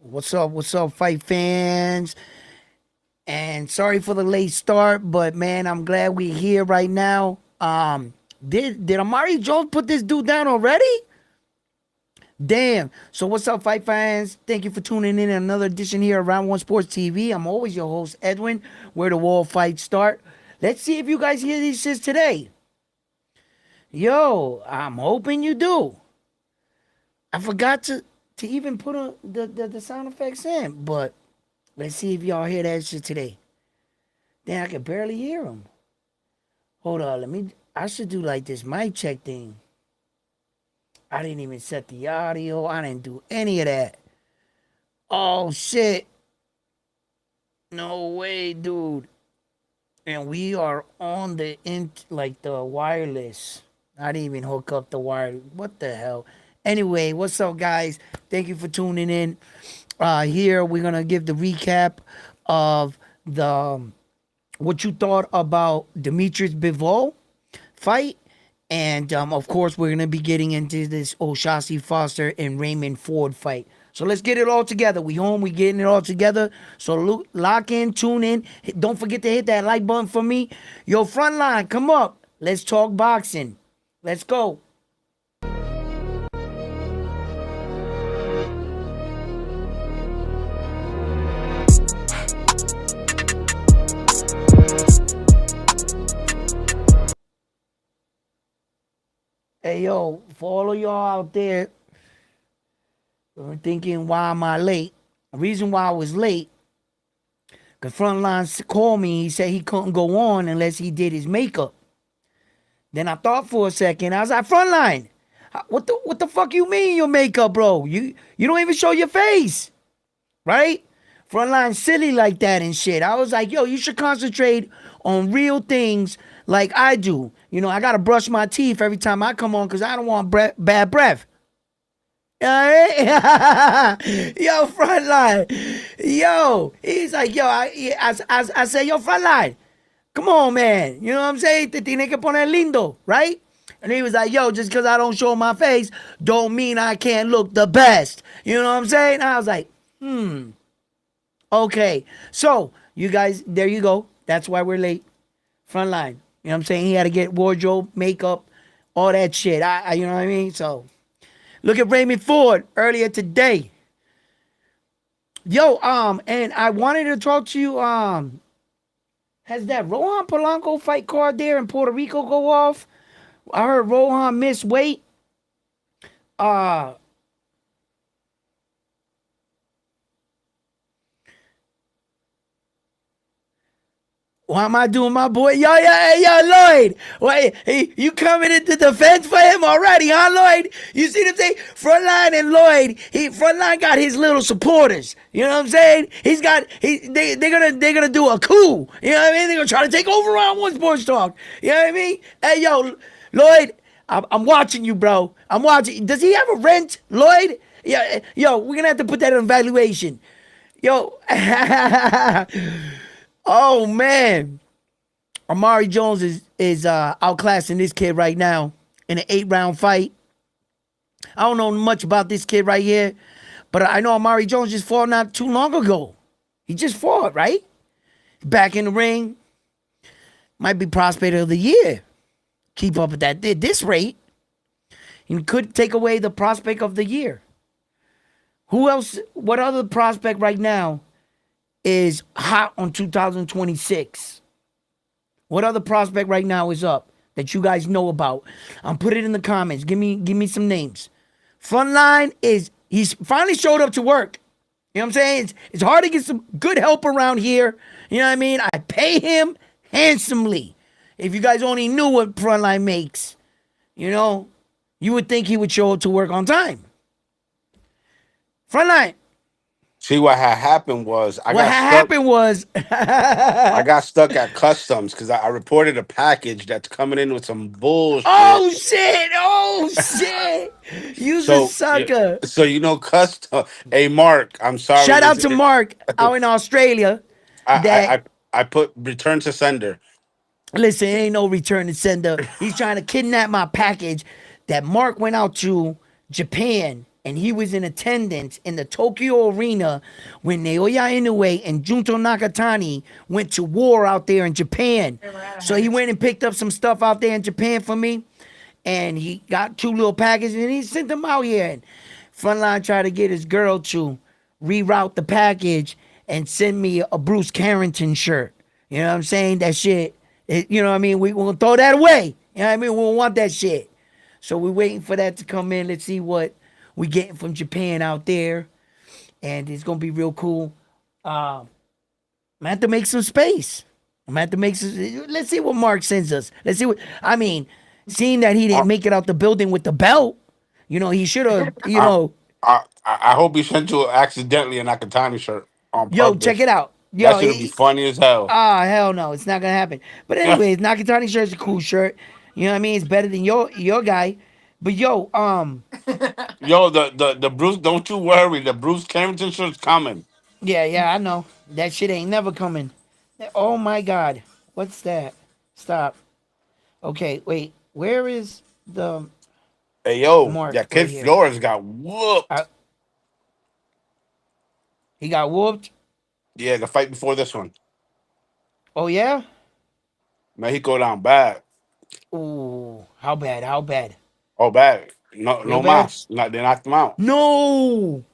What's up? What's up, fight fans? And sorry for the late start, but man, I'm glad we're here right now. Did Amari Jones put this dude down already? Damn. So what's up, fight fans? Thank you for tuning in another edition here of Round One Sports TV. I'm always your host, Edwin, where the wall fights start. Let's see if you guys hear these shits today. Yo, I'm hoping you do. I forgot to even put the sound effects in, but let's see if y'all hear that shit today. Damn, I can barely hear them. Hold on, I should do like this mic check thing. I didn't even set the audio. I didn't do any of that. Oh shit. No way, dude. And we are on the wireless. I didn't even hook up the wire. What the hell? Anyway, what's up, guys? Thank you for tuning in. Here we're gonna give the recap of the what you thought about Demetrius Bivol fight. And of course, we're going to be getting into this O'Shaughnessy Foster and Raymond Ford fight. So let's get it all together. We home, we getting it all together. So lock in, tune in. Don't forget to hit that like button for me. Yo, Frontline, come up. Let's talk boxing. Let's go. Hey, yo, for all of y'all out there thinking, why am I late? The reason why I was late, because Frontline called me. He said he couldn't go on unless he did his makeup. Then I thought for a second. I was like, Frontline, what the fuck you mean your makeup, bro? You don't even show your face, right? Frontline silly like that and shit. I was like, yo, you should concentrate on real things like I do. You know, I gotta brush my teeth every time I come on because I don't want bad breath. All right? Yo, Frontline. Yo, he's like, yo, I said, yo, Frontline, come on, man. You know what I'm saying? Te tiene que poner lindo, right? And he was like, yo, just because I don't show my face don't mean I can't look the best. You know what I'm saying? And I was like, okay. So, you guys, there you go. That's why we're late. Frontline. You know what I'm saying? He had to get wardrobe, makeup, all that shit. You know what I mean? So, look at Raymond Ford earlier today. Yo, and I wanted to talk to you, has that Rohan Polanco fight card there in Puerto Rico go off? I heard Rohan missed weight. Uh, Why am I doing my boy? Yo, Lloyd. Wait, hey, you coming into defense for him already, huh, Lloyd? You see the thing? Frontline and Lloyd, Frontline got his little supporters. You know what I'm saying? They're gonna do a coup. You know what I mean? They're gonna try to take over Round One Sports Talk. You know what I mean? Hey, yo, Lloyd, I'm watching you, bro. I'm watching. Does he have a rent, Lloyd? Yeah, yo, we're gonna have to put that in evaluation. Yo. Oh man, Amari Jones is outclassing this kid right now in an 8-round fight. I don't know much about this kid right here, but I know Amari Jones just fought not too long ago. He just fought, right? Back in the ring. Might be prospect of the year. Keep up at this rate. He could take away the prospect of the year. Who else? What other prospect right now is hot on 2026? What other prospect right now is up that you guys know about? Put it in the comments. Give me some names. Frontline he's finally showed up to work. You know what I'm saying? It's hard to get some good help around here. You know what I mean? I pay him handsomely. If you guys only knew what Frontline makes, you know, you would think he would show up to work on time. Frontline. See what had happened was What happened was I got stuck at customs because I reported a package that's coming in with some bullshit. oh shit! Oh shit! You's a So yeah, sucker. so custom. Hey Mark, I'm sorry. Shout out to Mark out in Australia. I, I That I I put return to sender. listen, ain't no return to sender. He's trying to kidnap my package. That Mark went out to Japan and he was in attendance in the Tokyo Arena when Naoya Inoue and Junto Nakatani went to war out there in Japan. So he went and picked up some stuff out there in Japan for me, and he got 2 little packages, and he sent them out here. And Frontline tried to get his girl to reroute the package and send me a Bruce Carrington shirt. You know what I'm saying? That shit, you know what I mean? We're going to throw that away. You know what I mean? We don't want that shit. So we're waiting for that to come in. Let's see what we getting from Japan out there. And it's going to be real cool. I'm going to have to make some space. I'm going to have to make some. Let's see what Mark sends us. Let's see what. I mean, seeing that he didn't make it out the building with the belt, you know, he should have, you I, know. I hope he sent you accidentally a Nakatani shirt on Yo, check purpose. it out. That Yo, should be funny as hell. hell no, it's not gonna happen. But anyways, Nakatani shirt's a cool shirt. You know what I mean? It's better than your guy. But yo, Yo, the Bruce, don't you worry. The Bruce Carrington shirt's coming. yeah, I know. That shit ain't never coming. Oh my god. What's that? Stop. Okay, wait. Where is the Hey, yo, Mark that right kid here? Flores got whooped. He got whooped? Yeah, the fight before this one. Oh yeah? Mexico down bad. Ooh, how bad? How bad? Oh, bad. No, Real no bad? mas. Not, they knocked him out. No!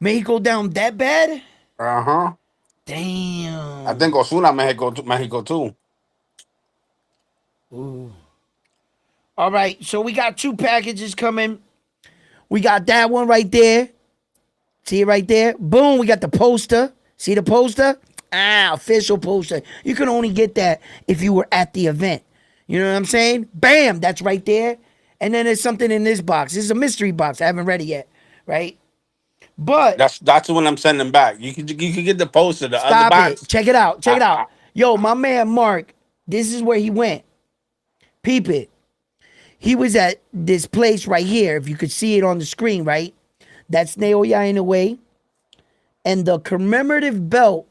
Mexico down that bad? Uh huh. I think Damn. Osuna Mexico too. Ooh. All right, so we got 2 packages coming. We got that one right there. See it right there? Boom, we got the poster. See the poster? Official poster. You can only get that if you were at the event. You know what I'm saying? Bam, that's right there. And then there's something in this box. This is a mystery box. I haven't read it yet, right? But That's the one I'm sending back. You can get the poster. The other stop it. box. Check it out. Check I, it out. I, Yo, my man Mark, this is where he went. Peep it. He was at this place right here. If you could see it on the screen, right? That's Naoya Inoue. And the commemorative belt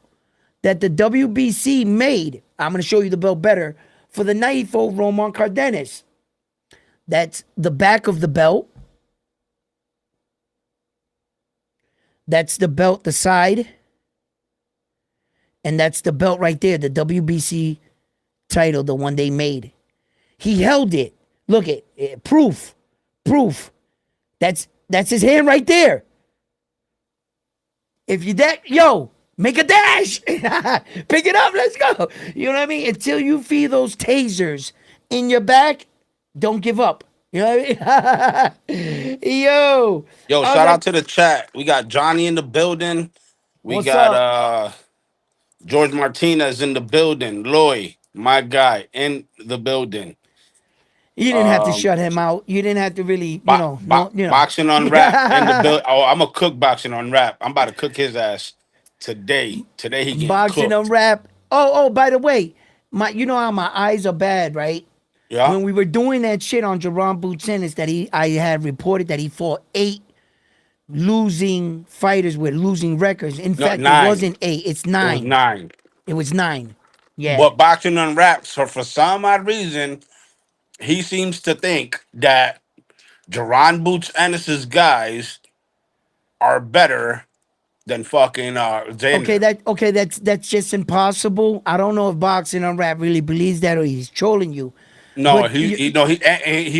that the WBC made, I'm going to show you the belt better, for the 94 Roman Cardenas. That's the back of the belt. That's the belt, the side. And that's the belt right there, the WBC title, the one they made. He held it. Look at it. Proof. That's his hand right there. If you make a dash. Pick it up. Let's go. You know what I mean? Until you feel those tasers in your back, don't give up. You know what I mean? Yo. shout out to the chat. We got Johnny in the building. We What's got up? George Martinez in the building. Loy, my guy, in the building. You didn't have to shut him out. You didn't have to really, Boxing on rap in the build. Oh, I'm a cook boxing on rap. I'm about to cook his ass today. Today he getting Boxing on cooked. rap. Oh, by the way, you know how my eyes are bad, right? Yeah. When we were doing that shit on Jerron Boots that I had reported that he fought 8 losing fighters with losing records. In No, fact, 9. it wasn't 8, it's It was 9. 9. It was 9. Yeah. But boxing on rap, so for some odd reason, he seems to think that Jerron Boots Ennis's guys are better than fucking Xander. That's just impossible. I don't know if boxing on rap really believes that or he's trolling you. No, But he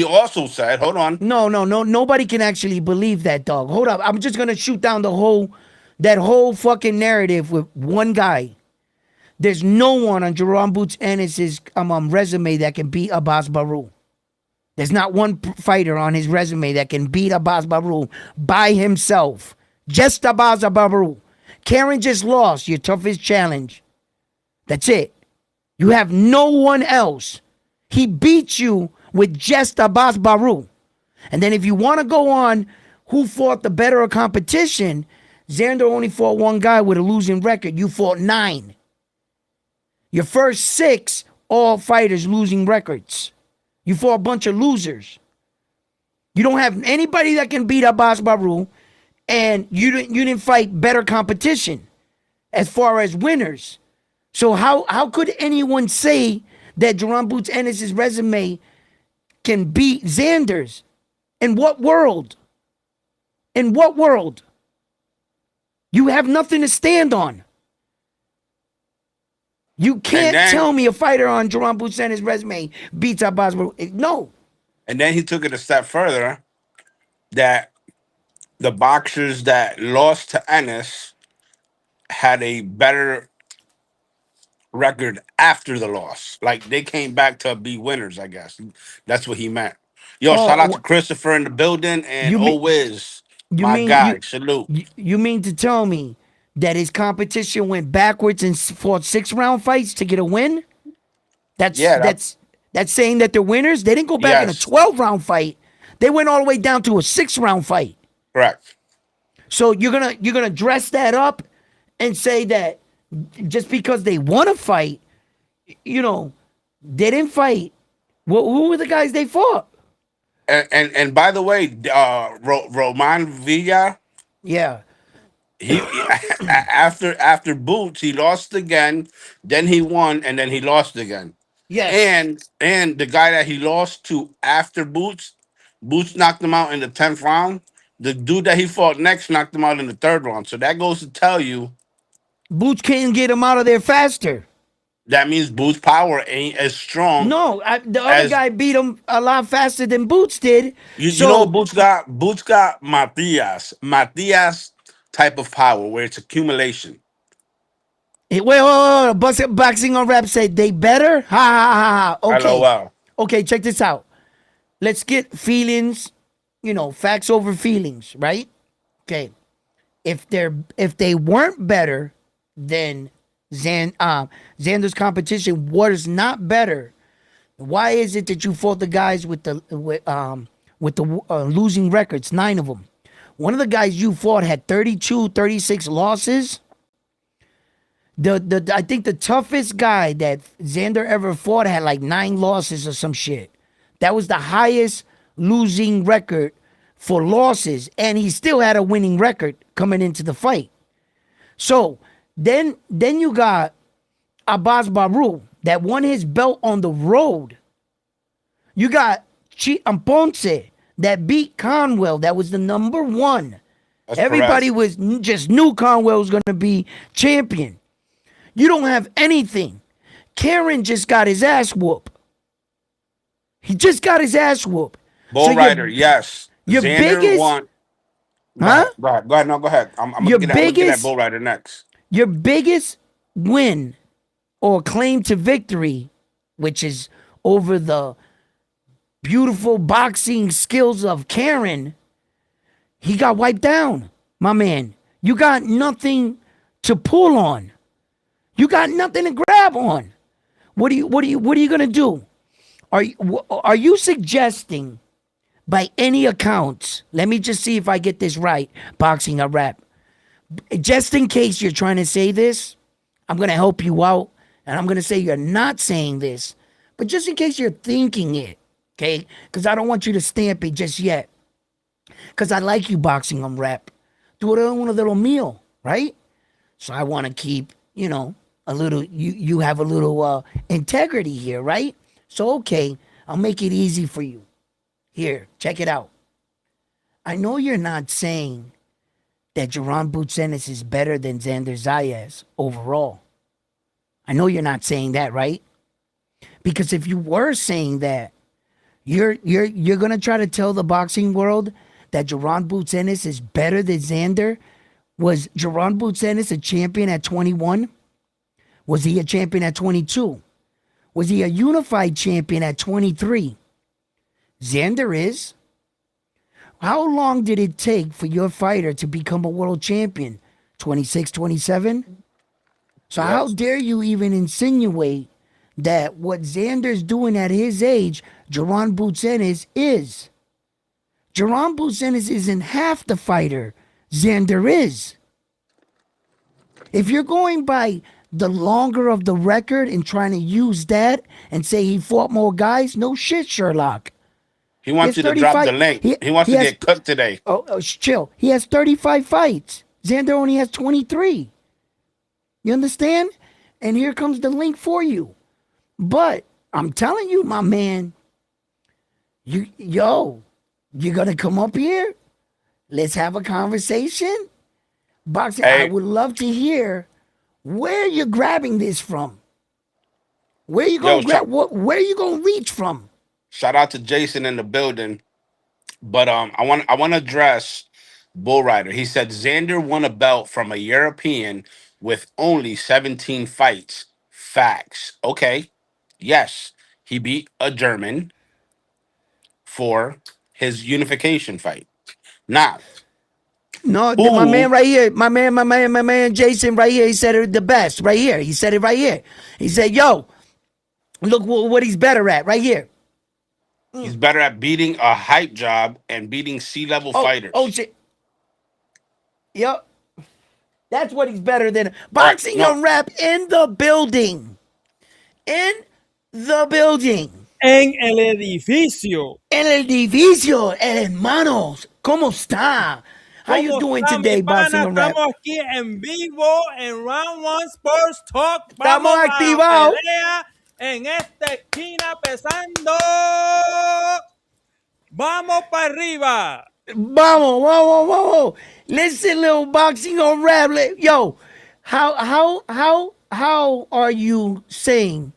also said, hold on. no, nobody can actually believe that, dog. Hold up. I'm just gonna shoot down that whole fucking narrative with one guy. There's no one on Jerome Boots Ennis's resume that can beat Abbas Baru. There's not one fighter on his resume that can beat Abbas Baru by himself. Just Abbas Baru. Karen just lost your toughest challenge. That's it. You have no one else. He beat you with just Abbas Baru. And then if you want to go on who fought the better competition, Xander only fought one guy with a losing record. You fought 9. Your first 6, all fighters losing records. You fought a bunch of losers. You don't have anybody that can beat Abbas Baru, and you didn't fight better competition as far as winners. So how could anyone say that Jerron Boots Ennis' resume can beat Xander's? In what world? In what world? You have nothing to stand on. You And can't then tell me a fighter on Jerome Buchanan resume beats Abbas. No. and then he took it a step further that the boxers that lost to Ennis had a better record after the loss. Like they came back to be winners, I guess. That's what he meant. Yo, shout out to Oh, Christopher in the building and you mean Wiz, you my mean guy. Salute. you mean to tell me that his competition went backwards and fought 6 round fights to get a win? That's Yeah, that that's that's saying that they're winners. They didn't go back in a yes, 12 round fight. They went all the way down to a 6 round fight. correct. So you're gonna dress that up and say that just because they won a fight, you know, they didn't fight. Well, who were the guys they fought? And by the way, Roman Villa, Yeah. he after Boots, he lost again, then he won, and then he lost again. Yes. And the guy that he lost to after Boots, Boots knocked him out in the 10th round. The dude that he fought next knocked him out in the 3rd round. So that goes to tell you Boots can't get him out of there faster. that means Boots' power ain't as strong No, the other as guy beat him a lot faster than Boots did. you know what So Boots got? Boots got Matias type of power where it's accumulation. wait. Boxing on rap said they better. Ha ha ha ha. Okay, LOL. okay. Check this out. Let's get feelings. Facts over feelings, right? Okay. If they weren't better than Xander's competition was not better, why is it that you fought the guys with the losing records, 9 of them? One of the guys you fought had 32, 36 losses. I think the toughest guy that Xander ever fought had like 9 losses or some shit. That was the highest losing record for losses, and he still had a winning record coming into the fight. So then you got Abbas Baru that won his belt on the road. You got Ponce that beat Conwell, that was the number 1. That's Everybody Perez. was just knew Conwell was going to be champion. You don't have anything. Karen just got his ass whooped. He just got his ass whooped. So Bull Rider, yes. your Xander biggest, won. Go huh? ahead. Go ahead. Go ahead. No, go ahead. I'm Your gonna get. I'm gonna get that biggest, Bull Rider next. your biggest win or claim to victory, which is over the beautiful boxing skills of Karen, he got wiped down, my man. You got nothing to pull on. You got nothing to grab on. What are you gonna do? Are you suggesting, by any accounts? Let me just see if I get this right. Boxing a rap. Just in case you're trying to say this, I'm gonna help you out, and I'm gonna say you're not saying this, but just in case you're thinking it, okay? Because I don't want you to stamp it just yet. Because I like you boxing on rap. Do it on a little meal, right? So I want to keep, a little, you have a little integrity here, right? So, okay, I'll make it easy for you. Here, check it out. I know you're not saying that Jerron Butsenis is better than Xander Zayas overall. I know you're not saying that, right? Because if you were saying that, you're gonna try to tell the boxing world that Jerron Butsenis is better than Xander. Was Jerron Butsenis a champion at 21? Was he a champion at 22? Was he a unified champion at 23? Xander is. How long did it take for your fighter to become a world champion? 26, 27? So how Yes. dare you even insinuate that what Xander's doing at his age, Jerron Butsenis is? Jerron Butsenis isn't half the fighter Xander is. If you're going by the longer of the record and trying to use that and say he fought more guys, no shit, Sherlock. He He wants has you to drop the 35. link. He, He wants he to has, get cooked today. chill. He has 35 fights. Xander only has 23. You understand? And here comes the link for you. But I'm telling you, my man, you're gonna come up here Let's have a conversation. Boxing, I Hey, would love to hear where you're grabbing this from. Where you yo, gonna grab what where you gonna reach from? shout out to Jason in the building. But I want to address Bull Rider. He said Xander won a belt from a European with only 17 fights. Facts. Okay. Yes, he beat a German for his unification fight. Now, No, my man who right here, my man Jason right here, he said it the best right here. He said it right here. He said, yo, look what he's better at right here. he's better at beating a hype job and beating C-level Oh fighters. shit. Yep. That's what he's better than. Right. Boxing No, on rap in the building. In the building. En el edificio. En el edificio, hermanos. ¿Cómo está? How you ¿Cómo doing está mi today, pana? Boxing on Rap? Estamos aquí en vivo en Round One Sports Talk. Estamos Vamos a la activados. pelea en esta esquina pesando. Vamos para arriba. Vamos. Listen, little Boxing on Rap. Yo, how are you saying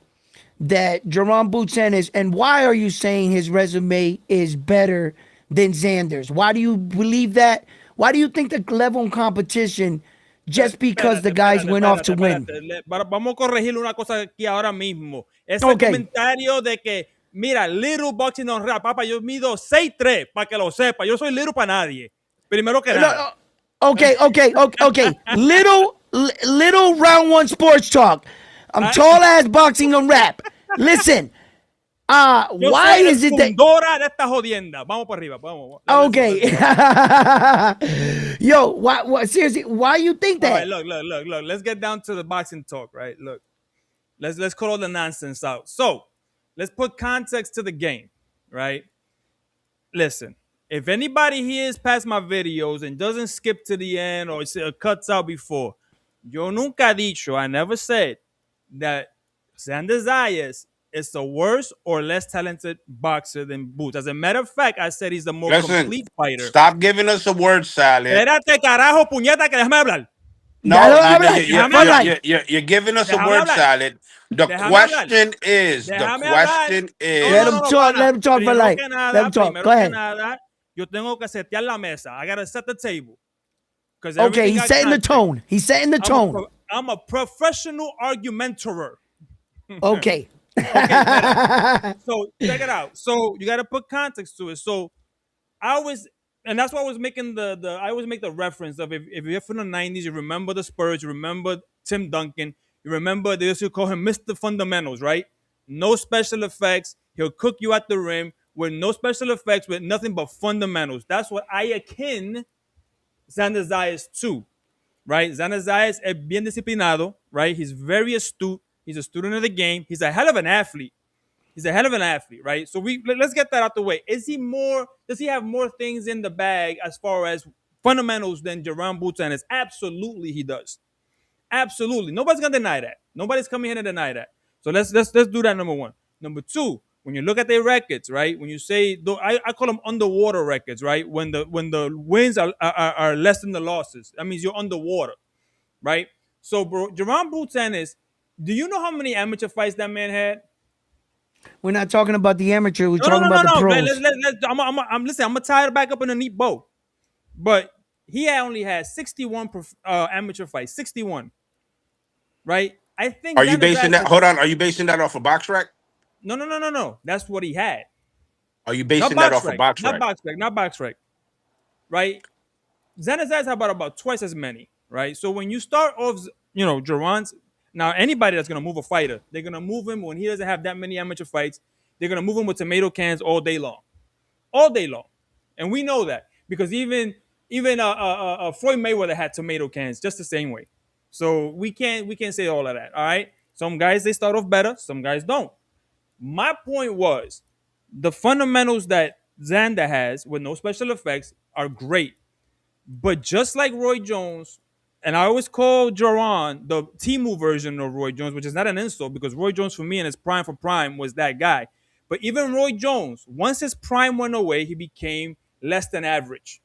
that Jerome Butsen is, and why are you saying his resume is better than Xander's? Why do you believe that? Why do you think the level of competition just because the guys went off to win? Vamos a corregir una cosa aquí ahora mismo. Ese Okay. comentario de que, mira, Little Boxing on Rap, papá, yo mido 6'3", para que lo sepa. Yo soy little para nadie. Primero que nada. Okay. Little round one sports talk. I'm tall ass Boxing on Rap. Listen, Yo why soy is el it that? fundora de esta jodienda. Vamos para arriba, vamos. Okay. Yo, why seriously, why you think All that? right, look. Let's get down to the boxing talk, right? Look, let's cut all the nonsense out. So, let's put context to the game, right? Listen, if anybody hears past my videos and doesn't skip to the end or cuts out before, yo nunca dicho, I never said that Xander Zayas is the worse or less talented boxer than Boots. As a matter of fact, I said he's the more listen. complete fighter. Stop giving us a word salad. Espérate, carajo, puñeta, que déjame hablar. No, Déjalo hablar. Déjame Fun hablar. life. you're giving us a Déjame word hablar. salad. The Déjame hablar. question is, the Déjame hablar. question No, Let is, him talk. pana. Let him talk for Primero life. que nada, Let him talk. primero Go que ahead. nada, yo tengo que setear la mesa. I gotta set the table. Okay, he's setting the tone. He's setting the tone. I'm a professional argumentator. Okay. Okay, so check it out. So you gotta put context to it. So I always, and that's why I was making I always make the reference of if you're from the 90s, you remember the Spurs, you remember Tim Duncan, you remember they used to call him Mr. Fundamentals, right? No special effects. He'll cook you at the rim with no special effects, with nothing but fundamentals. That's what I akin Xander Zayas to, right? Xander Zayas es bien disciplinado, right? He's very astute. He's a student of the game. He's a hell of an athlete. He's a hell of an athlete, right? So let's get that out the way. Is he more? Does he have more things in the bag as far as fundamentals than Jerome Boutin? Absolutely, he does. Absolutely, nobody's gonna deny that. Nobody's coming here to deny that. So let's do that. Number one. Number two, when you look at their records, right? When you say, I call them underwater records, right? When the wins are less than the losses, that means you're underwater, right? So, bro, Jerome Boutin do you know how many amateur fights that man had? We're not talking about the amateur. We're No, no, talking no, about no, the no. Man, pros. I'm listening. I'm gonna tie it back up in a neat bow. But he only had 61 amateur fights. 61, right? I think are you Xander basing Zayas that? Hold on, are you basing that off of box rec? no. That's what he had. Are you Not basing that box off of rec. box Not rec? box rec. Not box rec. Right? Xander Zayas had about twice as many. Right? So when you start off, Duran's, now anybody that's gonna move a fighter, they're gonna move him when he doesn't have that many amateur fights. They're gonna move him with tomato cans all day long, and we know that because even Floyd Mayweather had tomato cans just the same way. So we can't say all of that. All right, some guys they start off better, some guys don't. My point was the fundamentals that Xander has with no special effects are great, but just like Roy Jones, and I always call Joran the Timu version of Roy Jones, which is not an insult because Roy Jones for me in his prime for prime was that guy. But even Roy Jones, once his prime went away, he became less than average,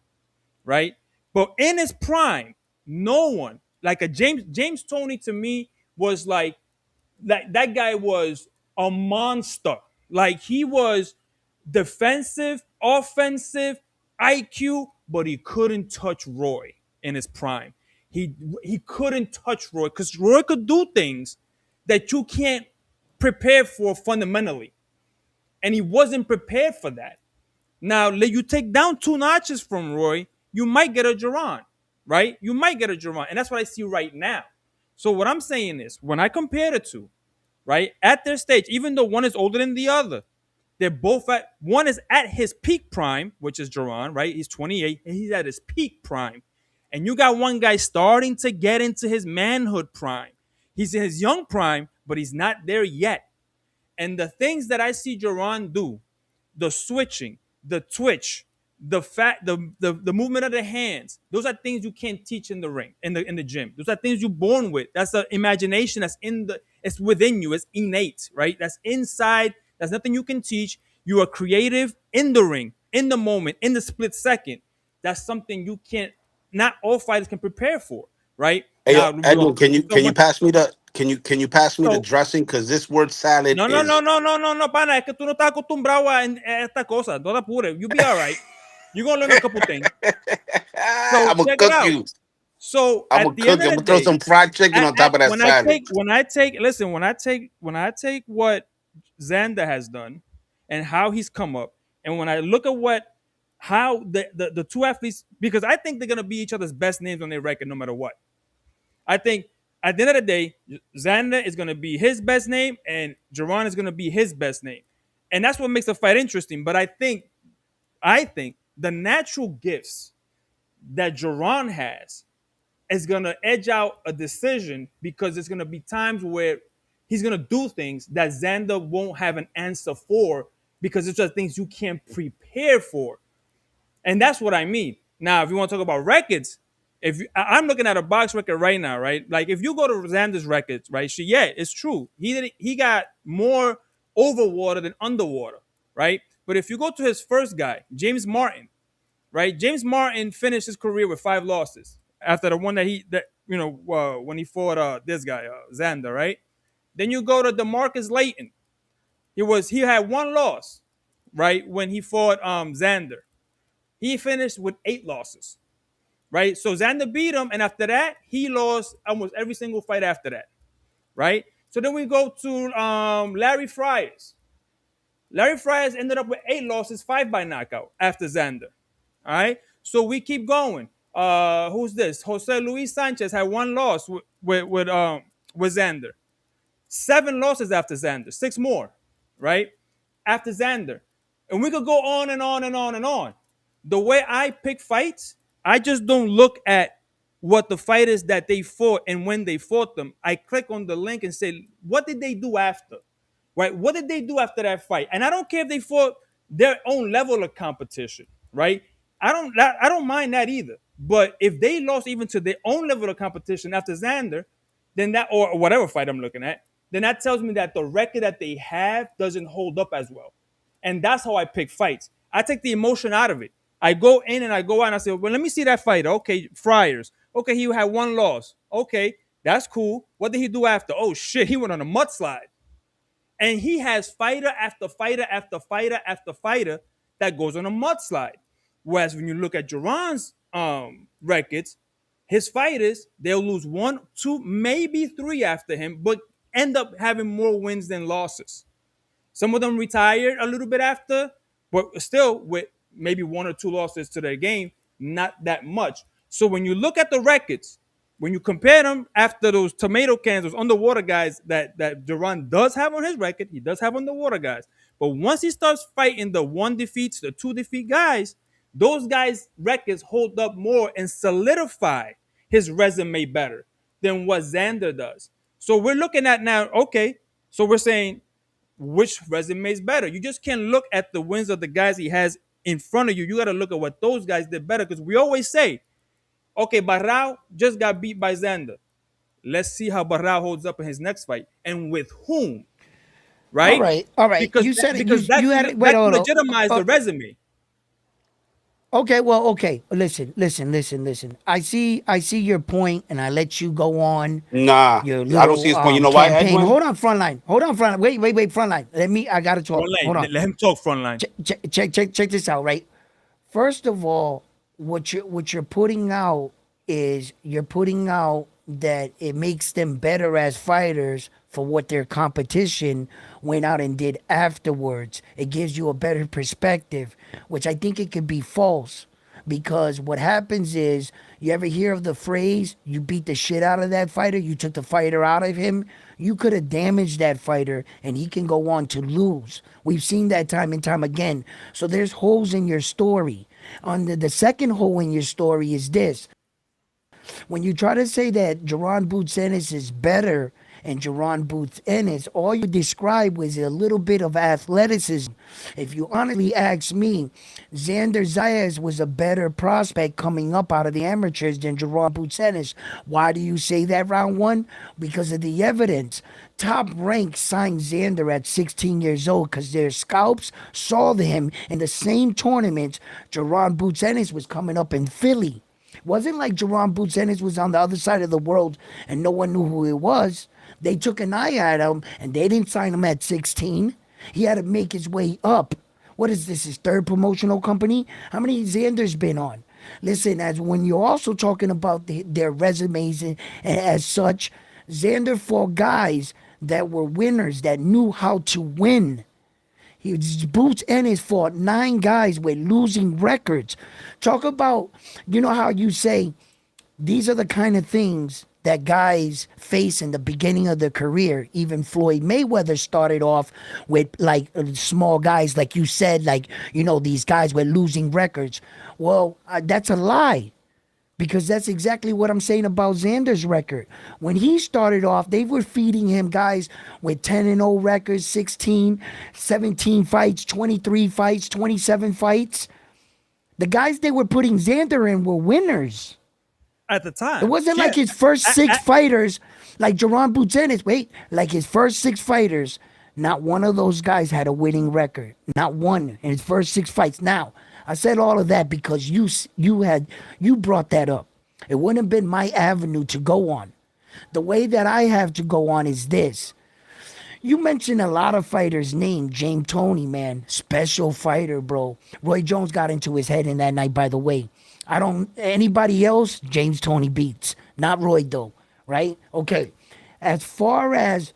right? But in his prime, no one like a James Tony to me was like that guy was a monster. Like he was defensive, offensive, IQ, but he couldn't touch Roy in his prime. He couldn't touch Roy because Roy could do things that you can't prepare for fundamentally. And he wasn't prepared for that. Now, let you take down two notches from Roy, you might get a Duran, right? You might get a Duran. And that's what I see right now. So what I'm saying is, when I compare the two, right, at their stage, even though one is older than the other, they're both at, one is at his peak prime, which is Duran, right? He's 28, and he's at his peak prime. And you got one guy starting to get into his manhood prime. He's in his young prime, but he's not there yet. And the things that I see Duran do, the switching, the twitch, the movement of the hands. Those are things you can't teach in the ring, in the gym. Those are things you're born with. That's the imagination that's it's within you. It's innate, right? That's inside. That's nothing you can teach. You are creative in the ring, in the moment, in the split second. That's something you can't. Not all fighters can prepare for, right? Hey, Now, yo, Edwin, so can you when, pass me the can you pass me the so dressing? Because this word salad no, no, no, is. no, no, no, no, pana. Es que tú no estás acostumbrado a esta cosa. No te apures. You'll be all right. You're gonna learn a couple things. So I'm gonna check it cook out. you. So I'm at gonna the end cook of you. I'm the gonna throw day, some fried chicken on top of that salad. when I take what Xander has done and how he's come up, and when I look at how the two athletes, because I think they're gonna be each other's best names on their record no matter what. I think at the end of the day, Xander is gonna be his best name, and Jerron is gonna be his best name, and that's what makes the fight interesting. But I think the natural gifts that Jerron has is gonna edge out a decision because there's gonna be times where he's gonna do things that Xander won't have an answer for because it's just things you can't prepare for. And that's what I mean. Now, if you want to talk about records, I'm looking at a box record right now, right? Like if you go to Xander's records, right? Yeah, it's true. He got more over water than underwater, right? But if you go to his first guy, James Martin, right? James Martin finished his career with 5 losses after the one when he fought this guy Xander, right? Then you go to Demarcus Layton. He had 1 loss, right? When he fought Xander, he finished with 8 losses, right? So Xander beat him, and after that, he lost almost every single fight after that, right? So then we go to Larry Fryers. Larry Fryers ended up with 8 losses, 5 by knockout after Xander. All right. So we keep going. Who's this? Jose Luis Sanchez had 1 loss with Xander. 7 losses after Xander. 6 more, right? After Xander. And we could go on and on and on and on. The way I pick fights, I just don't look at what the fighters that they fought and when they fought them. I click on the link and say, what did they do after? Right? What did they do after that fight? And I don't care if they fought their own level of competition, right? I don't mind that either. But if they lost even to their own level of competition after Xander, then that or whatever fight I'm looking at, then that tells me that the record that they have doesn't hold up as well. And that's how I pick fights. I take the emotion out of it. I go in and I go out and I say, well, let me see that fight. Okay, Friars. Okay, he had 1 loss. Okay, that's cool. What did he do after? Oh shit, he went on a mudslide. And he has fighter after fighter after fighter after fighter that goes on a mudslide. Whereas when you look at Duran's records, his fighters, they'll lose 1, 2, maybe 3 after him, but end up having more wins than losses. Some of them retired a little bit after, but still with maybe 1 or 2 losses to their game, not that much. So when you look at the records, when you compare them after those tomato cans, those underwater guys that Duran does have on his record, he does have underwater guys. But once he starts fighting the 1 defeats, the 2 defeat guys, those guys' records hold up more and solidify his resume better than what Xander does. So we're looking at now, okay, so we're saying which resume is better. You just can't look at the wins of the guys he has in front of you. You got to look at what those guys did better because we always say, okay, Barrao just got beat by Xander. Let's see how Barrao holds up in his next fight and with whom, All right? right, all right. Because You said it. because You had it. Wait, that hold on. legitimized the resume. Okay, well, okay. Listen. I see your point, and I let you go on Nah, your I don't see little his point. You know why, campaign. Edwin? Hold on, frontline. Hold on, frontline. Wait, frontline. I gotta talk. Hold Frontline. on. Let him talk. Frontline. Check this out, right? First of all, what you're putting out is you're putting out that it makes them better as fighters for what their competition went out and did afterwards. It gives you a better perspective, which I think it could be false. Because what happens is, you ever hear of the phrase, you beat the shit out of that fighter, you took the fighter out of him? You could have damaged that fighter and he can go on to lose. We've seen that time and time again. So there's holes in your story. On the second hole in your story is this. When you try to say that Jerron Boots Ennis is better and Jerron Boots Ennis, all you described was a little bit of athleticism. If you honestly ask me, Xander Zayas was a better prospect coming up out of the amateurs than Jerron Boots Ennis. Why do you say that, round one? Because of the evidence. Top Rank signed Xander at 16 years old because their scouts saw him in the same tournament Jerron Boots Ennis was coming up in Philly. It wasn't like Jerron Boots Ennis was on the other side of the world and no one knew who he was. They took an eye at him and they didn't sign him at 16. He had to make his way up. What is this, his third promotional company? How many Xanders been on? Listen, as when you're also talking about their resumes and as such, Xander fought guys that were winners, that knew how to win. His Boots Ennis fought 9 guys with losing records. Talk about, you know how you say these are the kind of things that guys face in the beginning of their career. Even Floyd Mayweather started off with like small guys, like you said, like, you know, these guys with losing records. Well, that's a lie. Because that's exactly what I'm saying about Xander's record. When he started off, they were feeding him guys with 10-0 records, 16, 17 fights, 23 fights, 27 fights. The guys they were putting Xander in were winners. At the time, It wasn't yeah. like his first 6 fighters, like Jerron Boots Ennis. Wait, like his first 6 fighters, not one of those guys had a winning record. Not one in his first 6 fights. Now, I said all of that because you brought that up. It wouldn't have been my avenue to go on. The way that I have to go on is this. You mentioned a lot of fighters' names. James Toney, man, special fighter, bro. Roy Jones got into his head in that night, by the way. Anybody else, James Toney beats. Not Roy, though, right? Okay. As far as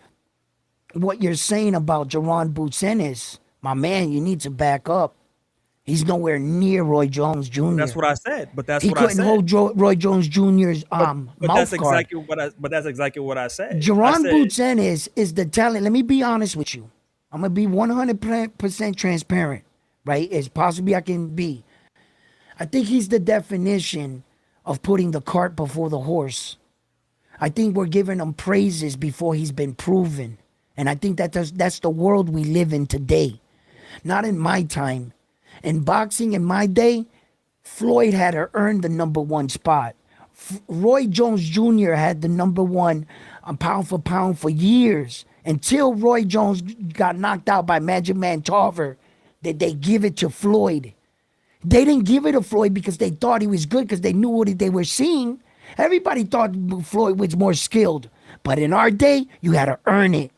what you're saying about Jerron Boots Ennis, my man, you need to back up. He's nowhere near Roy Jones Jr. That's what I said. But that's He what I couldn't said. hold Roy Jones Jr.'s But mouth that's guard. exactly what I. But that's exactly what I said. I Jerron said Boots Ennis is the talent. Let me be honest with you. I'm gonna be 100% transparent, right? As possibly I can be. I think he's the definition of putting the cart before the horse. I think we're giving him praises before he's been proven. And I think that's the world we live in today. Not in my time. In boxing in my day, Floyd had to earn the number 1 spot. Roy Jones Jr. had the number 1 pound for pound for years. Until Roy Jones got knocked out by Magic Man Tarver, that they give it to Floyd. They didn't give it to Floyd because they thought he was good because they knew what they were seeing. Everybody thought Floyd was more skilled. But in our day, you had to earn it.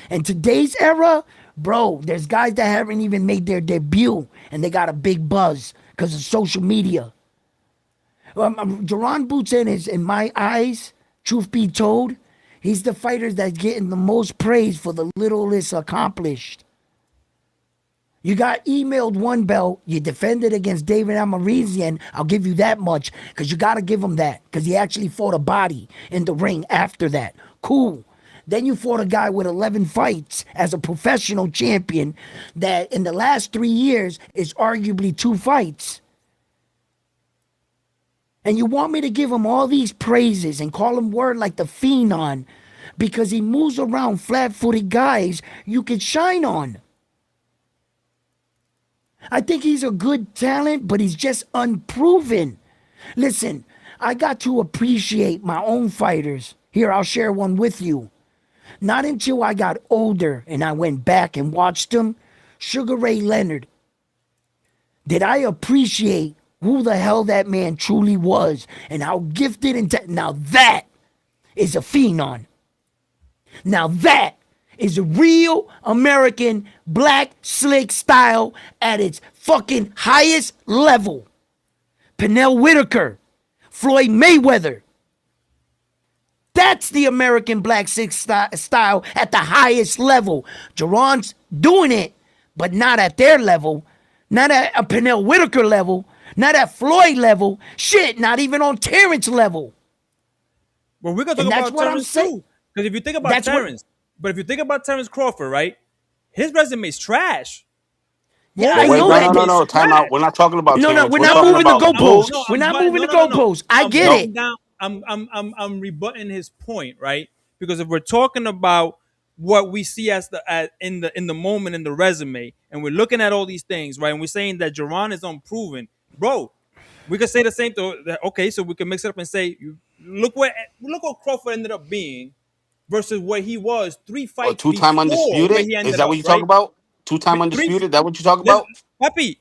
In today's era, bro, there's guys that haven't even made their debut and they got a big buzz because of social media. Jerron Boots Ennis, in my eyes, truth be told, he's the fighter that's getting the most praise for the littlest accomplished. You got emailed 1 belt. You defended against David Amarizian. I'll give you that much because you got to give him that because he actually fought a body in the ring after that. Cool. Then you fought a guy with 11 fights as a professional champion that in the last 3 years is arguably 2 fights. And you want me to give him all these praises and call him word like the Phenom because he moves around flat-footed guys you could shine on. I think he's a good talent, but he's just unproven. Listen, I got to appreciate my own fighters. Here, I'll share one with you. Not until I got older and I went back and watched them, Sugar Ray Leonard, did I appreciate who the hell that man truly was and how gifted and now that is a phenom. Now that is a real American black slick style at its fucking highest level. Pernell Whitaker, Floyd Mayweather. That's the American black slick style at the highest level. Jerron's doing it, but not at their level, not at a Pernell Whitaker level, not at Floyd level, shit, not even on Terrence level. Well, we're gonna talk And that's about what I'm Terrence saying. too. Because if you think about That's what- Terrence, but if you think about Terrence Crawford, right, his resume's trash. Yeah, But I wait, know no, that. no, no, no. Time out. We're not talking about No, Terrence. we're We're not talking moving the about goalposts. Boots. We're not moving the goalposts. I I'm get butting it. down. I'm rebutting his point, right? Because if we're talking about what we see as in the moment in the resume, and we're looking at all these things, right? And we're saying that Jerron is unproven, bro. We could say the same thing. Okay, so we can mix it up and say, look what Crawford ended up being versus where he was three Oh, fights two-time before where undisputed. he Is ended that what up, you talk right? about? Two-time Three. undisputed. That what you talk Listen, about? Papi,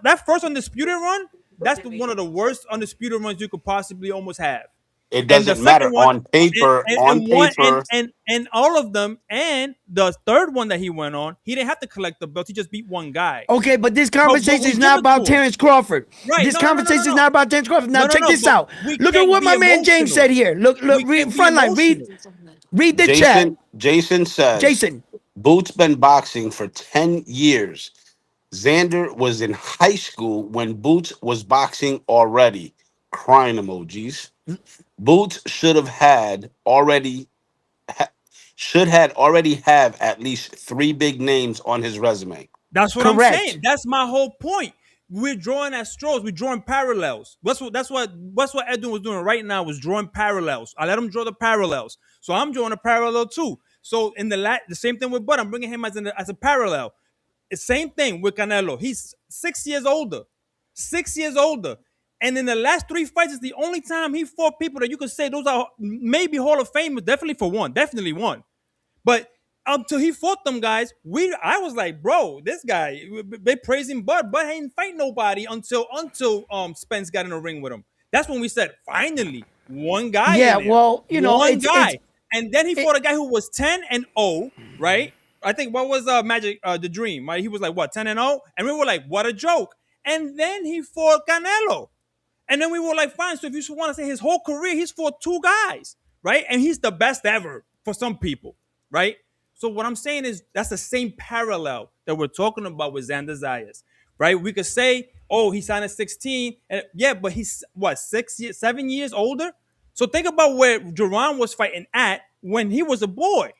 that first undisputed run, that's one of the worst undisputed runs you could possibly almost have. It And the doesn't matter second one, on paper. On and one, paper, and all of them, and the third one that he went on, he didn't have to collect the belt. He just beat one guy. Okay, but this But conversation we is give not it to about him. Terrence Crawford. Right? This No, no, no, no, no, conversation is no. not about Terrence Crawford. Now No, no, check no. this But out. we Look at can't what be my man James emotional. said here. Look, We read can't be frontline. emotional. Read the chat. Jason says Jason. Boots been boxing for 10 years. Xander was in high school when Boots was boxing already. Crying emojis. Boots ha- should had already have at least three big names on his resume. That's what I'm Correct. saying. That's my whole point. We're drawing at straws. We're drawing parallels. That's what Edwin was doing right now, was drawing parallels. I let him draw the parallels. So I'm drawing a parallel too. So in the same thing with Bud, I'm bringing him as a parallel. The same thing with Canelo. He's 6 years older. 6 years older. And in the last three fights, it's the only time he fought people that you could say those are maybe Hall of Famers, definitely for one. Definitely one. But until he fought them guys, I was like, bro, this guy, they praising Bud. Bud ain't fight nobody until Spence got in the ring with him. That's when we said, finally, one guy Yeah, in there. well, One it's guy. And then he it, fought a guy who was 10-0, right? I think what was Magic the Dream, right? He was like what, 10-0? And we were like, what a joke. And then he fought Canelo. And then we were like, fine. So if you want to say his whole career, he's fought two guys, right? And he's the best ever for some people, right? So what I'm saying is that's the same parallel that we're talking about with Xander Zayas, right? We could say, oh, he signed at 16, and yeah, but he's what, 6 years, 7 years older. So think about where Jerron was fighting at when he was a boy,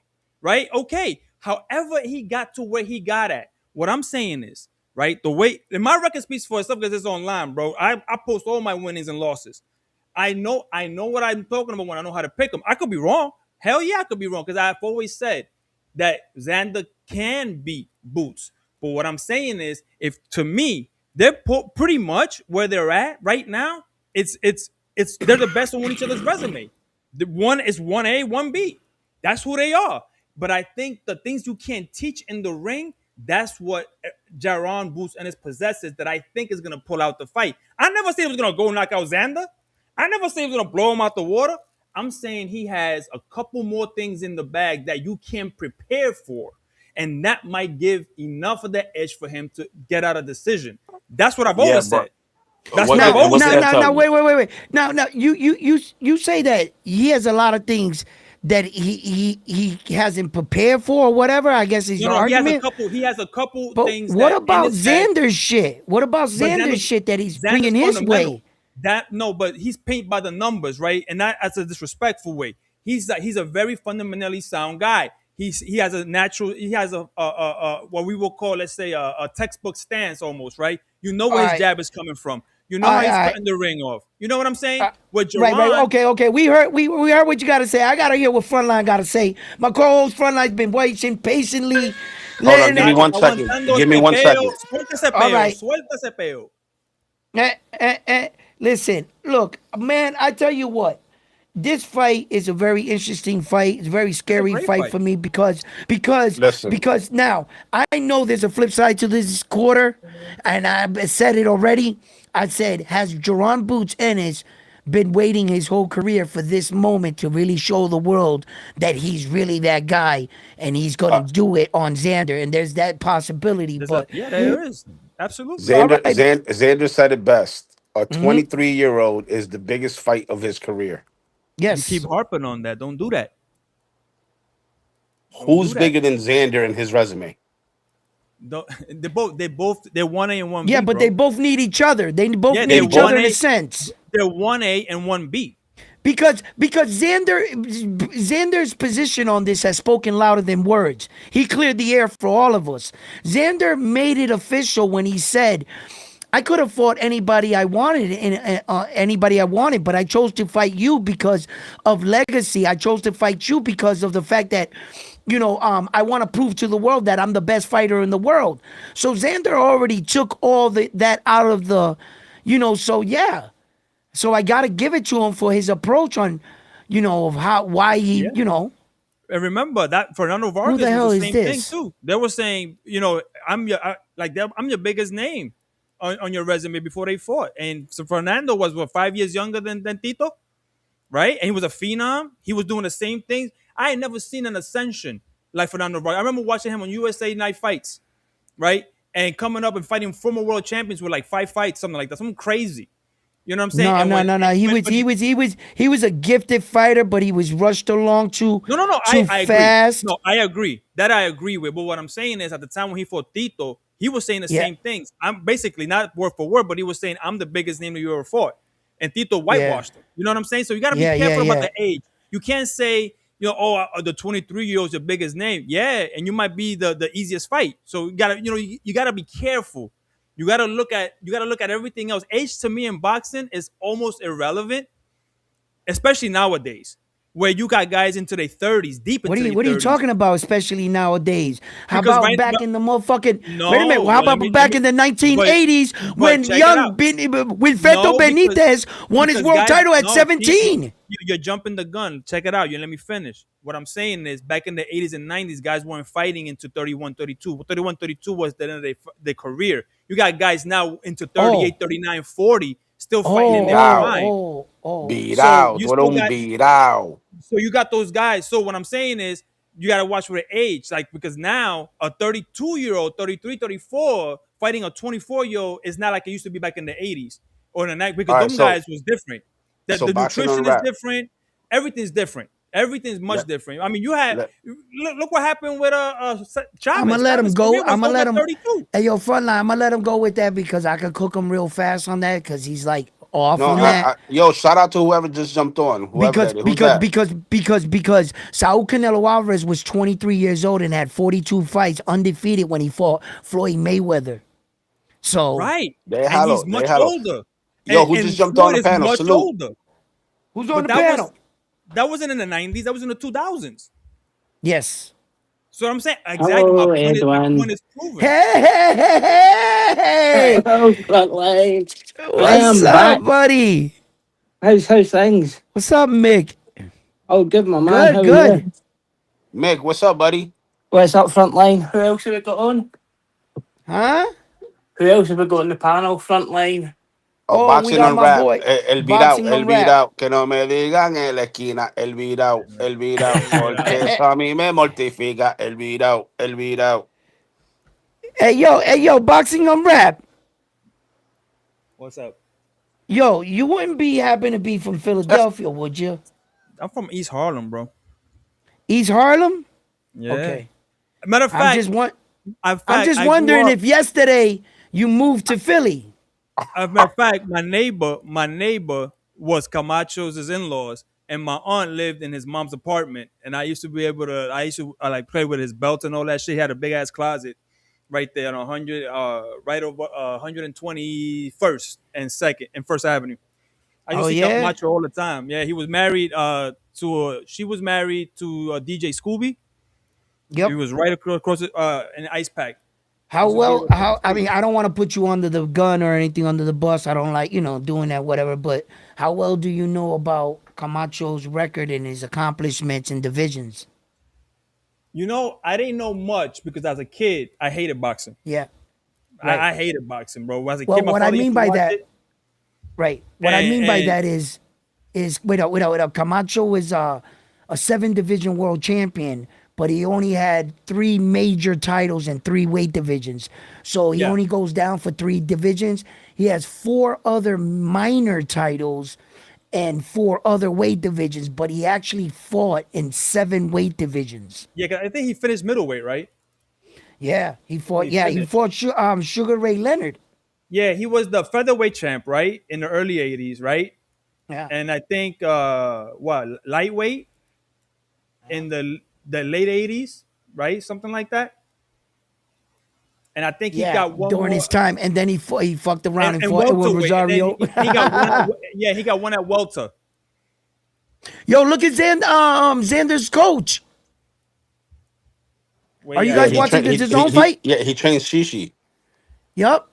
right? Okay. However, he got to where he got at. What I'm saying is, right? The way, and my record speaks for itself because it's online, bro. I post all my winnings and losses. I know what I'm talking about when I know how to pick them. I could be wrong. Hell yeah, I could be wrong because I've always said that Xander can beat Boots. But what I'm saying is, if to me they're pretty much where they're at right now, it's they're the best on each other's resume. The one is 1A, 1B. That's who they are. But I think the things you can't teach in the ring, that's what Jaron Boots and his possesses that I think is gonna pull out the fight. I never said he was gonna go knock out Xander. I never said he was gonna blow him out the water. I'm saying he has a couple more things in the bag that you can prepare for. And that might give enough of the edge for him to get out a decision. That's what I've Yeah, always but said. That's what what I've and always what did said. that tell now, you? wait. Now, you say that he has a lot of things that he hasn't prepared for or whatever. I guess is No, your no, argument. he has a couple But things what that in about his bag. Xander's shit? What about But Xander's shit that he's Xander's bringing his fundamental. way? That no, but he's paint by the numbers, right? And that that's a disrespectful way. He's a very fundamentally sound guy. He has a natural. He has a what we will call, let's say, a textbook stance almost, right? You know All where his right, jab is coming from. You know all how right, he's all right. cutting the ring off. You know what I'm saying? With Right. Jerron, Okay. We heard what you gotta say. I gotta hear what Frontline gotta say. My co-host Frontline's been waiting patiently, Hold on, letting give me it. one second. aguantando Give me este one peo. second. Suelta ese All peo. right. Suelta ese peo. Listen, look, man. I tell you what. This fight is a very interesting fight. It's a very It's a scary great fight fight. for me because Listen, because now I know there's a flip side to this quarter, and I've said it already. I said, has Jerron Boots Ennis been waiting his whole career for this moment to really show the world that he's really that guy and he's gonna Uh, do it on Xander? And there's that possibility. There's a But yeah, there is absolutely. all right, Xander said it best. A mm-hmm. 23-year-old is the biggest fight of his career. You keep Yes. harping on that. Don't do that. Don't do Who's that. bigger than Xander in his resume? Don't, they're 1A and 1B, Yeah, but bro. they both need each other. They both Yeah, need they're They each both. other one in a A. sense. They're 1A and 1B. Because Xander's position on this has spoken louder than words. He cleared the air for all of us. Xander made it official when he said, "I could have fought anybody I wanted, anybody I wanted, but I chose to fight you because of legacy. I chose to fight you because of the fact that." I want to prove to the world that I'm the best fighter in the world. So Xander already took all that out of so yeah. So I got to give it to him for his approach on, of why he, Yeah. And remember that Fernando who the Vargas was hell the is same thing this? too. They were saying, I'm your biggest name on your resume before they fought. And so Fernando was 5 years younger than Tito, right? And he was a phenom. He was doing the same things. I had never seen an ascension like Fernando Vargas. I remember watching him on USA Night Fights, right? And coming up and fighting former world champions with like 5 fights, something like that, something crazy. You know what I'm saying? No, And no, when, no, no. He when was but he was a gifted fighter, but he was rushed along no. too I agree. fast. No, I agree. That I agree with. But what I'm saying is, at the time when he fought Tito, he was saying the Yeah, same things. I'm basically not word for word, but he was saying, "I'm the biggest name that you ever fought," and Tito yeah, whitewashed him. You know what I'm saying? So you got to be yeah, yeah, careful about yeah. the age. You can't say, the 23-year-old is your biggest name. Yeah, and you might be the easiest fight. So you gotta, you gotta be careful. You gotta look at everything else. Age to me in boxing is almost irrelevant, especially nowadays, where you got guys into their 30s, deep What are into you their what are you 30s. talking about, especially nowadays? How Because about right back no, in the motherfucking wait a minute, no, how but let about me let back me in the but 1980s but when check it young out. Wilfredo No, because Benitez won his because world guys, title at no, Tito, 17? you're jumping the gun. Check it out. You let me finish. What I'm saying is, back in the 80s and 90s, guys weren't fighting into 31, 32. 31, 32 was the end of their career. You got guys now into Oh, 38, 39, 40, still fighting in oh, their Virado. oh, prime. oh, oh. So Virado. you Tú eres still un got virado. so you got those guys. So what I'm saying is, you got to watch with the age, like, because now a 32-year-old, 33, 34 fighting a 24-year-old is not like it used to be back in the 80s or in the night, because All right, them so guys was different. That so the boxing nutrition is unwrapped. different, everything's different. Everything's much Let, different. I mean, you had let, look what happened with I'm gonna Chavez. let him Chavez go. career was I'm gonna over let at him. 32. Hey, yo, frontline. I'm gonna let him go with that because I could cook him real fast on that because he's like off no, on You that. yo, shout out to whoever just jumped on. Whoever Because that is. Who's because that? because because because Saul Canelo Alvarez was 23 years old and had 42 fights undefeated when he fought Floyd Mayweather. So right, They and he's hello. They much hello. older, Yo, who just and jumped on Floyd the is panel? much Salute. older. who's on But the panel? that wasn't in the 90s. That was in the 2000s. Yes. So I'm saying exactly Hello, my point Edwin. is proven. Hey, hey, hey, hey, hey. Hello, Frontline. I What's am up, back. buddy? How's things? What's up, Mick? Oh, good, my man. Good, How are good. you? Mick, what's up, buddy? What's up, Frontline? Who else have we got on? Huh? Who else have we got on the panel, Frontline? Oh, Oh, we boxing got my unwrapped. boy. El virao, Boxing el on rap. virao. Que no me digan en la esquina. El virao, el virao. Porque eso a mí me mortifica. El virao, el virao. Hey, yo, boxing on rap. What's up? Yo, you wouldn't be happen to be from That's Philadelphia, would you? I'm from East Harlem, bro. East Harlem? Yeah. Okay. Matter of I'm fact, just one. in I'm fact, just I grew wondering up. if yesterday you moved to Philly. As a matter of fact, my neighbor was Camacho's in-laws, and my aunt lived in his mom's apartment. And I used to be able to. I used to like play with his belt and all that shit. He had a big ass closet right there on 100, right over 121st and Second and First Avenue. I used Oh to see yeah? Camacho all the time. Yeah, he was married she was married to DJ Scooby. He Yep. was right across in Ice Pack. How Used to be well? across the How? I street. mean, I don't want to put you under the gun or anything under the bus. I don't like doing that, whatever. But how well do you know about Camacho's record and his accomplishments and divisions? I didn't know much because as a kid, I hated boxing. Yeah. I, Right. I hated boxing, bro. As a kid, Well, my what I father used mean to by watch that, it. Right. What I mean by And that is without Camacho is a 7 division world champion, but he only had 3 major titles and 3 weight divisions. So he yeah, only goes down for 3 divisions. He has 4 other minor titles and 4 other weight divisions, but he actually fought in 7 weight divisions. yeah. 'Cause I think he finished middleweight, right? Yeah, he fought. He Yeah, he finished. fought Sugar Ray Leonard. Yeah, he was the featherweight champ, right, in the early '80s, right? Yeah, And I think what lightweight in the late '80s, right, something like that. And I think he yeah, got one during more, his time, and then he fucked around and and fought with welterweight, and then Rosario. he got one. At, yeah, he got one at welter. Yo, look at Xander's coach. Are Wait, you Yeah, guys he watching trained. the DAZN He fight? yeah he trains Shishi. Yup.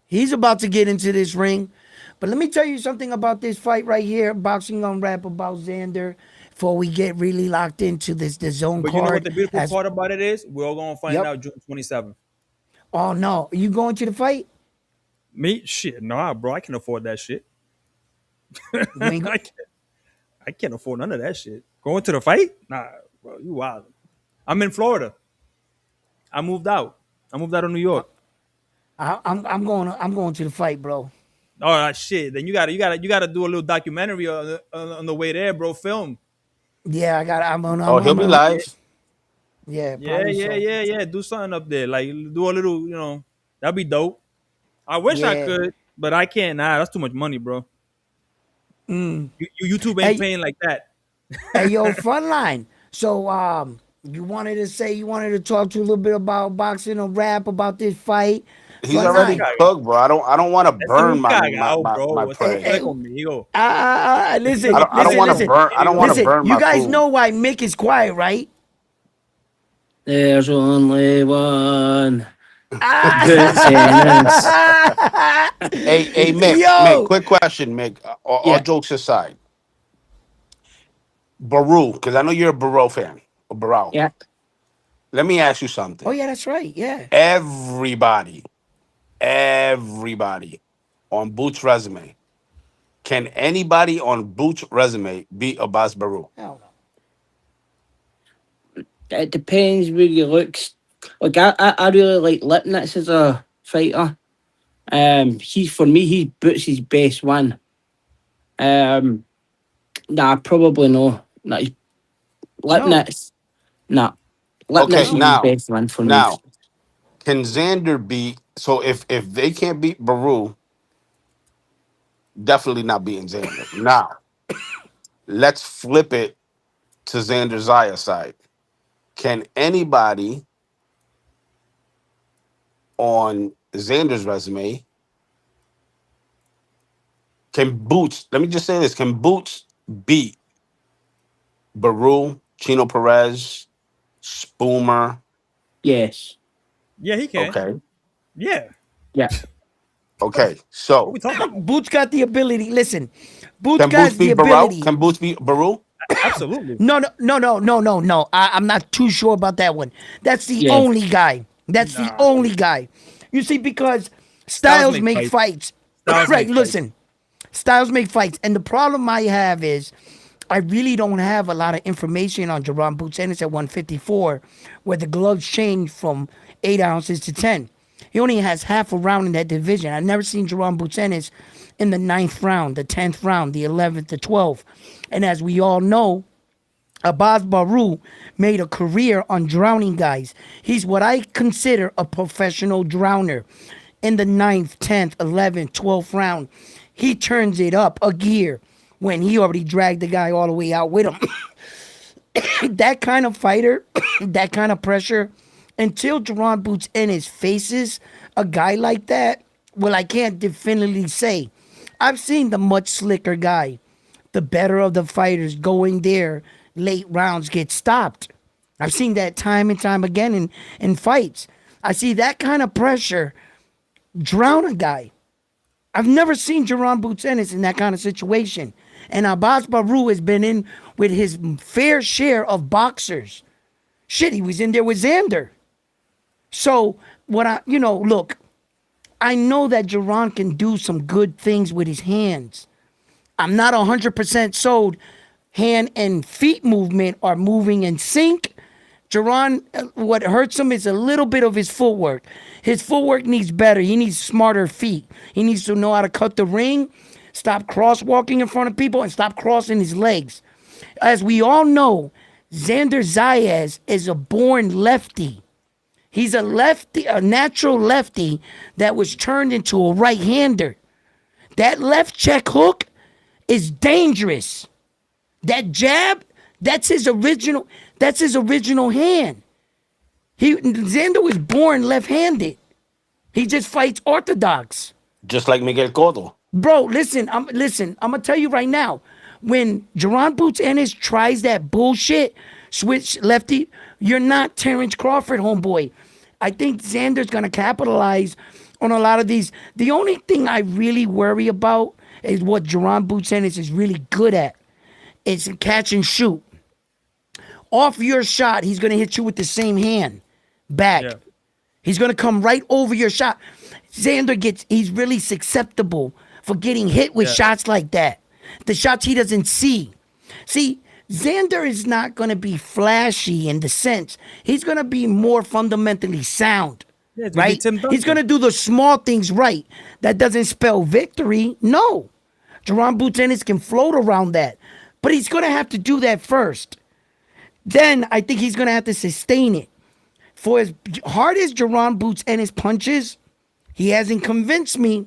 He's about to get into this ring. But let me tell you something about this fight right here. Boxing on Rap about Xander. Before we get really locked into the zone but you know what card. the beautiful As part about it is? We're all gonna find Yep. out June 27th. Oh no. Are you going to the fight? Me, shit, nah, bro, I can't afford that shit. You ain't go- I can't, I can't afford none of that shit. Going to the fight? Nah, bro, you wild. I'm in Florida. I moved out. I moved out of New York. I'm going to the fight, bro. All right, shit. Then you gotta do a little documentary on the way there, bro. Film. Yeah, I got Oh, he'll be Yeah, live. yeah, yeah, probably yeah, so. yeah, yeah. Do something up there. Like do a little, that'd be dope. I wish I Yeah. could, but I can't. Nah, that's too much money, bro. YouTube ain't Hey, paying like that. hey yo, Frontline. So you wanted to talk to a little bit about boxing or rap about this fight. He's Ese already un Frontline. caga. cooked, bro. I don't want to Ese es burn un my cagao, my my bro. Ese no prey. puede conmigo. Listen, I don't listen, want to listen, burn. I don't want to listen. burn You my guys food. know why Mick is quiet, right? There's only one Boots Ennis. Ah! Hey, Mick. Yo, Quick question, Mick. All Yeah, jokes aside, Baru, because I know you're a Barrow fan. A Barrow. yeah. Let me ask you oh something. yeah, that's right. Yeah, Everybody on Boots' resume. Can anybody on Boots' resume beat Abbas Baru? hell no. It depends where you look. Like I really like Lipnitz as a fighter. He's for me. He's Boots' best one. Um, nah, probably no. Nah, No, Lipnitz. Nah, Lipnitz Okay, is no. his best one for me. now can Xander beat? So if they can't beat Baru, definitely not beating Xander. Now let's flip it to Xander Zaya side. Can anybody on Xander's resume can Boots? Let me just say this: can Boots beat Baru, Chino Perez, Spoomer? Yes. Yeah, he can. Okay, Yeah. Yeah. okay. What So we talking about? Boots got the ability. Listen, Boots can got Boots the beat Baru? ability. Can Boots beat Baru? Absolutely. No. I'm not too sure about that one. That's the Yeah. only guy. That's the Nah. only guy. You see, because Styles Styles make make fights. fights. Styles Right, make fights. listen. Styles make fights. And the problem I have is I really don't have a lot of information on Jerron Boots Ennis at 154, where the gloves change from 8 ounces to 10. He only has half a round in that division. I've never seen Jerron Boots Ennis in the 9th round, the 10th round, the 11th, the 12th. And as we all know, Abbas Baru made a career on drowning guys. He's what I consider a professional drowner. In the 9th, 10th, 11th, 12th round, he turns it up a gear when he already dragged the guy all the way out with him. That kind of fighter, that kind of pressure, until Jerron Boots Ennis faces a guy like that, well, I can't definitively say. I've seen the much slicker guy, the better of the fighters going there, late rounds get stopped. I've seen that time and time again in fights. I see that kind of pressure drown a guy. I've never seen Jerron Boots Ennis in that kind of situation. And Abbas Baru has been in with his fair share of boxers. Shit, he was in there with Xander. So, look, I know that Jerron can do some good things with his hands. I'm not 100% sold. Hand and feet movement are moving in sync. Jerron, what hurts him is a little bit of his footwork. His footwork needs better. He needs smarter feet. He needs to know how to cut the ring, stop crosswalking in front of people, and stop crossing his legs. As we all know, Xander Zayas is a born lefty. He's a lefty, a natural lefty that was turned into a right-hander. That left check hook is dangerous. That jab, that's his original hand. Xander was born left-handed. He just fights orthodox. Just like Miguel Cotto. Bro, listen, I'm gonna tell you right now. When Jerron Boots Ennis tries that bullshit, switch lefty, you're not Terrence Crawford, homeboy. I think Xander's gonna capitalize on a lot of these. The only thing I really worry about is what Jerron Boots Ennis is really good at. It's catch and shoot. Off your shot, he's gonna hit you with the same hand back. Yeah. He's gonna come right over your shot. He's really susceptible for getting hit with shots like that. The shots he doesn't see. See, Xander is not gonna be flashy in the sense. He's gonna be more fundamentally sound. Yeah, it's gonna be Right? Tim Duncan. He's gonna do the small things right. That doesn't spell victory. No. Jerron Boots Ennis can float around that. But he's gonna have to do that first. Then I think he's gonna have to sustain it. For as hard as Jerron Boots Ennis punches, he hasn't convinced me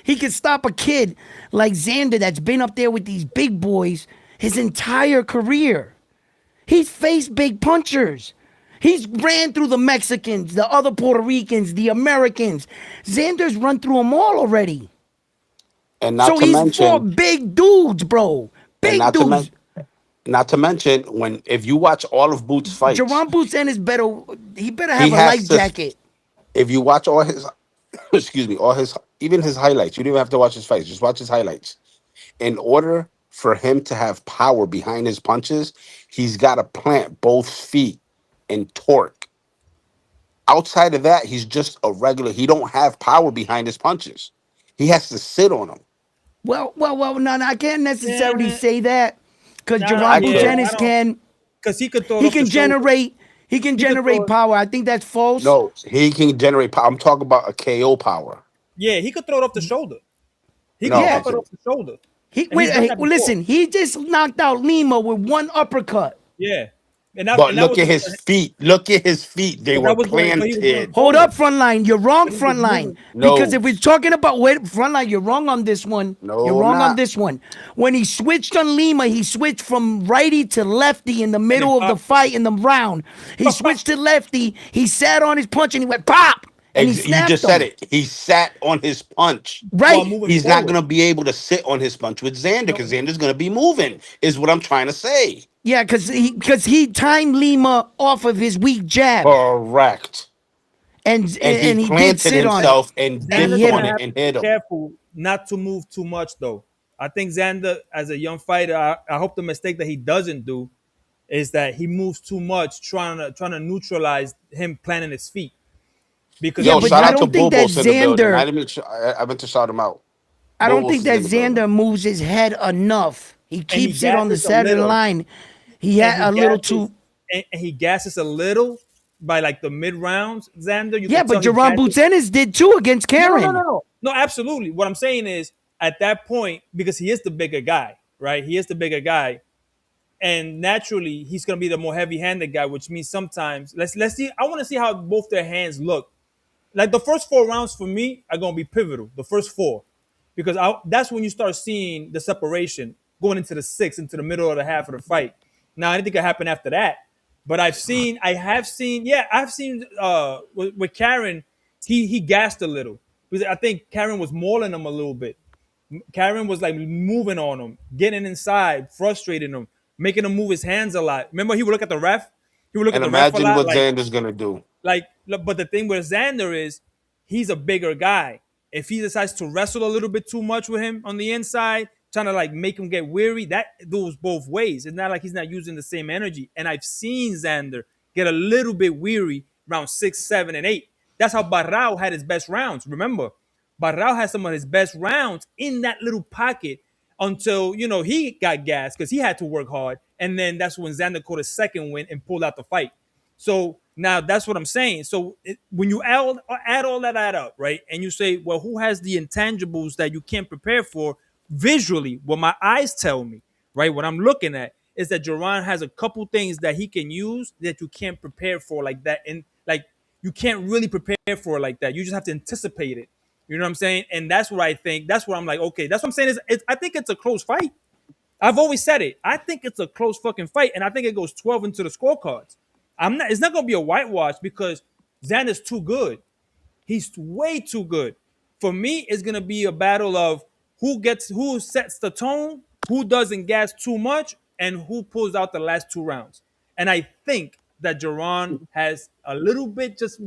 he can stop a kid like Xander that's been up there with these big boys his entire career. He's faced big punchers. He's ran through the Mexicans, the other Puerto Ricans, the Americans. Xander's run through them all already. And not So to he's mention, fought big dudes, bro. Big not dudes. not to mention, if you watch all of Boots' fights, Jerron Boots Ennis he better have he a has life to. jacket. If you watch all his, excuse me, all his, even his highlights, you don't even have to watch his fights. Just watch his highlights. In order for him to have power behind his punches, he's got to plant both feet in torque. Outside of that, he's just a regular. He don't have power behind his punches. He has to sit on them. Well, no, I can't necessarily Yeah. say that because Nah, Jerron Boots could. Ennis can. Because he could throw it He off can the shoulder. generate. He can He could generate throw it- power. I think that's false. No, he can generate power. I'm talking about a KO power. Yeah, he could throw it off the shoulder. He No, could Yeah. pop it off the shoulder. He And he's done that before. listen. He just knocked out Lima with one uppercut. Yeah. And But look was, at his feet. Look at his feet. They But were that was when he was doing planted. Hold up, Frontline. You're wrong, Frontline. moving. No. Because if we're talking about Frontline, you're wrong on this one. No, you're wrong I'm on not. this one. When he switched on Lima, he switched from righty to lefty in the middle of the popped. fight in the round. He switched to lefty. He sat on his punch and he went pop. And he You snapped just him. said it. He sat on his punch. Right. While moving He's not forward. going to be able to sit on his punch with Xander because Xander's going to be moving, is what I'm trying to say. Yeah, because he timed Lima off of his weak jab. Correct. And And he he did planted sit on himself it. and And Xander's he dipped hit on gonna him. it have and to hit be him. careful not to move too much, though. I think Xander, as a young fighter, I hope the mistake that he doesn't do is that he moves too much, trying to neutralize him planting his feet. Because Yeah, Yo, but shout I out to don't think that Bubos in the building. Xander- I meant to shout him out. I don't Bubos think is that in the building. Xander moves his head enough. He keeps it on the gasses a side of the little. line. He and had he a little gasses- too. and he gasses a little by like the mid rounds. Xander, you Yeah, can but tell he Jerron gasses- Boots Ennis did too against Karen. No, absolutely. What I'm saying is at that point, because he is the bigger guy, right? He is the bigger guy. And naturally, he's gonna be the more heavy-handed guy, which means sometimes let's see. I want to see how both their hands look. Like the first 4 rounds for me are gonna be pivotal. The first four, because that's when you start seeing the separation going into the sixth, into the middle of the half of the fight. Now, anything could happen after that, but I've seen with Karen, he gassed a little because I think Karen was mauling him a little bit. Karen was like moving on him, getting inside, frustrating him, making him move his hands a lot. Remember, he would look at the ref. He would look And at the ref a imagine lot. what Like, Xander's going to do. but the thing with Xander is he's a bigger guy. If he decides to wrestle a little bit too much with him on the inside, trying to like make him get weary, that goes both ways. It's not like he's not using the same energy. And I've seen Xander get a little bit weary around 6, 7, and 8. That's how Barrao had his best rounds. Remember, Barrao had some of his best rounds in that little pocket until he got gassed because he had to work hard, and then that's when Xander caught a second win and pulled out the fight. So now that's what I'm saying. So when you add all that up, right, and you say, well, who has the intangibles that you can't prepare for visually? What my eyes tell me, right, what I'm looking at is that Jerron has a couple things that he can use that you can't prepare for like that, and like you can't really prepare for it like that. You just have to anticipate it. You know what I'm saying? And that's what I think. That's what I'm like. Okay, that's what I'm saying. I think it's a close fight. I've always said it. I think it's a close fucking fight, and I think it goes 12 into the scorecards. I'm not. It's not gonna be a whitewash because Xander's too good. He's way too good. For me, it's gonna be a battle of who sets the tone, who doesn't gas too much, and who pulls out the last two rounds. And I think that Jerron has a little bit, just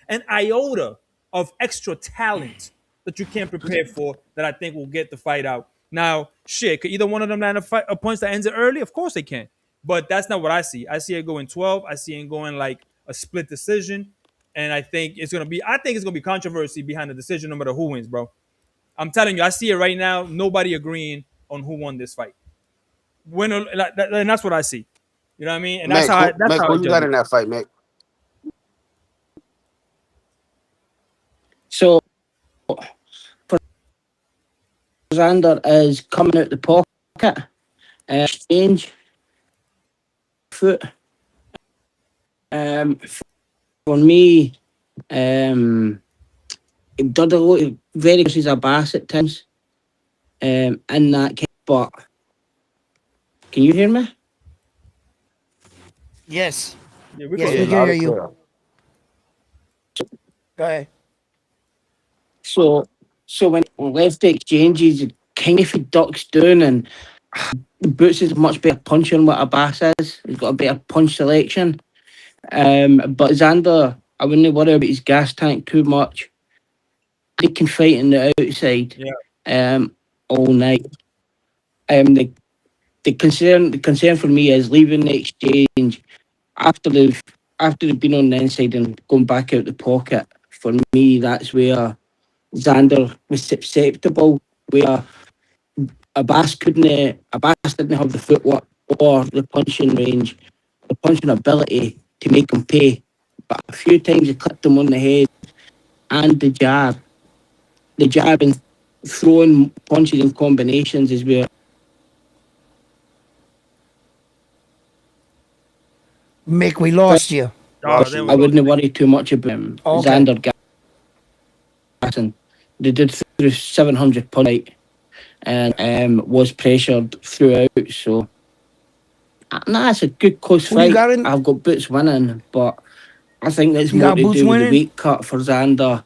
an iota of extra talent that you can't prepare for that I think will get the fight out. Now, shit, could either one of them land a points that ends it early? Of course they can. But that's not what I see. I see it going 12. I see it going like a split decision. And I think it's gonna be controversy behind the decision no matter who wins, bro. I'm telling you, I see it right now. Nobody agreeing on who won this fight. And that's what I see. You know what I mean? And Mick, that's how I who you got judge in it. that fight, Mick? So for Xander is coming out the pocket, exchange foot. For me, he did a lot very good as a bass at times. In that case, but can you hear me? Yes. Yeah, we Yes, could Yeah, we hear can you. loud hear and you. clear. Go ahead. So when left exchanges, kind of he ducks down and Boots is much better punching what a bass is. He's got a better punch selection. But Xander, I wouldn't worry about his gas tank too much. He can fight on the outside Yeah. um, all night. The concern for me is leaving the exchange after they've been on the inside and going back out the pocket. For me, that's where Xander was susceptible, where a bass didn't have the footwork or the punching range, the punching ability to make him pay. But a few times he clipped him on the head and the jab and throwing punches and combinations is where Mick, we lost you. Oh, Lost then you, we I Mick. lost wouldn't him. worry too much about Okay. Xander gassing. They did through 700 fight and was pressured throughout. So nah, it's a good close Who you fight. got in? I've got Boots winning, but I think that's You more got to Boots do with the winning? weight cut for Xander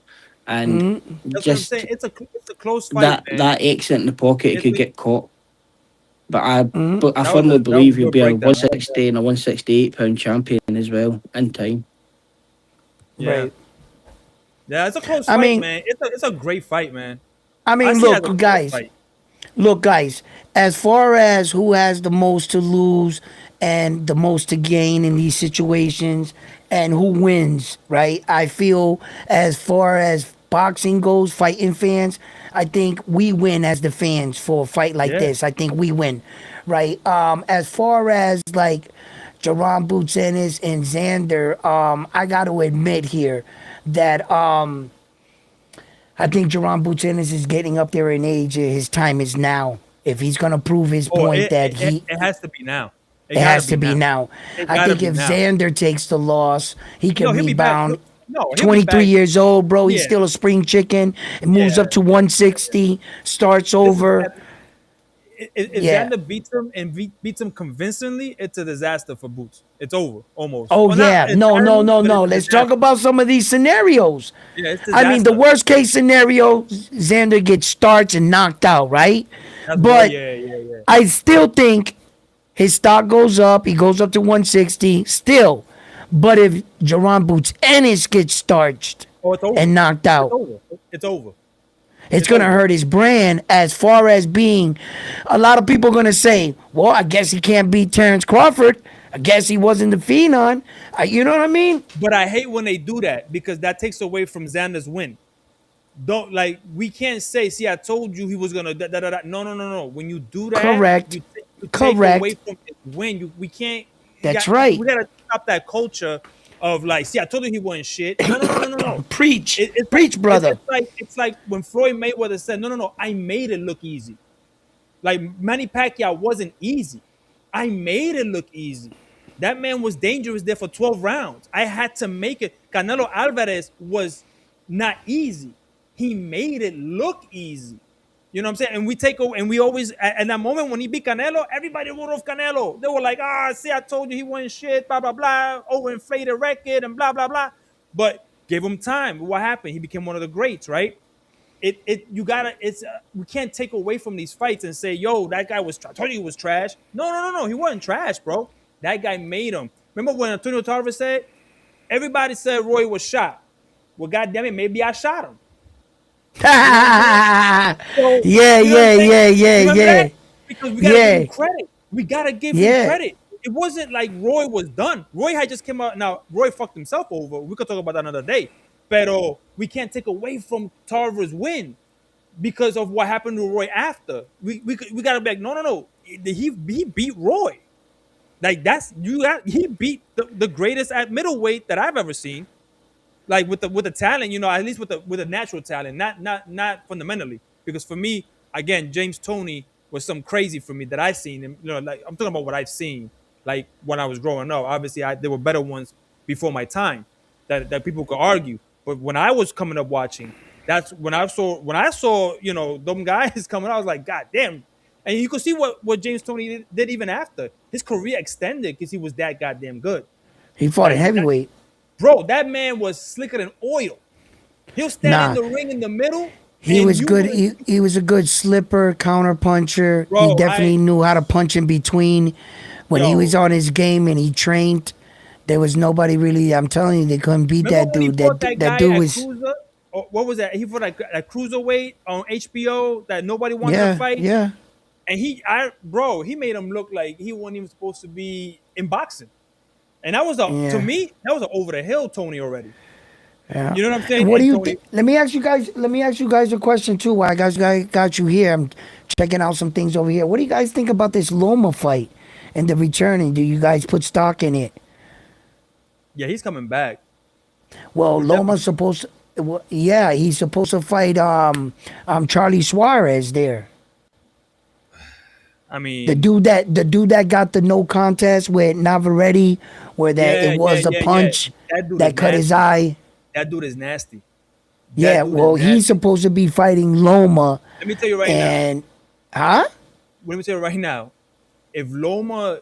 and That's what I'm just saying. It's a close fight, that man. exit in the pocket he It's could get caught. But I firmly that was believe a he'll good be a breakdown. I like that. 160 and a 168 pound champion as well in time. Yeah. Right. Yeah, it's a close I fight, mean, man. It's a great fight, man. I I mean, see it as a look, close guys. fight. Look, guys. As far as who has the most to lose and the most to gain in these situations, and who wins, right? I feel as far as boxing goes, fighting fans, I think we win as the fans for a fight like Yeah. this. I think we win, right? As far as like Jerron Boots Ennis and Xander, I got to admit here that I think Jerron Boots Ennis is getting up there in age. His time is now. If he's gonna prove his Oh, point that it has to be now. It it gotta has be to be now. now. It I gotta think be if now. Xander takes the loss, he No, can he'll be back. rebound. He'll be 23 back. years old, bro. He's Yeah, still a spring chicken. It moves yeah, up to yeah, yeah, yeah. 160, starts Listen, over. if Yeah. Xander beats him and beats him convincingly, it's a disaster for Boots. It's over almost. Oh Well, not yeah. No, no, entirely, no, but no. it's a Let's talk disaster. about some of these scenarios. Yeah, it's I mean, the disaster. worst case scenario, Xander gets starts and knocked out, right? That's what. But Yeah, yeah, yeah. I still think his stock goes up. He goes up to 160 still. But if Jerron Boots Ennis gets starched Oh, it's over. and knocked It's out, over. It's over. it's It's going to over. hurt his brand as far as being. A lot of people are going to say, well, I guess he can't beat Terrence Crawford. I guess he wasn't the phenom. You know what I mean? But I hate when they do that because that takes away from Xander's win. Don't like we can't say, see, I told you he was gonna da, da, da, da. No, no, no, no. When you do that, Correct. you take away Correct. from his win. We can't. That's right. We gotta stop that culture of like, see, I told you he wasn't shit. No, no, no, no, no, no. Preach. It's like Preach, brother. it's like when Floyd Mayweather said, no, no, no, I made it look easy. Like Manny Pacquiao wasn't easy. I made it look easy. That man was dangerous there for 12 rounds. I had to make it. Canelo Alvarez was not easy. He made it look easy. You know what I'm saying? And we take over, and we always, at that moment when he beat Canelo, everybody wrote off Canelo. They were like, see, I told you he wasn't shit, blah, blah, blah, overinflated record, and blah, blah, blah. But give him time. What happened? He became one of the greats, right? You gotta, we can't take away from these fights and say, yo, that guy was, I told you he was trash. No, no, no, no. He wasn't trash, bro. That guy made him. Remember when Antonio Tarver said, everybody said Roy was shot. Well, goddamn it, maybe I shot him. Yeah, So, yeah, you know what I'm saying? yeah, yeah, Remember yeah. that? Because we gotta give Yeah. him credit. We gotta give him Yeah. credit. It wasn't like Roy was done. Roy had just came out. Now Roy fucked himself over. We could talk about that another day. But we can't take away from Tarver's win because of what happened to Roy after. We gotta be like, no, no, no. He beat Roy. Like he beat the greatest at middleweight that I've ever seen. Like with the talent, at least with the natural talent, not fundamentally. Because for me, again, James Toney was some crazy for me that I seen him. Like I'm talking about what I've seen, like when I was growing up. Obviously, there were better ones before my time that people could argue. But when I was coming up watching, that's when I saw them guys coming out. I was like, God damn. And you could see what James Toney did even after his career extended because he was that goddamn good. He fought at heavyweight. Bro, that man was slicker than oil. He'll stand in Nah. the ring in the middle. He and was you good. would- He was a good slipper, counter puncher. Bro, He definitely knew how to punch in between. When he Yo. was on his game and he trained, there was nobody really. I'm telling you, they couldn't beat Remember that when he dude. fought That guy dude at was. Cruiser? Or what was that? He fought a cruiserweight on HBO that nobody wanted to Yeah, fight. yeah. And he made him look like he wasn't even supposed to be in boxing. And that was Yeah. to me, that was an over the hill Tony already. Yeah. You know what I'm saying? And what do And you Tony- think? Let me ask you guys a question too. Why guys got you here? I'm checking out some things over here. What do you guys think about this Loma fight and the returning? Do you guys put stock in it? Yeah, he's coming back. Well, He's Loma's supposed. Yeah, he's supposed to fight Charlie Suarez there. I mean, The dude that got the no contest with Navarrete, where it was the punch That dude that is cut his nasty. eye. That dude is nasty. Yeah, dude is well, nasty. he's supposed to be fighting Loma, Let me tell you right and huh? let me tell you right now, if Loma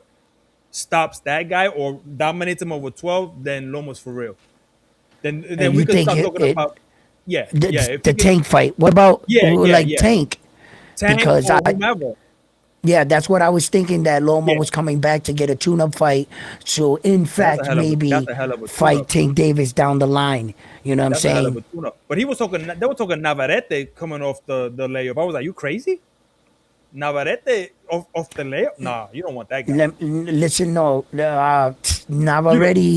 stops that guy or dominates him over 12, then Loma's for real. Then And we you can think start it- talking it- about yeah. The, If the he can- Tank fight. What about Yeah, yeah. Tank? Tank because or I- whomever. Yeah, that's what I was thinking. That Loma Yeah. was coming back to get a tune-up fight. So in fact, a hell of a- maybe that's a hell of a fight tune-up. Tank Davis down the line. You know what I'm That's a hell of saying? a tune-up. But they were talking Navarrete coming off the layup. I was like, you crazy? Navarrete off the layup? Nah, you don't want that guy. Listen, no, Navarrete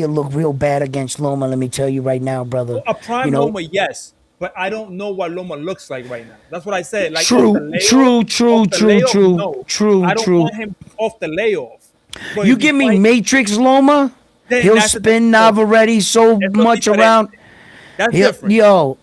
will look real bad against Loma. Let me tell you right now, brother. A prime You know, Loma, yes. But I don't know what Loma looks like right now. That's what I said. Like True, off the layoff, true, off the true, layoff, true, no. true, I don't true. want him off the layoff. But You if he give me fight- Matrix Loma, Then he'll that's a spin different- Navarrete so Eso much diferente. around. That's He'll, different. yo,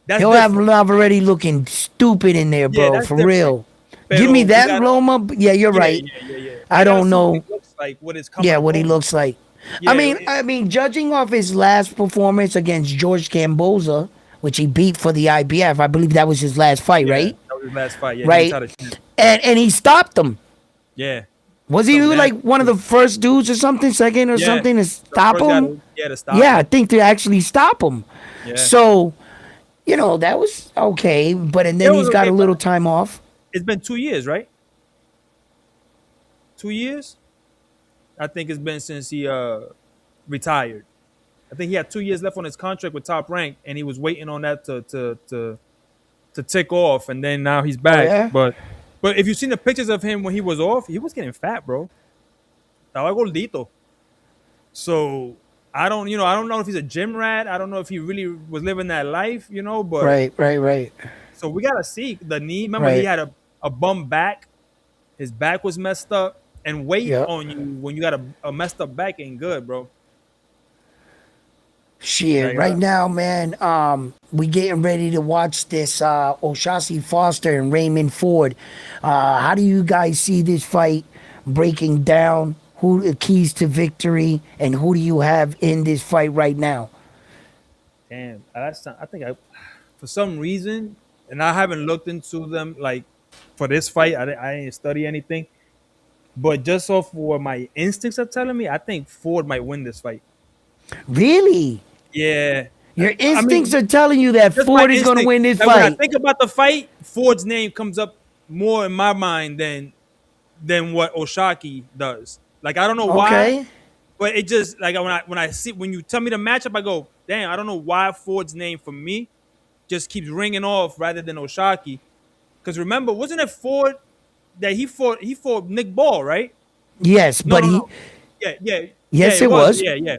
That's he'll have different. Navarrete looking stupid in there, Yeah, bro. that's For different. real. Pero Give me you that gotta- Loma. Yeah, you're Yeah, right. yeah. I gotta don't see know. What he looks like, what is coming. Yeah, what he home. looks like. Yeah, I mean, judging off his last performance against George Camboza, which he beat for the IBF, I believe that was his last fight, Yeah, right? That was his last fight. Yeah, Right. He was out of shape. And he stopped him. Yeah. Was he So like that- one of the first dudes or something, second or Yeah. something to The stop first guy him? to stop Yeah, I him. think to actually stop him. Yeah. So, that was okay. But and then It was he's got okay, a little time off. It's been 2 years, right? 2 years? I think it's been since he retired. I think he had 2 years left on his contract with Top Rank, and he was waiting on that to tick off, and then now he's back. yeah? But if you've seen the pictures of him when he was off, he was getting fat, bro. estaba gordito. So I don't know if he's a gym rat. I don't know if he really was living that life, but Right, right, right, so we gotta see the knee. Remember, he right. had a bum back. His back was messed up, and weight Yep. on you when you got a messed up back ain't good, bro. Shit, Like, right now, man, we getting ready to watch this O'Shaughnessy Foster and Raymond Ford. How do you guys see this fight breaking down? Who the keys to victory, and who do you have in this fight right now? damn, I think for some reason, and I haven't looked into them like for this fight. I didn't study anything, but just off what my instincts are telling me, I think Ford might win this fight. Really? Yeah, Your I instincts mean, are telling you that just my Ford is going to instinct. win this Like when I fight. think about the fight, Ford's name comes up more in my mind than what Oshaki does. Like I don't know why, Okay. but it just like when you tell me the matchup, I go, damn, I don't know why Ford's name for me just keeps ringing off rather than Oshaki. Because remember, wasn't it Ford that he fought Nick Ball, right? Yes, No, but no, he. no. Yeah, Yes, it it was. was. Yeah.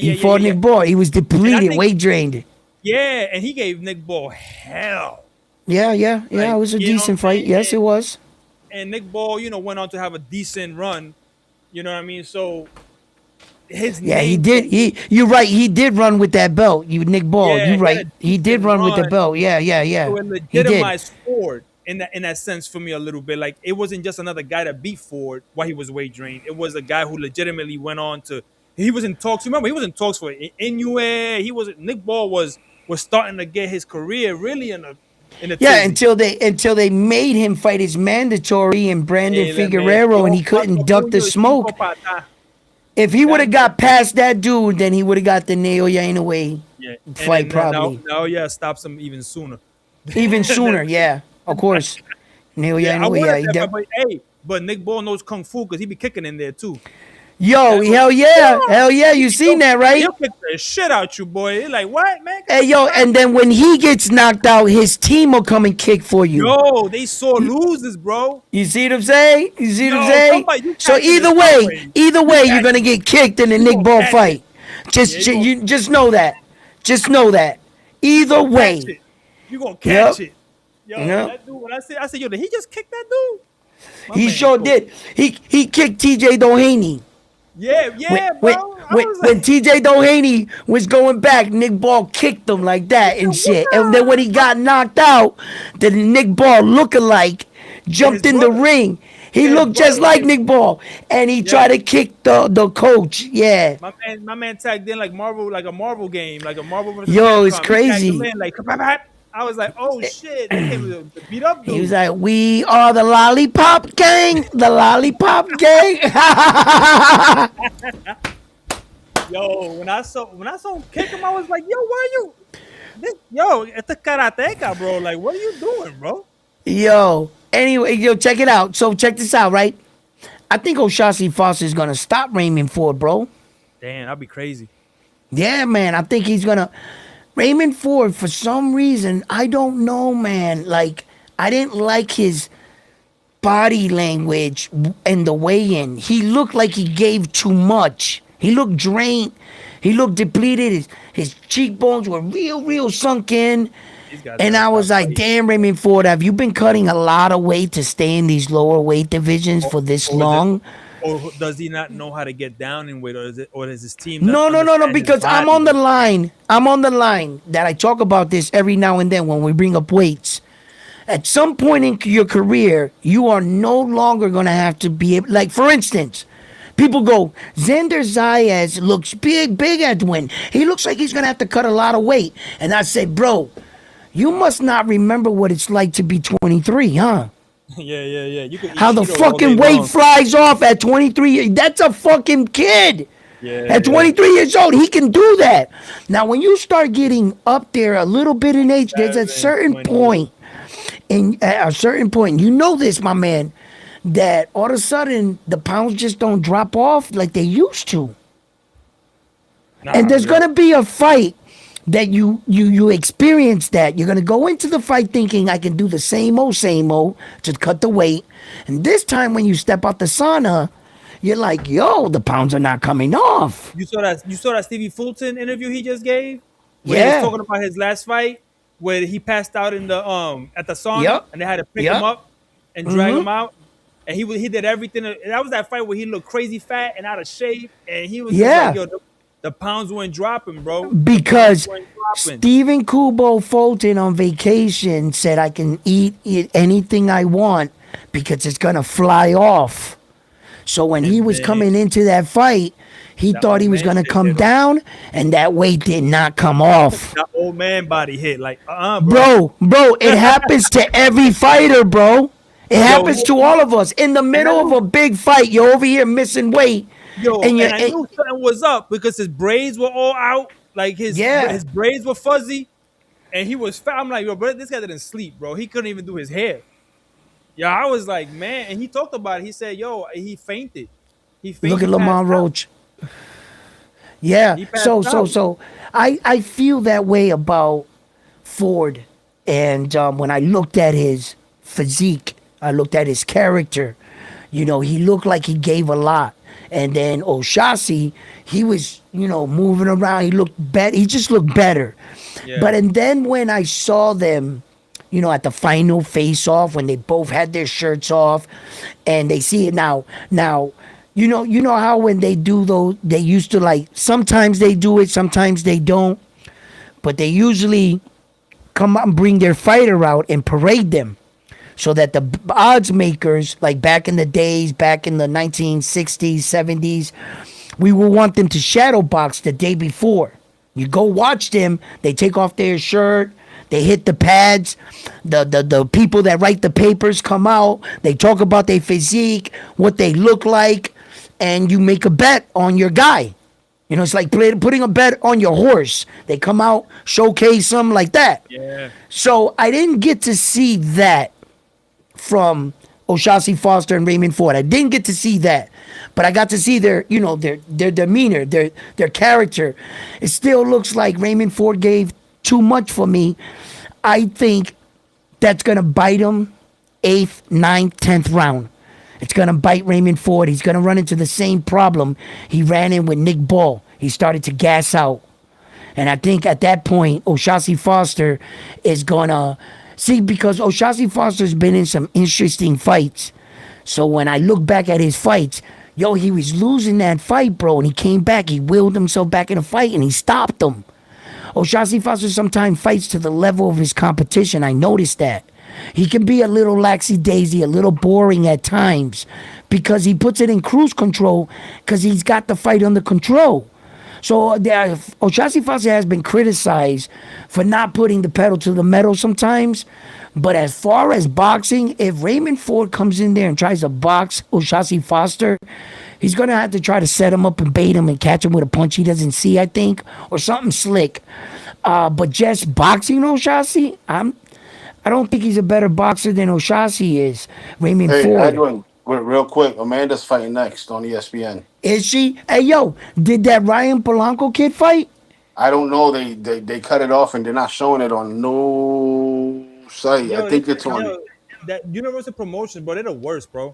He fought Yeah. Nick Ball. He was And I depleted, think weight drained. yeah, and he gave Nick Ball hell. Yeah, yeah, yeah. It Like, was a you know what I'm decent fight. saying? Yes, it was. And Nick Ball, went on to have a decent run. You know what I mean? So his Yeah, he name did. for me, You're right. He did run with that belt. You Nick Ball. yeah, You he had a right. He did decent run with the run. belt. Yeah, yeah, yeah. So it He did. legitimized Ford in that sense for me a little bit. Like it wasn't just another guy that beat Ford while he was weight drained. It was a guy who legitimately went on to. He was in talks. Remember, he was in talks for Inoue. He was Nick Ball was starting to get his career really in the Yeah, tizzy. until they made him fight his mandatory and Brandon Ele Figueroa, and metió he couldn't cuatro duck the puños y cinco smoke. patas. If he would have Damn. got past that dude, then he would have got the Naoya Inoue Yeah, and fight then now probably yeah stops him even sooner. even sooner. Yeah, of course. Naoya Yeah, I Inoue. Yeah, wanted he that, did. but Nick Ball knows kung fu because he be kicking in there too. Yo, That was, hell yeah, yeah, hell yeah. You seen that, right? he'll kick the shit out you, boy. You're like, what, man? Hey, yo, and then when he gets knocked out, his team will come and kick for you. Yo, they sore losers, bro. You see what I'm saying? You see what I'm Yo, saying? somebody, you So catching it either some way, way. either You way, you're gonna catching it. get kicked in the You Nick gonna Ball catch fight. it. Just, Yeah, you gonna you just know that. Just know that. you Either gonna catch way. it. You gonna Yep. catch it. Yo, Yep. that dude. When I said, yo, did he just kick that dude? My He man, sure cool. did. He kicked TJ Doheny. Yeah, bro. I was When like, TJ Doheny was going back, Nick Ball kicked him like that and shit. And then when he got knocked out, the Nick Ball lookalike yeah, his jumped in the brother. ring. He Yeah, his looked brother. just like Nick Ball, and he Yeah. tried to kick the coach. Yeah. My man tagged in like a Marvel game, like a Marvel versus Yo, it's Capcom. He tagged him crazy. in like, I was like, oh shit, they came to beat up He was dude. like, "We are the Lollipop Gang, the Lollipop Gang." Yo, when I saw him kick him, I was like, yo, why you? It's a karateka, bro. Like, what are you doing, bro? Yo, anyway, yo, check it out. So check this out, right? I think O'Shaughnessy Foster is gonna stop Raymond Ford, bro. Damn, that'd be crazy. Yeah, man. I think he's gonna. Raymond Ford, for some reason, I don't know, man. Like, I didn't like his body language and the weigh-in. He looked like he gave too much. He looked drained. He looked depleted. His cheekbones were real sunk in. These guys And gotta I was stop like, fighting. damn, Raymond Ford, have you been cutting a lot of weight to stay in these lower weight divisions for this Or is it, long? or does he not know how to get down in weight, or does his team not No, understand his because I'm body on the weight? line. I'm on the line that I talk about this every now and then when we bring up weights. At some point in your career, you are no longer going to have to be able, like, for instance, people go, Xander Zayas looks big at win. He looks like he's going to have to cut a lot of weight. And I say, bro, you must not remember what it's like to be 23, huh? Yeah. You could eat How the Cheetos all day fucking weight long. flies off at 23. That's a fucking kid. Yeah, At 23 years old, he can do that. Now, when you start getting up there a little bit in age, there's a 7, certain 20. point, and at a certain point, you know this, my man, that all of a sudden the pounds just don't drop off like they used to. And there's yeah. gonna be a fight that you experience that. You're gonna go into the fight thinking I can do the same old, just cut the weight. And this time when you step out the sauna, you're like, yo, the pounds are not coming off. You saw that Stevie Fulton interview he just gave, where he was Yeah. talking about his last fight, where he passed out in the at the sauna, Yep. and they had to pick him Yep. up and drag Mm-hmm. him out. And he did everything. That was that fight where he looked crazy fat and out of shape, and he was just like, Yeah. "Yo, the pounds weren't dropping, bro. The pounds Because weren't dropping." Stephen Kubo Fulton on vacation said I can eat anything I want because it's gonna fly off. So when he And was then coming into that fight, he that thought old he was man gonna shit come hit him. down, and that weight did not come off. That old man body hit. Like, bro. Bro, it happens to every fighter, bro. It Yo, happens to all of us. In the and I middle of knew a big fight, you're over here missing weight, and and I knew something was up because his braids were all out. Like yeah. his braids were fuzzy, and he was fat. I'm like, yo, bro, this guy didn't sleep, bro. He couldn't even do his hair. Yeah, I was like, man, and he talked about it. He said, yo, he fainted. Look He at passed Lamar out. Roach. Yeah. He passed So out. so I feel that way about Ford, and when I looked at his physique, I looked at his character. You know, he looked like he gave a lot. And then Oshasi, he was, moving around. He looked better. He just looked better. Yeah. But and then when I saw them, at the final face off when they both had their shirts off, and they see it now. Now, you know how when they do those, they used to like. Sometimes they do it, sometimes they don't. But they usually come out and bring their fighter out and parade them so that the odds makers, like back in the days, back in the 1960s, 70s, we will want them to shadow box the day before. You go watch them, they take off their shirt, they hit the pads, the people that write the papers come out, they talk about their physique, what they look like, and you make a bet on your guy. It's like putting a bet on your horse. They come out, showcase them like that. Yeah. So I didn't get to see that from Oshasi Foster and Raymond Ford. I didn't get to see that, but I got to see their demeanor, their character. It still looks like Raymond Ford gave too much for me. I think that's gonna bite him 8th, 9th, 10th round. It's gonna bite Raymond Ford. He's gonna run into the same problem he ran in with Nick Ball. He started to gas out. And I think at that point, Oshasi Foster is gonna see, because Oshasi Foster's been in some interesting fights. So when I look back at his fights, he was losing that fight, bro, and he came back. He willed himself back in a fight, and he stopped him. Oshasi Foster sometimes fights to the level of his competition. I noticed that. He can be a little laxy-daisy, a little boring at times, because he puts it in cruise control because he's got the fight under control. So Oshasi Foster has been criticized for not putting the pedal to the metal sometimes. But as far as boxing, if Raymond Ford comes in there and tries to box Oshasi Foster, he's going to have to try to set him up and bait him and catch him with a punch he doesn't see, I think, or something slick. But just boxing Oshasi, I don't think he's a better boxer than Oshasi is. Raymond Hey, Ford. Edwin, real quick, Amanda's fighting next on ESPN. Is she? Hey, yo, did that Ryan Polanco kid fight? I don't know. They cut it off and they're not showing it on no site. I Yo, think it's on. that Universal Promotions, bro, they're the worst, bro.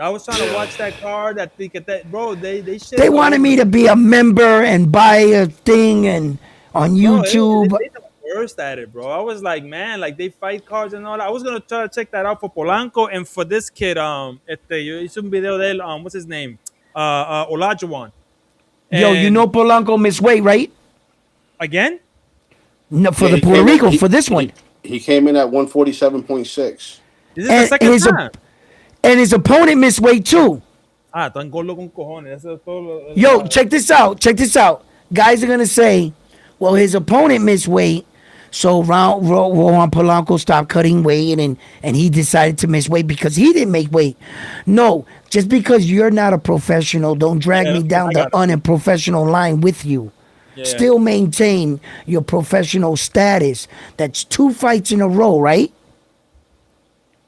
I was trying to watch that card. I think at that, bro, they shit. They all wanted over me the- to be a member and buy a thing and on Bro, YouTube. they the worst at it, bro. I was like, man, like they fight cards and all that. I was gonna try to check that out for Polanco and for this kid. Yo hice un video de él. What's his name? Olajuwon. Yo, you And know Polanco missed weight, right? again, No, for Yeah, the he Puerto came in- Rico, he- for this one. He came in at 147.6. this is And the second his, time. and his opponent missed weight too. Tan gordo con cojones. Eso es todo Yo, check this out. Check this out. Guys are gonna say, well, his opponent missed weight, so Rohan Polanco stopped cutting weight and he decided to miss weight because he didn't make weight. No, just because you're not a professional, don't drag Yeah, me down I the got it. unprofessional line with you. Yeah. Still maintain your professional status. That's 2 fights in a row, right?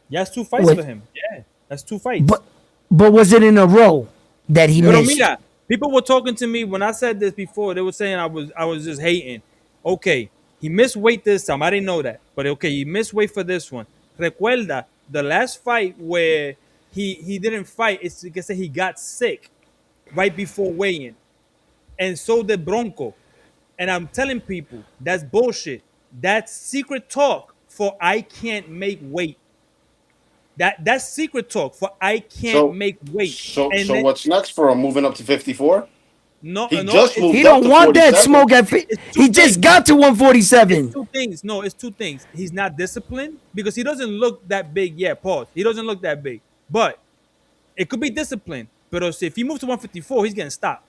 Yeah, it's 2 fights With- for him. Yeah, that's 2 fights. But was it in a row that he Pero missed? mira, people were talking to me when I said this before. They were saying I was just hating. Okay, he missed weight this time. I didn't know that, but okay, he missed weight for this one. Recuerda the last fight where he didn't fight. It's because he got sick right before weighing, and so did Bronco. And I'm telling people that's bullshit. That's secret talk for I can't make weight. That's secret talk for I can't So, make weight. And so then, what's next for him? Moving up to 54? no, He no, just it's He moved up don't to want that 47. smoke at it's two he just things. got to It's 147. two things. No, it's two things. He's not disciplined because he doesn't look that big yet. Pause. He doesn't look that big, but it could be discipline. But if he moves to 154, he's getting stopped.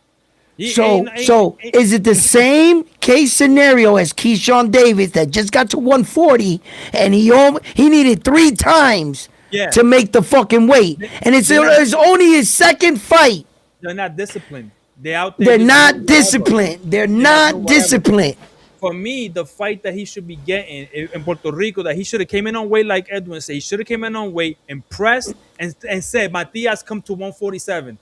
He So so is it the same case scenario as Keyshawn Davis that just got to 140 and he needed 3 times yeah. to make the fucking weight, and They're not, it's only his second fight. they're not disciplined. They're out there They're just doing not whatever. disciplined. They're They're not doing not whatever. disciplined. For me, the fight that he should be getting in Puerto Rico, that he should have came in on weight, like Edwin said, he should have came in on weight, impressed, and said, Matias, come to 147.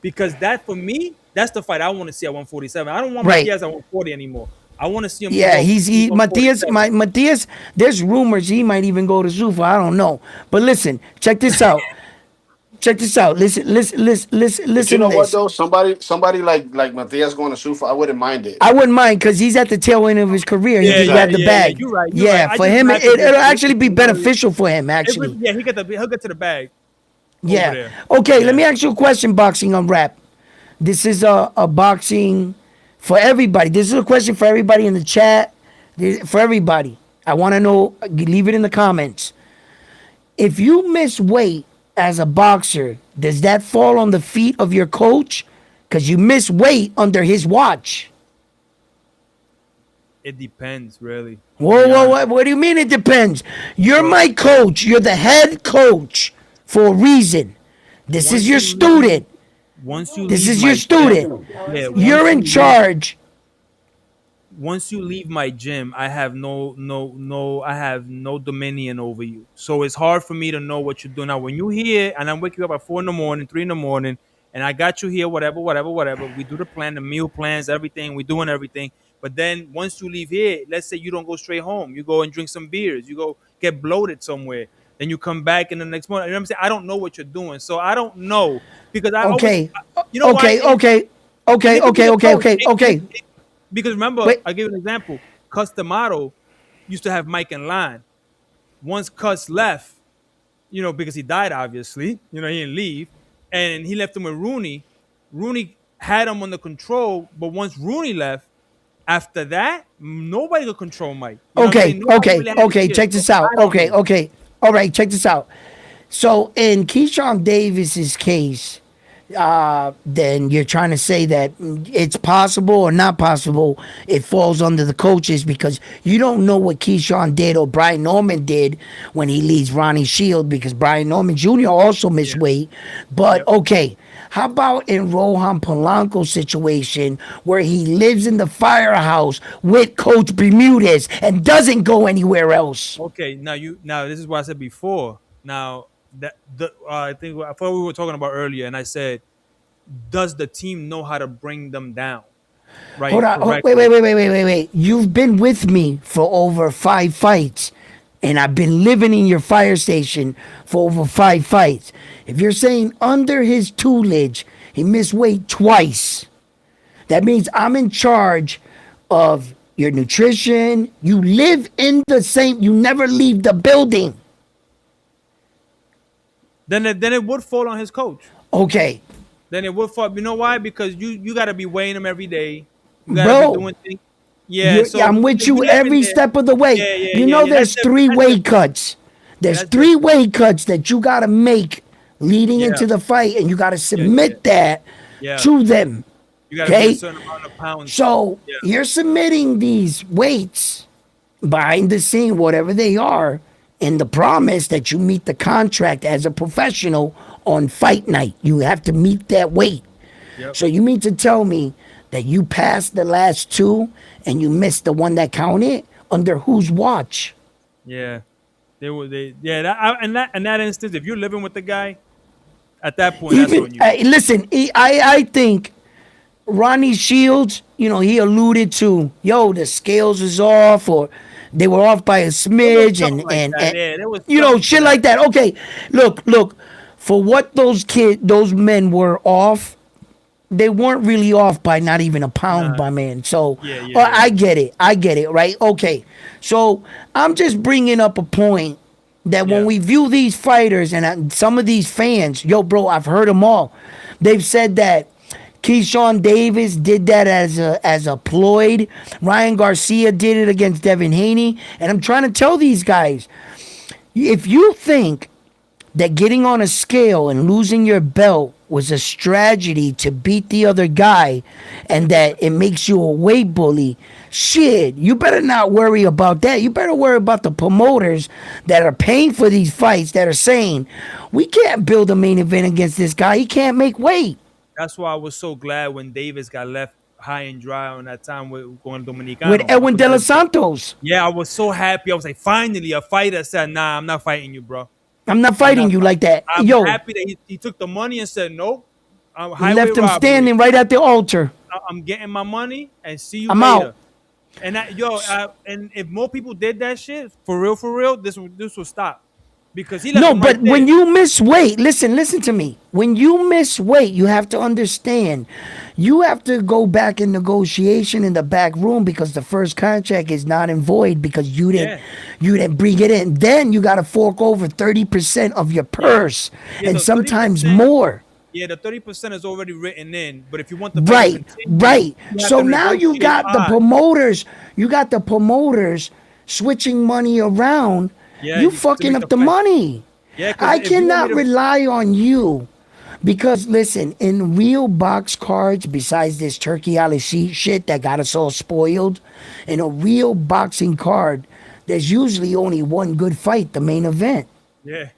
Because that, for me, that's the fight I want to see at 147. I don't want Right. Matias at 140 anymore. I want to see him move Yeah, up he's to Matias. 147. Matias. There's rumors he might even go to Zuffa. I don't know. But listen, check this out. Check this out. But you Listen to know what this. though? Somebody like Matias going to Sufa, I wouldn't mind it. I wouldn't mind because he's at the tail end of his career. He Yeah, can yeah, grab the yeah, yeah. bag. You're right. You're right. Yeah, I for just him, laughed at this it'll shit. actually be You know, beneficial for him. Actually, yeah, he'll get to the bag over yeah. there. Okay, let Yeah. me ask you a question. Boxing on rap. This is a boxing for everybody. This is a question for everybody in the chat. For everybody, I want to know. Leave it in the comments. If you miss weight as a boxer, does that fall on the feet of your coach? Because you miss weight under his watch. It depends, really. Whoa. What do you mean it depends? You're my coach. You're the head coach for a reason. This is Once your you student. Once you This leave is my your student. gym, yeah, You're in charge. once you leave my gym, I have I have no dominion over you. So it's hard for me to know what you're doing. Now, when you here and I'm waking up at 4 in the morning, 3 in the morning, and I got you here, whatever. We do the plan, the meal plans, everything. We're doing everything. But then once you leave here, let's say you don't go straight home. You go and drink some beers. You go get bloated somewhere. Then you come back in the next morning. You know what I'm saying? I don't know what you're doing. So I don't know because I always, Okay. you know why? And it could be the coach. Okay. Because remember, Wait. I'll give you an example. Cus D'Amato used to have Mike in line. Once Cus left, because he died, obviously, he didn't leave. And he left him with Rooney. Rooney had him under control, but once Rooney left, after that, nobody could control Mike. You know what I'm saying? Nobody really had to Okay. shit. Check this So out. I don't know. Okay. All right, check this out. So in Keyshawn Davis's case, then you're trying to say that it's possible or not possible. It falls under the coaches because you don't know what Keyshawn did or Brian Norman did when he leads Ronnie Shield because Brian Norman Jr. also missed weight. But okay, how about in Rohan Polanco's situation where he lives in the firehouse with Coach Bermudez and doesn't go anywhere else? Okay, now this is what I said before. Now I think I thought we were talking about earlier, and I said, does the team know how to bring them down? Right, Hold on. correctly. Wait. You've been with me for over 5 fights, and I've been living in your fire station for over 5 fights. If you're saying under his tutelage, he missed weight twice, that means I'm in charge of your nutrition. You live in the same, you never leave the building. Then it would fall on his coach. Okay. Then it would fall. You know why? Because you got to be weighing him every day. You got to be Bro, doing things. Yeah, so I'm with you live in every there. step of the way. Yeah. There's That's three that's weight cuts. There's that's three weight cuts that you got to make leading Yeah. into the fight, and you got to submit that Yeah. to them. You got to be Okay? a certain amount of pounds. So Yeah. you're submitting these weights behind the scene, whatever they are, in the promise that you meet the contract as a professional on fight night. You have to meet that weight. Yep. So you mean to tell me that you passed the last 2 and you missed the one that counted? Under whose watch? Yeah, in that instance, if you're living with the guy, at that point, that's on you. Listen, I think Ronnie Shields, he alluded to, the scales is off, or they were off by a smidge, something and, like and, that. and Yeah, there was shit something like that. Okay, look, for what those men were off, they weren't really off by not even a pound, Nah. my man. So Yeah, yeah, I yeah. get it. I get it, right? Okay. So I'm just bringing up a point that when Yeah. we view these fighters and some of these fans, yo, bro, I've heard them all. They've said that Keyshawn Davis did that as a ploy. Ryan Garcia did it against Devin Haney. And I'm trying to tell these guys, if you think that getting on a scale and losing your belt was a strategy to beat the other guy and that it makes you a weight bully, shit, you better not worry about that. You better worry about the promoters that are paying for these fights that are saying, we can't build a main event against this guy. He can't make weight. That's why I was so glad when Davis got left high and dry on that time with going With Dominicano. Edwin De Los Santos. Yeah, I was so happy. I was like, finally, a fighter said, "Nah, I'm not fighting you, bro. I'm not I'm fighting not. you like that. I'm Yo, happy that he took the money and said, nope, I'm he highway left him robbery. standing right at the altar. I'm getting my money and see you I'm later." out. And and if more people did that shit for real, this will stop because he left No, him right but there. when you miss weight, listen to me. When you miss weight, you have to understand. You have to go back in negotiation in the back room because the first contract is not in void because Yeah. you didn't bring it in. Then you got to fork over 30% of your purse Yeah, and the sometimes 30%. more. Yeah, the 30% is already written in. But if you want the fight to Right, continue, right. you have So to now you negotiate got the odds. promoters, switching money around. Yeah, You to fucking make up the the fight. money. Yeah, because I if you want me cannot to, rely on you because listen, in real box cards, besides this Turkey Ali shit that got us all spoiled, in a real boxing card, there's usually only one good fight, the main event. yeah,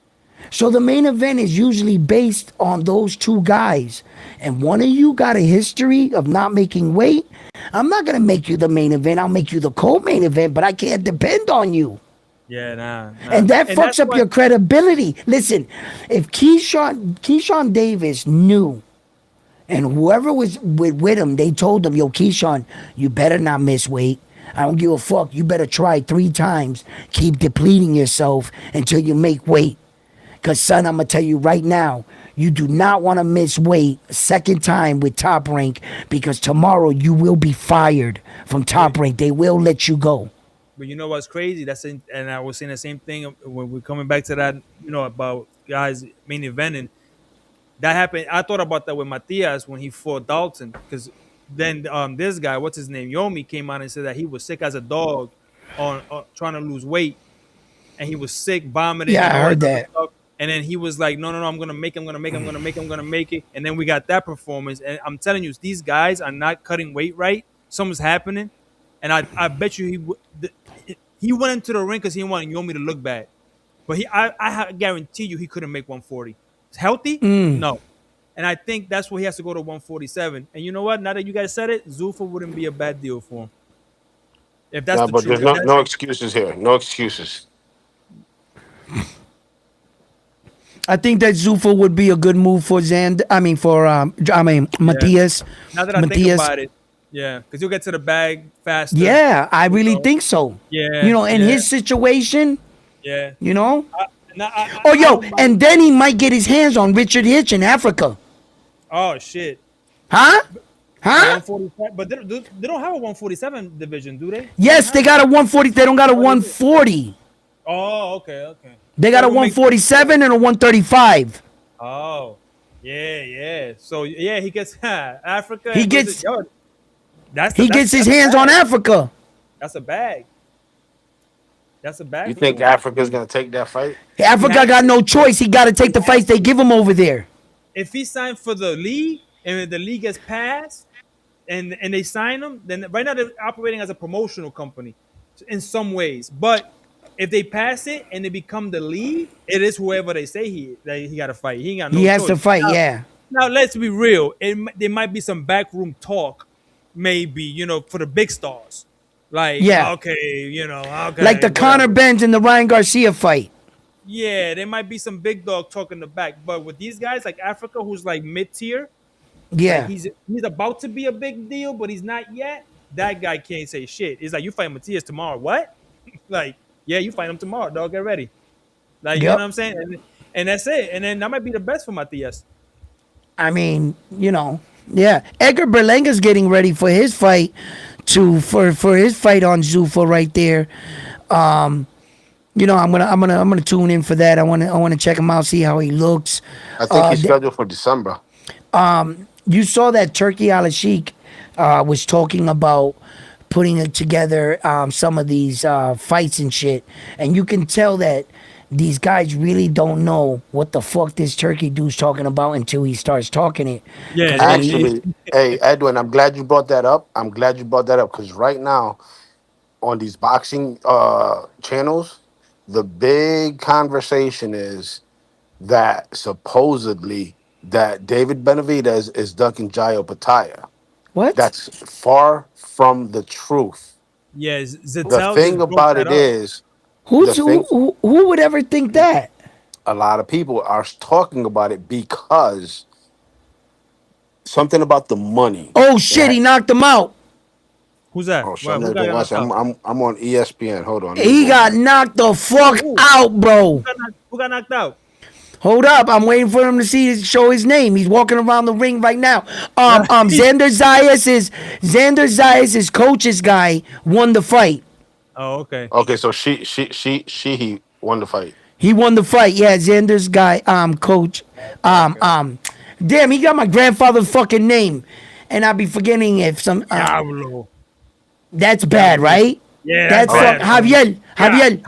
So the main event is usually based on those two guys. And one of you got a history of not making weight. I'm not gonna make you the main event. I'll make you the co-main event, but I can't depend on you. yeah, nah. And that And that's fucks up what. your credibility. Listen, if Keyshawn Davis knew, and whoever was with him, they told him, yo, Keyshawn, you better not miss weight. I don't give a fuck. You better try 3 times. Keep depleting yourself until you make weight. Because, son, I'm going to tell you right now, you do not want to miss weight a second time with Top Rank because tomorrow you will be fired from Top Rank. They will let you go. But you know what's crazy? And I was saying the same thing when we're coming back to that. About guys main eventing. That happened. I thought about that with Matias when he fought Dalton, because then this guy, what's his name, Yomi, came out and said that he was sick as a dog on trying to lose weight, and he was sick, vomiting, Yeah, and I all heard that other that. stuff. And then he was like, no, I'm gonna make it, I'm gonna make it, I'm gonna make it, I'm gonna make it. And then we got that performance, and I'm telling you, these guys are not cutting weight right. Something's happening, and I bet you he went into the ring because he wanted Yomi to look bad, but I guarantee you he couldn't make 140. Healthy? No. And I think that's where he has to go to 147. And you know what? Now that you guys said it, Zulfa wouldn't be a bad deal for him. If that's No, the but truth. there's If no that's excuses here. No excuses. I think that Zuffa would be a good move for Matias. now that I think Matias. about it, yeah, because you'll get to the bag faster. Yeah, I You really know? think so. Yeah, In yeah, his situation, yeah. you know. I Oh, yo, don't mind. and then he might get his hands on Richard Hitch in Africa. Oh shit. Huh? A Huh? 147, but they don't have a 147 division, do they? Yes, they got a 140. They don't got a What is it? 140. Oh, okay. They So got it a would make 147 and a 135. Oh, yeah. So yeah, he gets Africa. He and goes gets to, yo, he gets his that's a hands on bag. Africa. That's a bag. That's a bag You for think sure. Africa's gonna take that fight? He Africa has got to. no choice. He got to take He the has fights they to. give him over there. If he signed for the league and if the league gets passed and they sign him, then right now they're operating as a promotional company in some ways. But if they pass it and they become the league, it is whoever they say he got to fight. He ain't got He no has to choice. fight. Yeah. Now let's be real. There might be some backroom talk, maybe for the big stars, like Yeah. okay, Like okay, the Conor whatever. Benz and the Ryan Garcia fight. Yeah, there might be some big dog talk in the back, but with these guys like Africa, who's like mid tier, like Yeah. he's about to be a big deal, but he's not yet. That guy can't say shit. It's like you fight Matias tomorrow. What? Like, yeah, you fight him tomorrow, dog. Get ready. Like, you know what Yep. I'm saying? and that's it. And then that might be the best for Matias. I mean, yeah. Edgar Berlanga's getting ready for his fight for his fight on Zuffa right there. I'm gonna tune in for that. I wanna check him out, see how he looks. I think he's th- scheduled for December. you saw that Turkey Al Sheikh was talking about putting it together some of these fights and shit, and you can tell that these guys really don't know what the fuck this Turkey dude's talking about until he starts talking it. Yeah, Because when he, Actually, hey Edwin, I'm glad you brought that up. I'm glad you brought that up because right now on these boxing channels, the big conversation is that supposedly that David Benavidez is ducking Jairo Pataya. what? That's far from the truth. yeah. The Zattel thing just broke about that it up. is, the Who's thing who would ever think that? a lot of people are talking about it because something about the money. Oh shit, he knocked him out. Who's that? Oh, Well, who something. got One knocked second. out? I'm on ESPN. Hold on. Let me He go got back. knocked the fuck Who? out, bro. Who got knocked out? Hold up, I'm waiting for him to show his name. He's walking around the ring right now. He's- Xander Zayas' coach's guy won the fight. oh, okay. Okay, so he won the fight. He won the fight. Yeah, Xander's guy, coach. Damn, he got my grandfather's fucking name, and I'll be forgetting if some. Diablo. That's bad, right? Yeah, That's that's fuck bad. Bro. Javier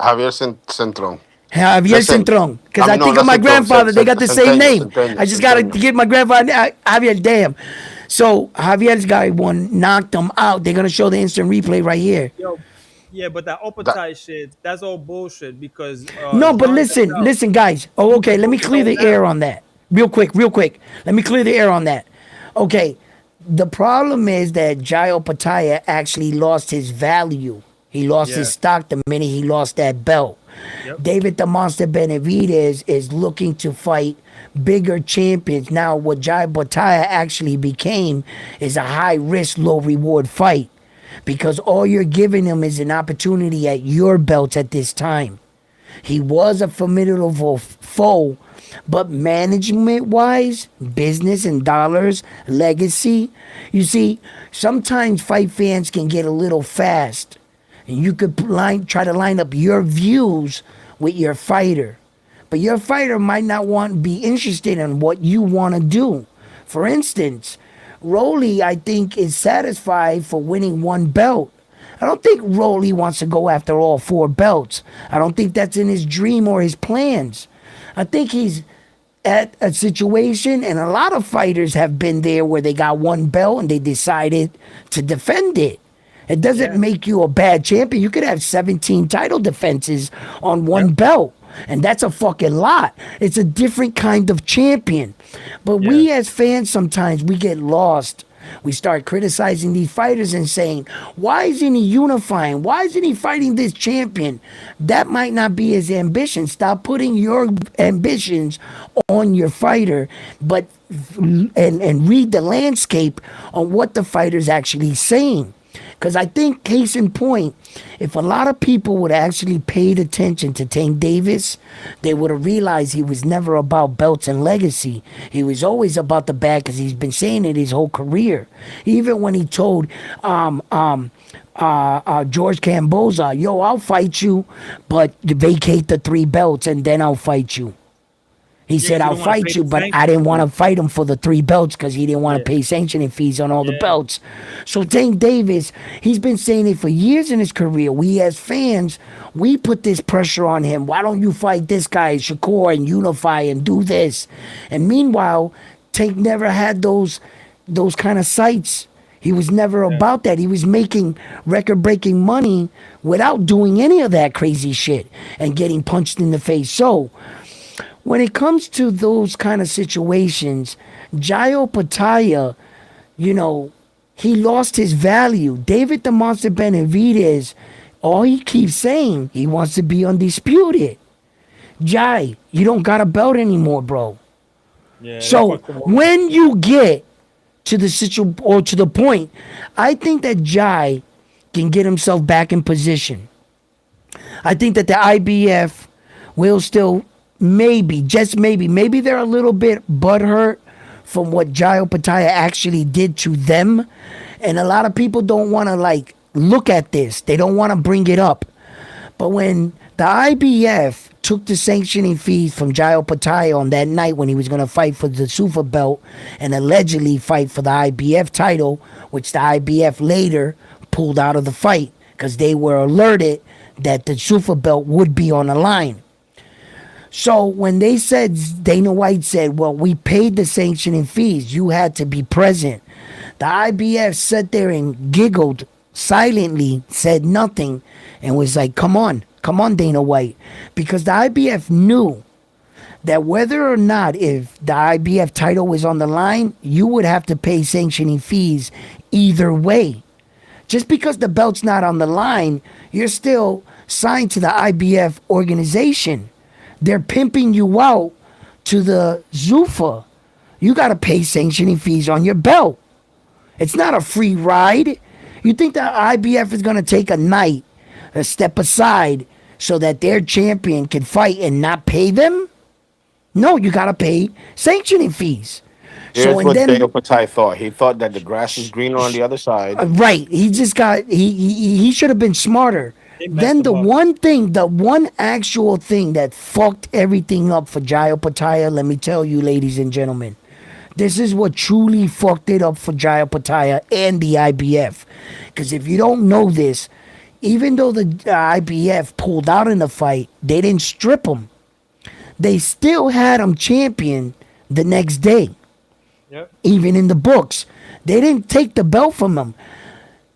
Javier Centron. Javier Listen, Centron. Because I I mean, no, think not of my Centron, grandfather. They got the same name. Centeno, I just got to Centeno. get my grandfather. Javier, damn. So Javier's guy knocked him out. They're going to show the instant replay right here. Yo, yeah, but that open That- tie shit, that's all bullshit because No, but Jean Zattel, listen, guys. Oh, he okay. Let me broke it clear all the down. air on that. Real quick. Let me clear the air on that. Okay. The problem is that Jairo Pataya actually lost his value. He lost his Yeah. stock the minute he lost that belt. Yep. David the Monster Benavidez is looking to fight bigger champions. Now, what Jairo Pataya actually became is a high risk, low reward fight because all you're giving him is an opportunity at your belt at this time. He was a formidable foe, but management wise, business and dollars, legacy, you see, sometimes fight fans can get a little fast. And you could try to line up your views with your fighter. But your fighter might not be interested in what you want to do. For instance, Rolly, I think, is satisfied for winning one belt. I don't think Rolly wants to go after all four belts. I don't think that's in his dream or his plans. I think he's at a situation, and a lot of fighters have been there where they got one belt and they decided to defend it. It doesn't make you a bad champion. You could have 17 title defenses on one belt, and that's a fucking lot. It's a different kind of champion. But we as fans, sometimes we get lost. We start criticizing these fighters and saying, why isn't he unifying? Why isn't he fighting this champion? That might not be his ambition. Stop putting your ambitions on your fighter, but and read the landscape on what the fighter's actually saying. Because I think, case in point, if a lot of people would actually paid attention to Tank Davis, they would have realized he was never about belts and legacy. He was always about the bag because he's been saying it his whole career. Even when he told George Camboza, yo, I'll fight you, but vacate the 3 belts and then I'll fight you. He said, you I'll don't wanna fight pay you, the but I sanctions didn't want to fees. fight him for the 3 belts because he didn't want to pay sanctioning fees on all the belts. So Tank Davis, he's been saying it for years in his career. We as fans, we put this pressure on him. Why don't you fight this guy, Shakur, and unify and do this? And meanwhile, Tank never had those kind of sights. He was never about that. He was making record-breaking money without doing any of that crazy shit and getting punched in the face. So when it comes to those kind of situations, Jairo Pataya, he lost his value. David the Monster Benavidez, all he keeps saying, he wants to be undisputed. Jai, you don't got a belt anymore, bro. Yeah, So when you get to the to the point, I think that Jai can get himself back in position. I think that the IBF will still maybe, just maybe they're a little bit butthurt from what Jayo Pataya actually did to them. And a lot of people don't want to like look at this. They don't want to bring it up. But when the IBF took the sanctioning fees from Jayo Pataya on that night when he was going to fight for the super belt and allegedly fight for the IBF title, which the IBF later pulled out of the fight because they were alerted that the super belt would be on the line. So when they said, Dana White said, well, we paid the sanctioning fees, you had to be present. The IBF sat there and giggled silently, said nothing, and was like, come on, Dana White. Because the IBF knew that whether or not if the IBF title was on the line, you would have to pay sanctioning fees either way. Just because the belt's not on the line, you're still signed to the IBF organization. They're pimping you out to the Zuffa. You got to pay sanctioning fees on your belt. It's not a free ride. You think the IBF is going to take a night, a step aside, so that their champion can fight and not pay them? No, you got to pay sanctioning fees. Here's So, and what then, Dale Patai thought. He thought that the grass is greener on the other side. right, he just got, he should have been smarter. They messed Then the him up. one thing, the one actual thing that fucked everything up for Jayo Pataya, let me tell you, ladies and gentlemen, this is what truly fucked it up for Jayo Pataya and the IBF. Because if you don't know this, even though the IBF pulled out in the fight, they didn't strip him. They still had him champion the next day, Yep. even in the books. They didn't take the belt from him.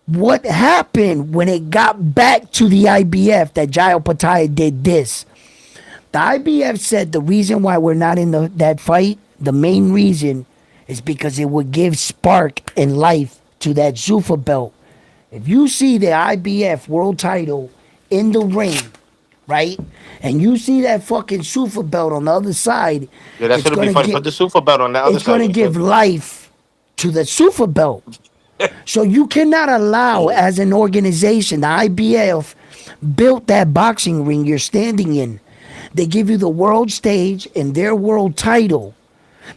What happened when it got back to the IBF that Jayo Pataya did this? The IBF said the reason why we're not in that fight, the main reason, is because it would give spark and life to that Zuffa belt. If you see the IBF world title in the ring, right, and you see that fucking Zuffa belt on the other side, Yeah, that's it's going to be gonna fun. Put get, the super belt on the other it's side. gonna give life to the Zuffa belt. So you cannot allow, as an organization, the IBF built that boxing ring you're standing in. They give you the world stage and their world title.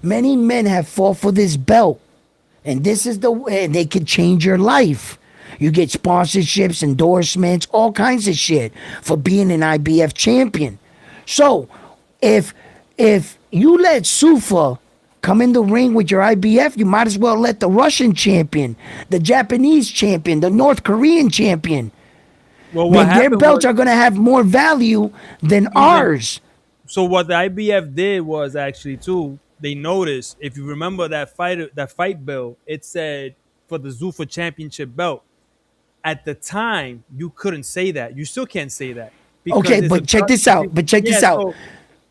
Many men have fought for this belt, and this is the way they can change your life. You get sponsorships, endorsements, all kinds of shit for being an IBF champion. So, if you let Sufa come in the ring with your IBF, you might as well let the Russian champion, the Japanese champion, the North Korean champion. Well, what Their happened belts was, are going to have more value than ours. so what the IBF did was actually too. They noticed, if you remember that fight bill, it said for the Zuffa championship belt. At the time, you couldn't say that. You still can't say that Okay, because it's a but check this out. yeah.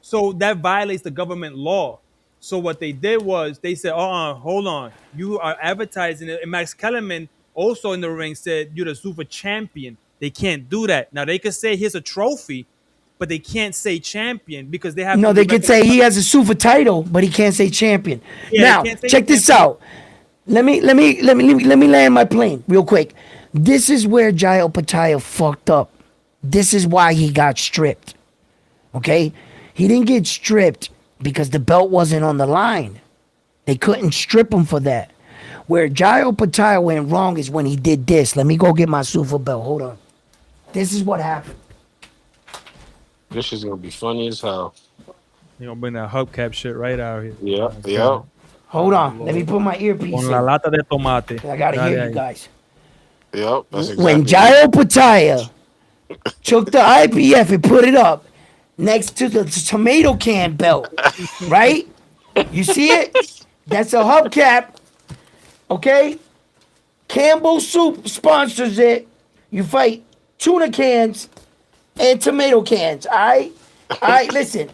So that violates the government law. So what they did was they said, hold on, you are advertising it. And Max Kellerman also in the ring said you're the Zuffa champion. They can't do that. Now they could say here's a trophy, but they can't say champion because they have No, to they could recognize- say he has a Sufa title, but he can't say champion. Yeah, they Now, can't say check this champion. out. Let me land my plane real quick. This is where Jayo Pataya fucked up. This is why he got stripped. Okay? He didn't get stripped because the belt wasn't on the line. They couldn't strip him for that. Where Jayo Pataya went wrong is when he did this. Let me go get my Sufa belt. Hold on. This is what happened. This is going to be funny as hell. You know, bring that hubcap shit right out here. Yeah, yeah. Hold on. Let me put my earpiece Con in. la lata de tomate. I gotta Dale hear ahí. you guys. Yep, that's exactly When it. Jayo Pataya took the IPF and put it up next to the tomato can belt, right? You see it? That's a hubcap. Okay? Campbell Soup sponsors it. You fight tuna cans and tomato cans. All right? All right, listen.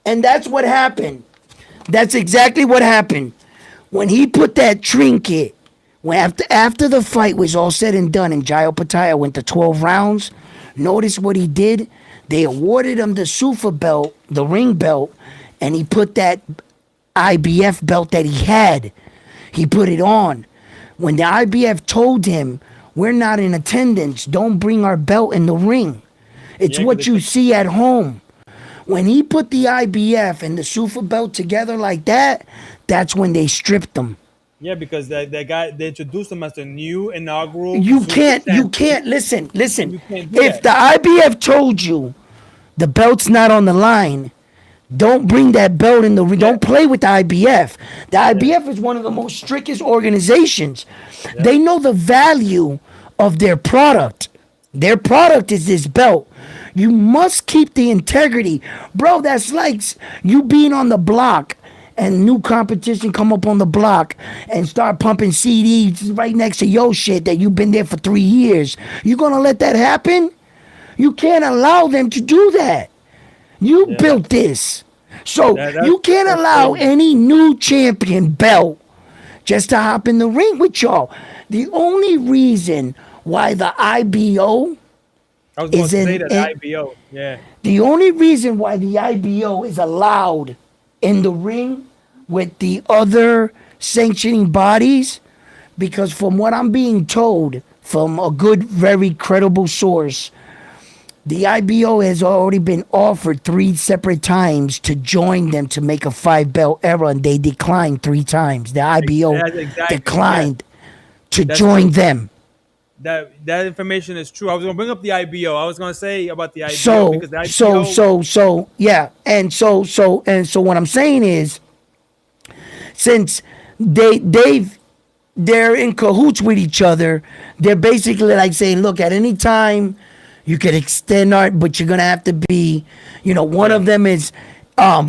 And that's what happened. That's exactly what happened. When he put that trinket, when after the fight was all said and done and Jayo Pataya went to 12 rounds, notice what he did? They awarded him the Sufa belt, the ring belt, and he put that IBF belt that he had. He put it on. When the IBF told him, we're not in attendance, don't bring our belt in the ring. It's Yeah, 'cause what they you see at home. When he put the IBF and the Super belt together like that, that's when they stripped him. Yeah, because that guy, they introduced him as the new inaugural You super can't, you champion, can't, listen, and listen. you can't do If that. the IBF told you the belt's not on the line, don't bring that belt in the ring. Yeah, Don't play with the IBF. The yeah, IBF is one of the most strictest organizations. yeah, They know the value of their product. Their product is this belt. You must keep the integrity. Bro, that's like you being on the block and new competition come up on the block and start pumping CDs right next to your shit that you've been there for 3 years. You gonna let that happen? You can't allow them to do that. You yeah. built this. So That's you can't that's allow crazy. any new champion belt just to hop in the ring with y'all. The only reason why the IBO I was going is to say in, that in IBO. Yeah, the only reason why the IBO is allowed in the ring with the other sanctioning bodies, because from what I'm being told from a good, very credible source, the IBO has already been offered 3 separate times to join them to make a 5 belt era, and they declined 3 times. The IBO that's exactly. Yeah, declined to that's join true. them. That information is true. I was going to bring up the IBO. I was going to say about the IBO So, because the so, IBO. so, so, yeah, and so, what I'm saying is, since they're in cahoots with each other, they're basically like saying, look, at any time you could extend art, but you're gonna have to be, one Yeah, of them is,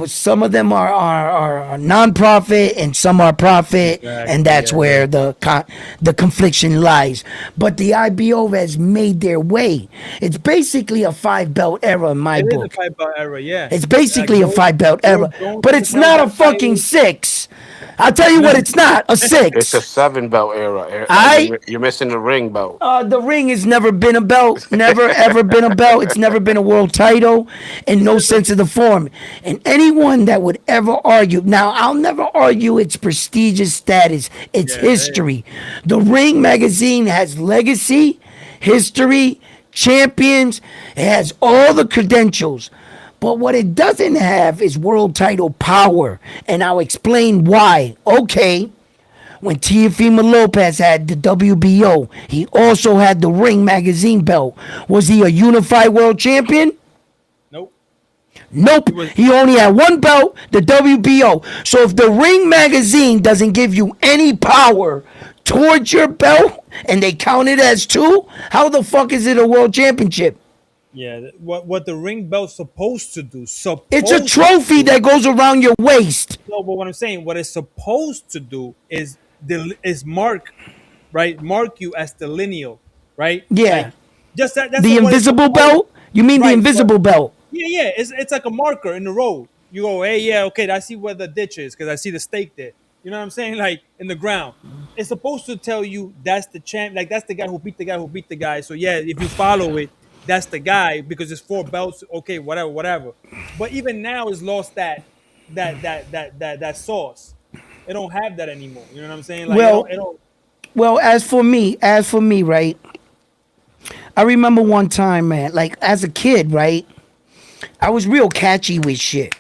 some of them are non-profit and some are profit, and exactly. that's Yeah, yeah. where the confliction lies. But the IBO has made their way. It's basically a 5 belt era in my It is a book. 5 belt era. Yeah, It's basically a Joe 5 belt Joe era, Jones but has it's held not that a fucking title. 6. I'll tell you No, what, it's not a It's a 6. 7 belt era. I You're missing the ring belt. The ring has never been a belt, never ever been a belt. It's never been a world title in he no said sense of the form. And anyone that would ever argue, now I'll never argue its prestigious status, its yeah, history. The Ring magazine has legacy, history, champions, it has all the credentials. But what it doesn't have is world title power. And I'll explain why. Okay. When Teofimo Lopez had the WBO, he also had the Ring magazine belt. Was he a unified world champion? nope. Nope. He was. He only had one belt, the WBO. So if the Ring magazine doesn't give you any power towards your belt and they count it as 2, how the fuck is it a world championship? Yeah, what the ring belt's supposed to do? It's a Supposed to trophy do. that goes around your waist. No, but what I'm saying, what it's supposed to do is mark, right? Mark you as the lineal, right? Yeah. Like just that. That's The what it's invisible supposed. belt? You mean the Right, but invisible belt? yeah, yeah, it's like a marker in the road. You go, hey, yeah, okay, I see where the ditch is because I see the stake there. You know what I'm saying? Like in the ground. It's supposed to tell you that's the champ, like that's the guy who beat the guy who beat the guy. So yeah, if you follow it, that's the guy because it's 4 belts. Okay, whatever, whatever. But even now, it's lost that sauce. It don't have that anymore. You know what I'm saying? Like it don't. Well, It don't. well, as for me, right? I remember one time, man, like as a kid, right? I was real catchy with shit,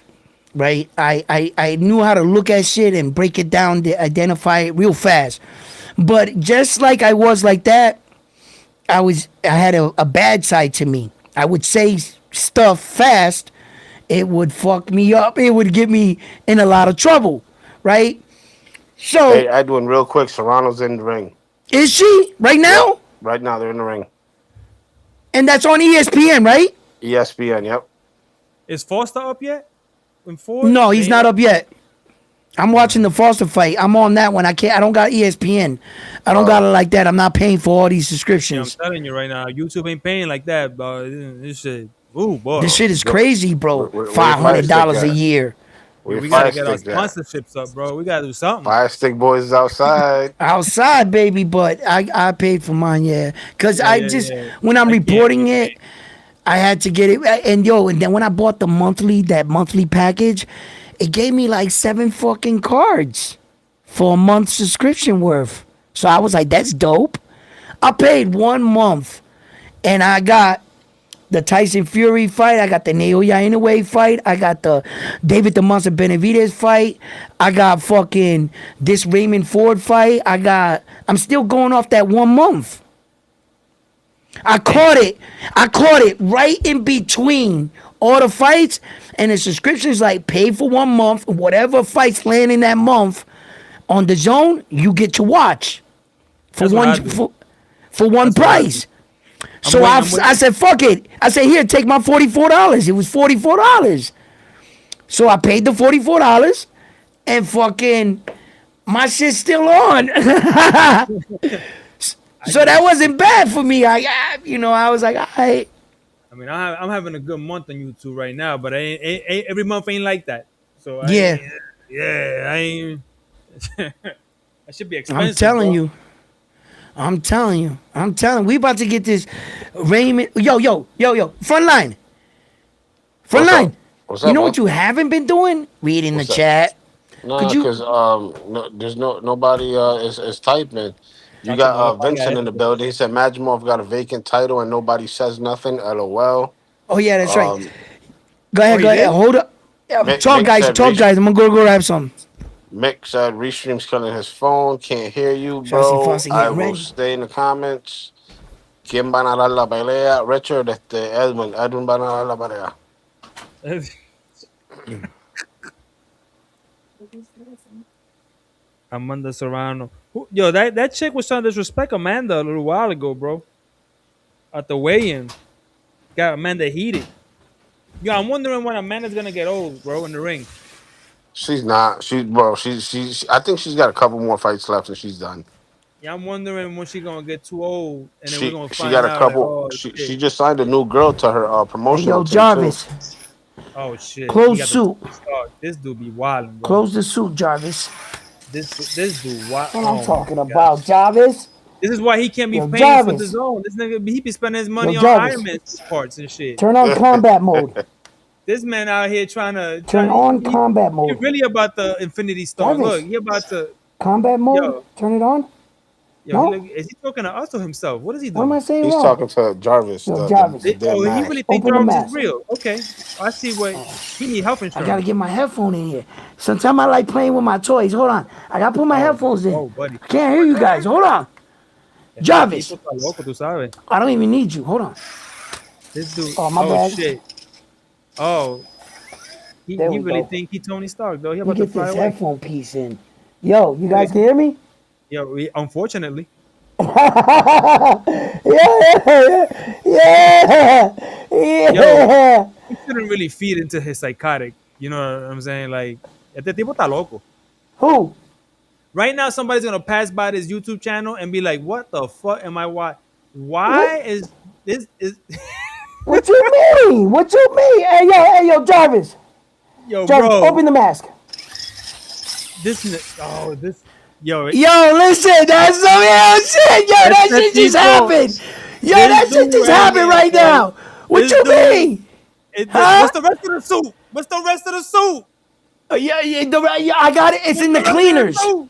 right? I knew how to look at shit and break it down to identify it real fast. But just like I was like that, I had a bad side to me. I would say stuff fast, it would fuck me up. It would get me in a lot of trouble, right? Hey, So Edwin, real quick. Serrano's in the ring. is she right Yep. now? Right now, they're in the ring. And that's on ESPN, right? ESPN. Yep. Is Foster up yet? In Ford? No, They he's ain't not up. up yet. I'm watching the Foster fight. I'm on that one. I can't. I don't got ESPN. I don't got Oh, it like that. I'm not paying for all these Yeah, I'm subscriptions. telling you right now, YouTube ain't paying like that, bro. This shit. Ooh, boy. This shit is go. crazy, bro. Where your Five fire hundred stick dollars a at? year Where Yeah, your we gotta fire get our stick at? sponsorships up, bro. We gotta do something. Fire stick boys is outside. outside, baby. But I paid for mine, yeah. Cause Yeah, I yeah, just yeah. when I'm I can't. reporting You it, can't. I had to get it. And then when I bought that monthly package, it gave me like 7 fucking cards for a month subscription worth. So I was like, that's dope. I paid 1 month and I got the Tyson Fury fight. I got the Naoya Inoue fight. I got the David the Monster Benavidez fight. I got fucking this Raymond Ford fight. I'm still going off that 1 month. I caught it. I caught it right in between all the fights, and the subscription is like pay for 1 month. Whatever fights land in that month on the zone, you get to watch for That's what I one do. for one That's what I do. price. So waiting. I said, fuck it. I said, here, take my $44. It was $44. So I paid the $44 and fucking my shit's still on. So that wasn't bad for me. I was like, all right. I mean, I'm having a good month on YouTube right now, but every month ain't like that. So Yeah. I ain't. That should be expensive. I'm telling bro. you. I'm telling you. We about to get this Raymond. Yo. Front line. What's up? You What's know up, what man? you haven't been doing? Reading the What's up? chat. No, Could you? because no, there's nobody is typing. You I said got nobody got Vincent in the anything. building. He said Magimov got a vacant title and nobody says nothing. LOL. Oh yeah, that's right. Um, Go Oh, ahead. he did? Hold up. Yeah, talk, Mick guys. said Talk, guys. I'm gonna go grab some. Mick said Restream's killing his phone. Can't hear you, Sassy bro. Fossy I getting will ready. stay in the comments. ¿Quién van a dar la pelea? Richard, Edwin van a dar la pelea. Amanda Serrano. Yo, that chick was trying to disrespect Amanda a little while ago, bro. At the weigh-in, got Amanda heated. Yo, I'm wondering when Amanda's gonna get old, bro, in the ring. She's not. I think she's got a couple more fights left and she's done. Yeah, I'm wondering when she's gonna get too old, and then we're gonna She got find a out that couple. She shit, just signed a new girl to her Hey promotional yo, team too. Jarvis. oh shit, he Close got the suit. start. This dude be wilding, bro. Close the suit, Jarvis. This dude wild. What I'm Oh my talking god. about, Jarvis. This is why he can't be Yo, paying for the Jarvis. zone. This nigga, he be spending his money Yo, on Jarvis. Iron Man parts and shit. Turn on combat mode. This man out here trying to Turn on combat he mode. really about the Infinity Stone. Jarvis. Look, he about to Combat mode. yo Turn it on. yo. No? Is he talking to us or himself? What is he What am doing? I saying He's wrong? talking to Jarvis, Yo, Jarvis. the dead He man. really think Open the Jarvis is mask. real. Okay, I see what he need health I insurance. gotta get my headphone in here. Sometimes I like playing with my toys. Hold on. I gotta put my headphones in. Oh, buddy. I can't hear you guys. Hold on. Este Jarvis. tipo está loco, tú sabes. I don't even need you. Hold on. This dude. Oh, my bad. Shit. Oh, he There we really go. think he Tony Stark though. He Let me about to get fly this away. headphone piece in. Yo, you guys can hear me? Yo, unfortunately. Yeah. Yo, he shouldn't really feed into his psychotic. You know what I'm saying? Like, este tipo está loco. Who? Right now, somebody's gonna pass by this YouTube channel and be like, "What the fuck am I watching? Why is this is What you mean? What you mean? Hey yo, Jarvis. yo, Jarvis, bro? open the mask. Yo, Yo, listen, that's some real shit. Yo, that shit just happened. Yo, that shit just happened right now. What you mean? Huh? What's the rest of the suit? What's the rest of the suit? Yeah, I got it. It's in the What's rest of cleaners. suit?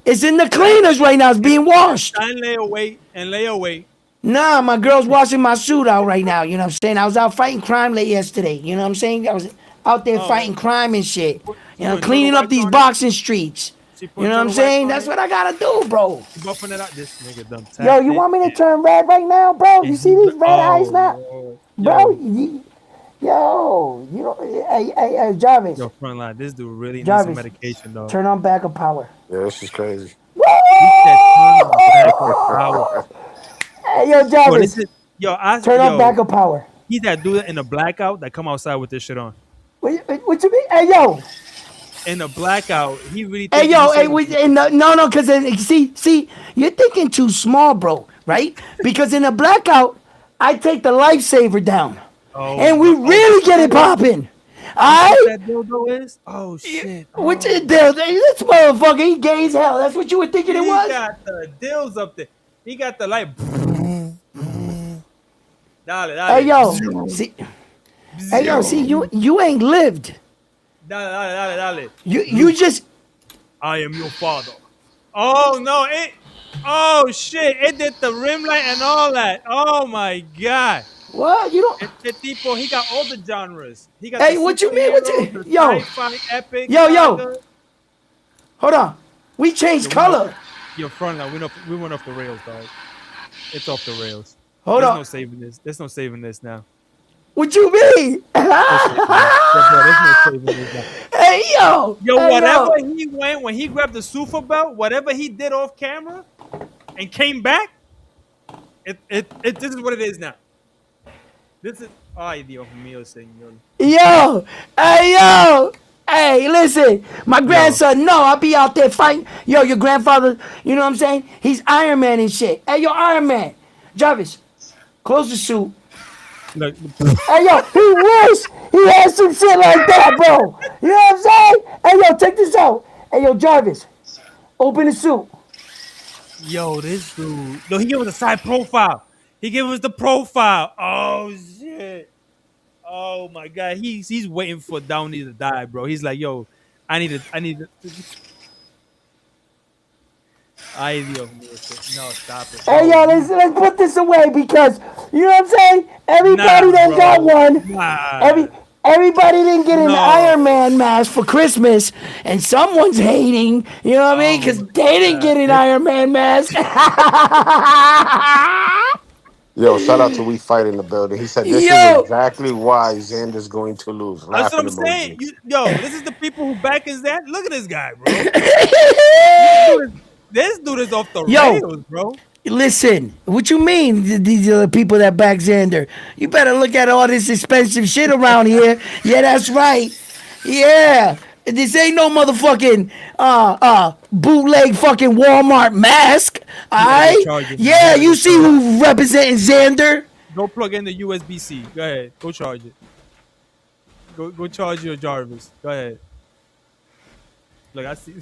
It's in the cleaners right now. It's being washed. And lay away. Nah, my girl's washing my suit out right now. You know what I'm saying? I was out fighting crime late yesterday. You know what I'm saying? I was out there fighting crime and shit. You know, cleaning up these boxing streets. You know what I'm saying? That's what I gotta do, bro. Buffing it out. This nigga done Yo, you want me to turn red right now, bro? You see these red eyes now? Bro, yo, you know, hey, Jarvis. Yo, front line. This dude really needs Jarvis, some medication, though. turn on backup power. Yeah, this is crazy. He said, turn on backup power. Hey, yo, Yo, Jarvis, turn on yo, backup power. He's that dude in a blackout that come outside with this shit on. What you mean? Hey, yo. In a blackout, he really. Hey, yo, no, because see, you're thinking too small, bro, right? Because in a blackout, I take the lifesaver down. And we really get it popping. Alright? That dildo is? Oh shit. What's it there? This motherfucker, he gay as hell. That's what you were thinking it was? He got the dills up there. He got the light. Dale. Hey yo, see, you ain't lived. Dale. You just I am your father. Oh no, oh shit. It did the rim light and all that. Oh my god. What? You don't. Este tipo, he got all the genres. He got the Hey, what you mean? What superhero, you? the Yo, sci-fi, epic, yo. saga. Hold on. We Yo, changed we know color. your front line. We went off the rails, dog. It's off the rails. Hold There's on. no saving this. There's no saving this now. What you mean? There's no saving. Yeah, bro, there's no saving this now. Hey yo. Yo, Hey whatever yo. he went when he grabbed the super belt, whatever he did off camera and came back, this is what it is now. This is ay Dios mío, señor. Yo. Hey yo. Hey, listen, my Yo, grandson, no, I'll be out there fighting. Yo, your grandfather, you know what I'm saying? He's Iron Man and shit. Hey, yo, Iron Man. Jarvis, close the suit. look, Hey, yo, he wish he had some shit like that, bro. You know what I'm saying? Hey, yo, check this out. Hey, yo, Jarvis, open the suit. yo, this dude. No, he gave us a side profile. He gave us the profile. Oh shit. Oh my god. He's waiting for Downey to die, bro. He's like, yo, I need to. Ay Dios mío. No, stop it. Hey, Bro, yo, you let's put this away because, you know what I'm saying? nah, Everybody done got bro. one. Nah. Everybody didn't get an No. Iron Man mask for Christmas, and someone's hating, you know what I mean? Oh Because my they didn't god. get an Iron Man mask. Yo, shout out to We Fight in the building. He said this is Yo, exactly why Xander's going to lose. That's what Laughing I'm saying. emoji. Yo, this is the people who back his that. Look at this guy, bro. This dude is off the yo, rails, bro. listen, what you mean these are the people that back Xander? You better look at all this expensive shit around here. Yeah, that's right. Yeah. This ain't no motherfucking bootleg fucking Walmart mask. You gotta go Alright? charge it now. You Yeah, gotta go you see charge it. who representing Xander? Go plug in the USB-C. Go ahead. Go charge it. Go charge your Jarvis. Go ahead. Look, I see.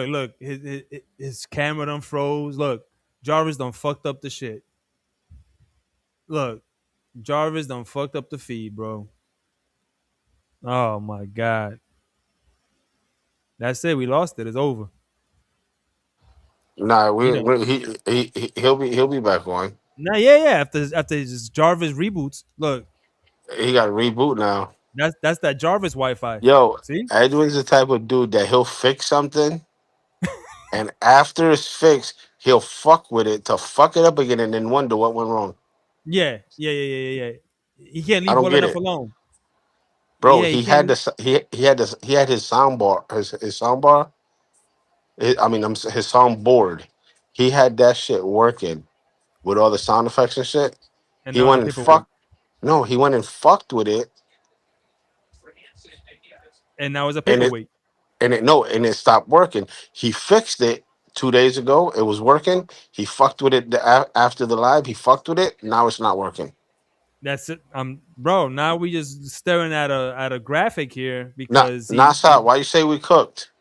look. His camera done froze. Look, Jarvis done fucked up the shit. Look, Jarvis done fucked up the feed, bro. Oh my god. That's it. We lost it. It's over. Nah, He done. he'll be back on. Nah, yeah. After his Jarvis reboots, look, He got a reboot now. that's that Jarvis Wi-Fi. Yo, See? Edwin's the type of dude that he'll fix something, and after it's fixed, he'll fuck with it to fuck it up again, and then wonder what went wrong. Yeah. He can't I leave don't well get enough it, alone. bro. Yeah, he He can't had leave. this. He had his sound bar. His sound bar. I mean, his sound board. He had that shit working with all the sound effects and shit. And He now it's a went and paperweight. fucked. No, he went and fucked with it, And now it's a and it paperweight. and it no, and it stopped working. He fixed it 2 days ago. It was working. He fucked with it after the live. He fucked with it. Now it's not working. That's it. Bro, now we just staring at a graphic here Not because not stop. Why you say we cooked?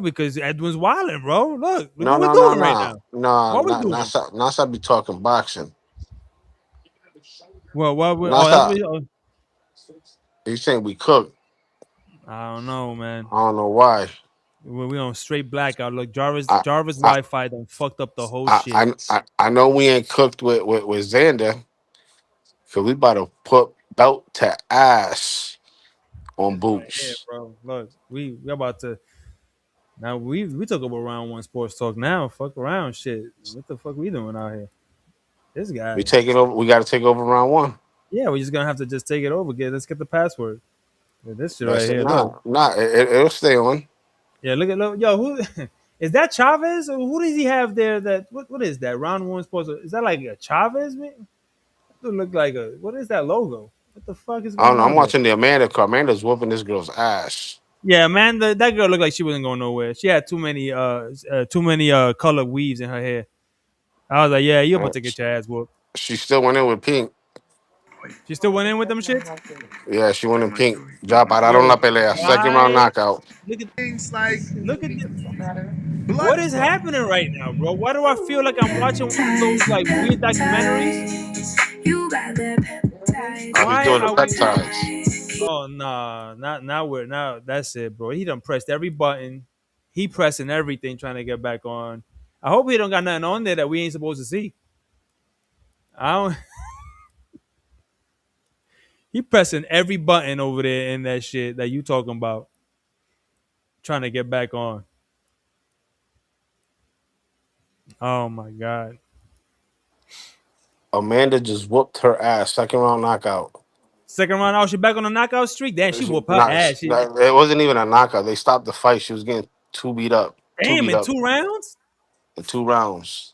because Edwin's wilding, bro. Look No, what we're no, no, doing right no, now. no. What we Not doing? stop. Not stop. Be talking boxing. Well, what we Not oh that's what stop. oh, You saying we cooked? I don't know, man. I don't know why. We on straight blackout. Look, Jarvis I Jarvis I Wi-Fi done fucked up the whole shit. I know we ain't cooked with Xander because we about to put belt to ass on Right here, Boots. bro. Look, we about to now we took over round one sports talk now. Fuck around shit. What the fuck we doing out here? This We guy. take it over. We got to take over round one. Yeah, we're just gonna have to just take it over. Let's get the password. Yeah, this shit right That's it. here. Look. Nah. It'll stay on. Yeah, look. Yo, who is that Chavez? Or who does he have there? That what is that? Round one sports. Is that like a Chavez, man? It look like a what is that logo? What the fuck is I don't going know. I'm on there? watching the Amanda card. Amanda's whooping this girl's ass. Yeah, man, that girl looked like she wasn't going nowhere. She had too many color weaves in her hair. I was like, yeah, you about Uh, to get your ass whooped. She still went in with Pink. She still went in with them shits. Yeah, she went in Pink. Ya pararon la Yo, pelea. Second round why? knockout. Look at what is happening right now, bro. Why do I feel like I'm watching one of those like weird documentaries? He's Why doing the are we? peptides. Oh nah, not now. We're now. That's it, bro. He done pressed every button. He pressing everything, trying to get back on. I hope he don't got nothing on there that we ain't supposed to see. I don't. He pressing every button over there in that shit that you talking about, trying to get back on. Oh my god. Amanda just whooped her ass. Second round knockout. Second round out, she back on the knockout streak. Damn, she whooped her ass. She, It wasn't even a knockout. They stopped the fight. She was getting two beat up. Two damn, beat in up 2 rounds. in 2 rounds.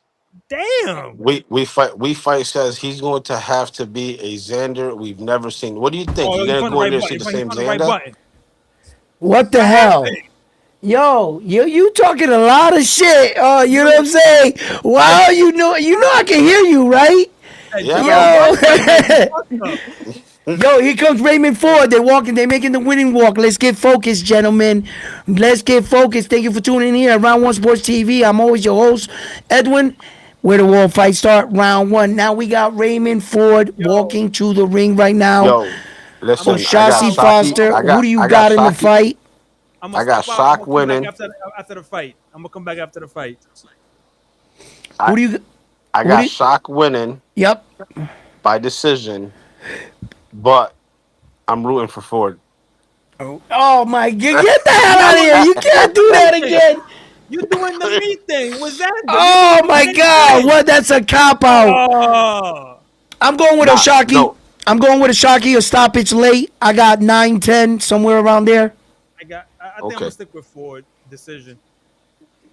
Damn. We fight says he's going to have to be a Xander we've never seen. What do you think? Oh, You're you gonna found the go in right there and see button. the You same found the right Xander? button. What the What hell? happened? Yo, you talking a lot of shit. Oh, you know what I'm saying? Wow, you know I can hear you, right? That Yeah, Gerald man. Butler got me Yo. fucked up. Yo, here comes Raymond Ford. They're walking. They're making the winning walk. Let's get focused, gentlemen. Let's get focused. Thank you for tuning in here at Round One Sports TV. I'm always your host, Edwin. Where the world fight start, round one. Now we got Raymond Ford Yo, walking to the ring right now. Yo, I'm gonna listen, I step got O'Shaughnessy out. Shocky. Foster. I Who got do you I got got in the Shocky. fight? I'm gonna I got step out. I'm Shock gonna come back winning. after the fight. I'm gonna come back after the fight. I Who do you? I Who do? got Shock winning Yep. by decision, but I'm rooting for Ford. Oh my God! Get the hell out of here! Yo, You you doing can't do the that me thing. again. You doing the me thing. Was that good? You Oh doing the my me God! thing. What? That's a cop out. Oh, I'm going with Nah, Oshaki. no. I'm going with Oshaki or stoppage late. I got 9-10 somewhere around there. I think I'm gonna Okay. stick with Ford decision.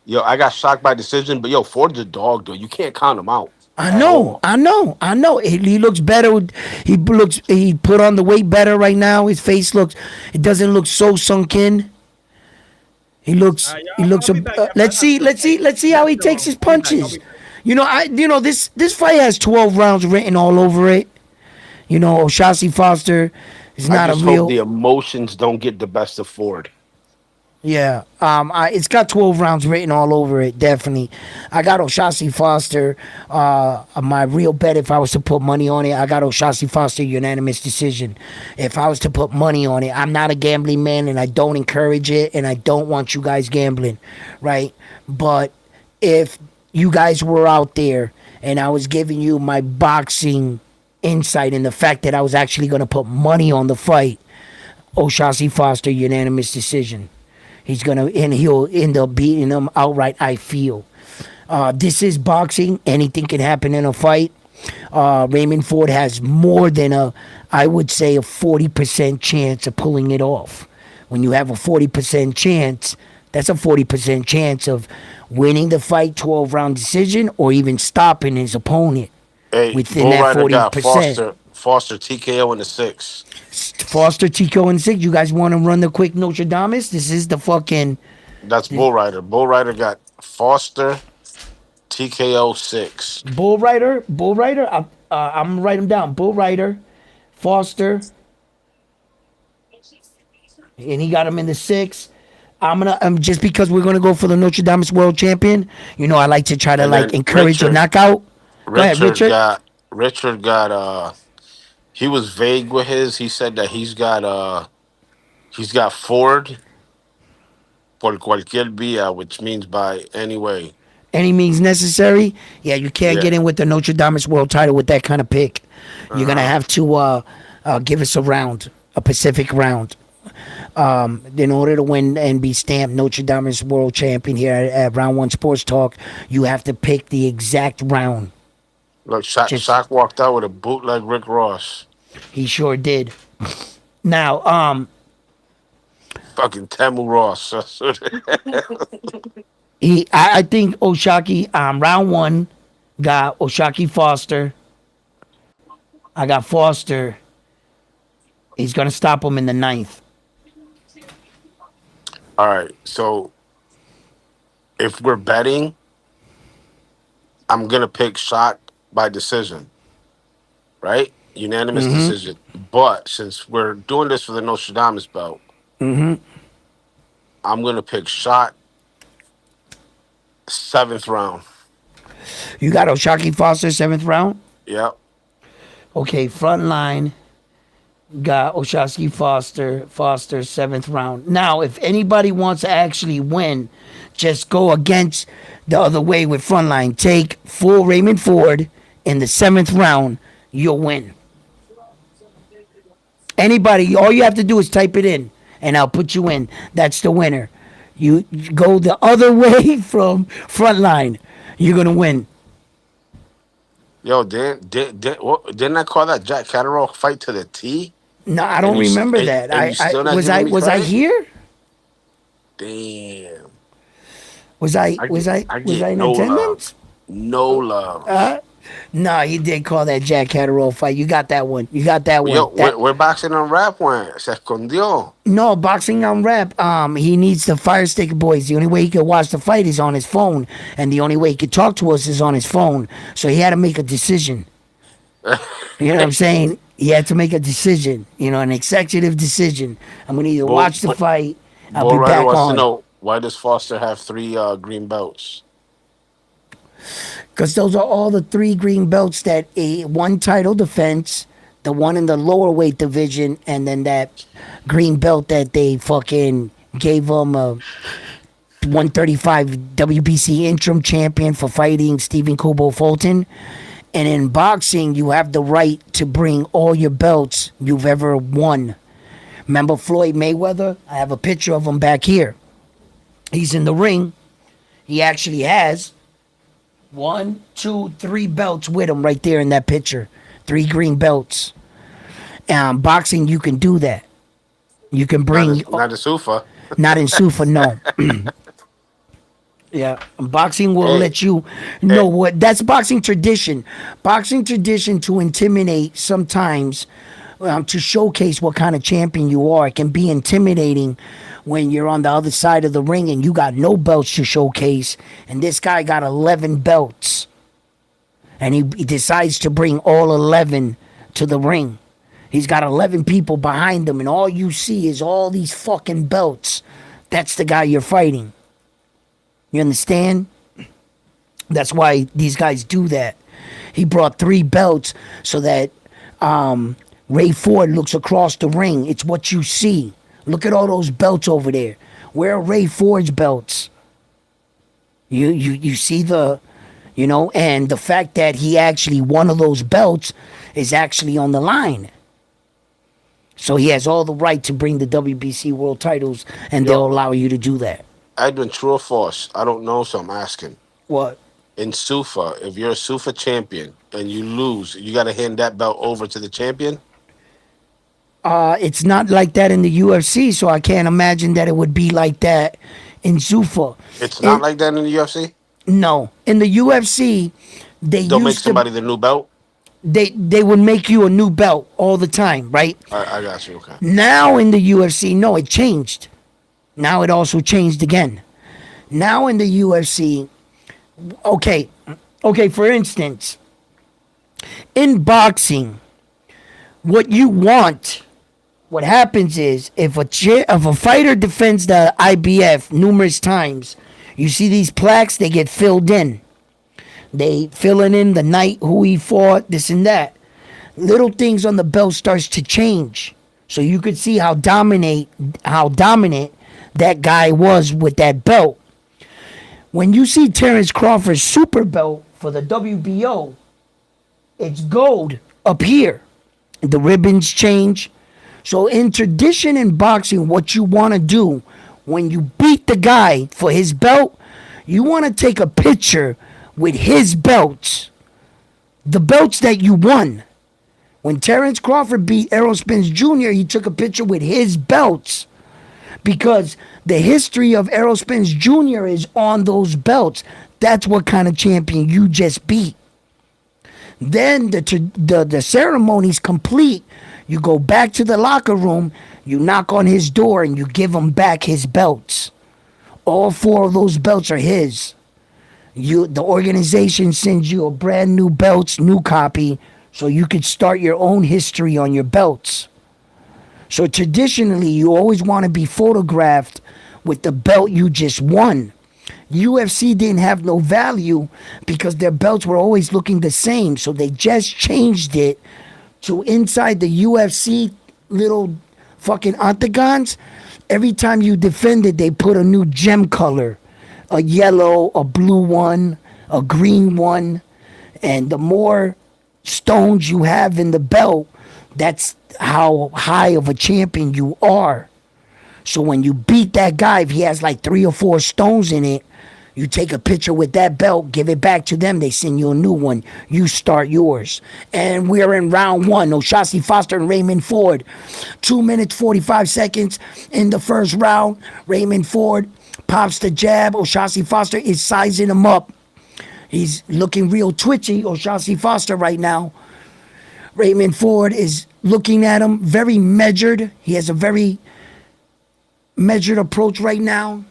Yo, I got shocked by decision, but yo, Ford's a dog, though. You can't count him out I at know, all. I know, I know. He looks better. He put on the weight better right now. His face looks. It doesn't look so sunk in. He looks. Yeah, He looks. I'll be back Let's after see. the Let's fight. see. Let's see Let how me he takes know. his I'll be back. I'll punches. be back. You know, this fight has 12 rounds written all over it. You know, O'Shaughnessy Foster is I not a just hope real. the emotions don't get the best of Ford. Yeah, it's got 12 rounds written all over it. Definitely, I got O'Shaughnessy Foster. My real bet, if I was to put money on it, I got O'Shaughnessy Foster unanimous decision. If I was to put money on it, I'm not a gambling man, and I don't encourage it, and I don't want you guys gambling, right? But if you guys were out there and I was giving you my boxing insight and the fact that I was actually going to put money on the fight, O'Shaughnessy Foster unanimous decision. He'll end up beating him outright. I feel. This is boxing. Anything can happen in a fight. Raymond Ford has more than I would say, a 40% chance of pulling it off. When you have a 40% chance, that's a 40% chance of winning the fight 12 round decision or even stopping his opponent Hey, within Bull that Rider got 40%. Foster TKO in the 6. Foster, Tico, and Six. You guys want to run the quick Nostradamus? This is the fucking That's Bull Rider. Bull Rider got Foster TKO 6. Bull Rider. Bull Rider. I'm gonna write them down. Bull Rider, Foster, and he got him in the 6. I'm gonna just because we're gonna go for the Notre Dame's world champion. You know, I like to try to And like then encourage a knockout. Go ahead, Richard Richard. got Richard got he was vague with his. He said that he's got Ford por cualquier vía, which means by any way. Any means necessary. Yeah, you can't Yeah. get in with the Notre Dame's world title with that kind of pick. You're gonna Uh-huh. have to give us a round, a Pacific round. In order to win and be stamped Notre Dame's world champion here at Round One Sports Talk, you have to pick the exact round. Look, Just Shock walked out with a bootleg Rick Ross. he sure did. Now, Fucking Temu Ross. I think Oshaki round one got Oshaki Foster. I got Foster. He's gonna stop him in the 9th. All right. So if we're betting, I'm gonna pick Shock by decision, right? Unanimous decision. But since we're doing this for the Nostradamus belt, I'm gonna pick Shot 7th round. You got Oshaki Foster 7th round. Yep. Okay, front line. got Oshowski Foster, 7th round. Now, if anybody wants to actually win, just go against the other way with Frontline. Take full Raymond Ford in the 7th round. You'll win. Anybody, all you have to do is type it in, and I'll put you in. That's the winner. You go the other way from Frontline. You're gonna win. Yo, didn't I call that Jack Catterall fight to the T? No, I And don't remember that. and you I still not was giving I me was I credit? here? Damn. Was I I was get I I was I get in no love. attendance? No love. No, you did call that Jack Catterall fight. You got that one. You got that Yo, one. That where boxing on rap went? Se escondió. no boxing on rap. He needs the Fire Stick Boys. The only way he could watch the fight is on his phone, and the only way he could talk to us is on his phone. So he had to make a decision. You know what I'm saying? He had to make a decision. You know, an executive decision. I'm gonna either Bull, watch the fight. I'll Bull be Rider back wants to on. know, why does Foster have three green belts? Because those are all the 3 green belts that one title defense, the one in the lower weight division, and then that green belt that they fucking gave him a 135 WBC interim champion for fighting Stephen Kubo Fulton. And in boxing, you have the right to bring all your belts you've ever won. Remember Floyd Mayweather? I have a picture of him back here. He's in the ring. He actually has 1, 2, 3 belts with him right there in that picture. 3 green belts. Boxing, you can do that. You can bring. Not a Sufa. Not in Sufa, no. Yeah, boxing will Hey, let you hey, know what. That's boxing tradition. Boxing tradition to intimidate sometimes, to showcase what kind of champion you are. It can be intimidating when you're on the other side of the ring and you got no belts to showcase, and this guy got 11 belts, and he decides to bring all 11 to the ring. He's got 11 people behind him, and all you see is all these fucking belts. That's the guy you're fighting. You understand? That's why these guys do that. He brought 3 belts so that Ray Ford looks across the ring. It's what you see. Look at all those belts over there. Where are Ray Ford's belts? You see and the fact that he actually one of those belts is actually on the line. So he has all the right to bring the WBC world titles, and they'll yo, allow you to do that. Edwin, true or false? I don't know, so I'm asking. What? In Sufa, if you're a Sufa champion and you lose, you got to hand that belt over to the champion? It's not like that in the UFC, so I can't imagine that it would be like that in Zuffa. It's not In, like that in the UFC? no, in the UFC, they They'll make used to somebody the new belt? they would make you a new belt all the time, right? I got you, okay. Now in the UFC, no, it changed. Now it also changed again. Now in the UFC, okay, for instance, in boxing, what you want, what happens is if a fighter defends the IBF numerous times, you see these plaques, they get filled in. They filling in the night, who he fought, this and that. Little things on the belt starts to change. So you could see how dominant that guy was with that belt. When you see Terrence Crawford's super belt for the WBO, it's gold up here. The ribbons change. So in tradition in boxing, what you want to do when you beat the guy for his belt, you want to take a picture with his belts, the belts that you won. When Terrence Crawford beat Errol Spence Jr., he took a picture with his belts because the history of Errol Spence Jr. is on those belts. That's what kind of champion you just beat. Then the ceremony's complete. You go back to the locker room, you knock on his door, and you give him back his belts. All 4 of those belts are his. The organization sends you a brand new belts, new copy, so you could start your own history on your belts. So traditionally, you always want to be photographed with the belt you just won. UFC didn't have no value because their belts were always looking the same, so they just changed it to inside the UFC little fucking octagons. Every time you defend it, they put a new gem color, a yellow, a blue one, a green one, and the more stones you have in the belt, that's how high of a champion you are. So when you beat that guy, if he has like 3 or 4 stones in it, you take a picture with that belt, give it back to them. They send you a new one. You start yours. And we're in round one. O'Shaughnessy Foster and Raymond Ford. 2 minutes, 45 seconds in the first round. Raymond Ford pops the jab. O'Shaughnessy Foster is sizing him up. He's looking real twitchy, O'Shaughnessy Foster, right now. Raymond Ford is looking at him very measured. He has a very measured approach right now.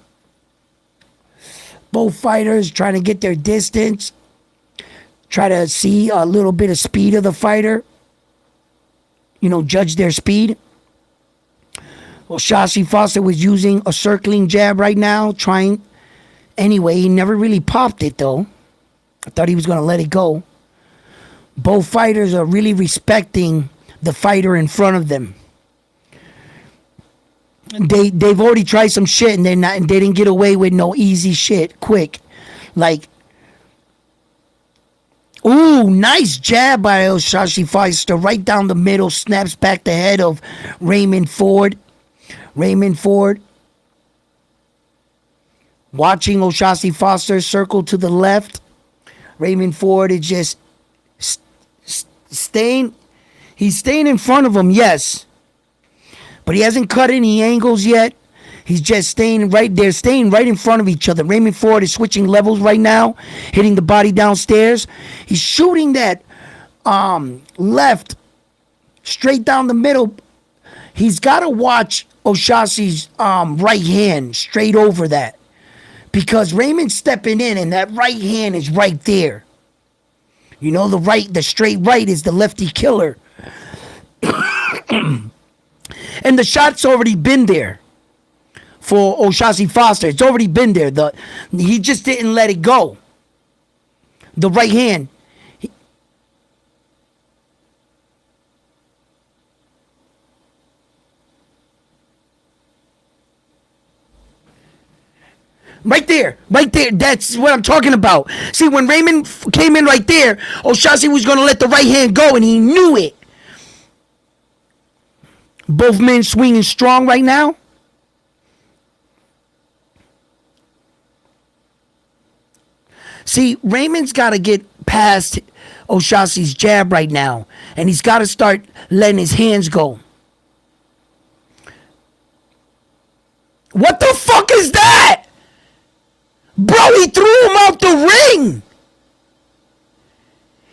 Both fighters trying to get their distance, try to see a little bit of speed of the fighter, judge their speed. Well, Shashi Foster was using a circling jab right now, trying. Anyway, he never really popped it, though. I thought he was going to let it go. Both fighters are really respecting the fighter in front of them. They've already tried some shit and they didn't get away with no easy shit quick. Like, ooh, nice jab by O'Shaughnessy Foster right down the middle, snaps back the head of Raymond Ford. Raymond Ford watching O'Shaughnessy Foster circle to the left. Raymond Ford is just staying. He's staying in front of him, yes. But he hasn't cut any angles yet. He's just staying right there, staying right in front of each other. Raymond Ford is switching levels right now, hitting the body downstairs. He's shooting that left straight down the middle. He's got to watch O'Shaughnessy's right hand straight over that. Because Raymond's stepping in and that right hand is right there. The straight right is the lefty killer. And the shot's already been there for O'Shaughnessy Foster. It's already been there. He just didn't let it go. The right hand. Right there. That's what I'm talking about. See, when Raymond came in right there, O'Shaughnessy was going to let the right hand go, and he knew it. Both men swinging strong right now. See, Raymond's got to get past O'Shaughnessy's jab right now, and he's got to start letting his hands go. What the fuck is that? Bro, he threw him out the ring.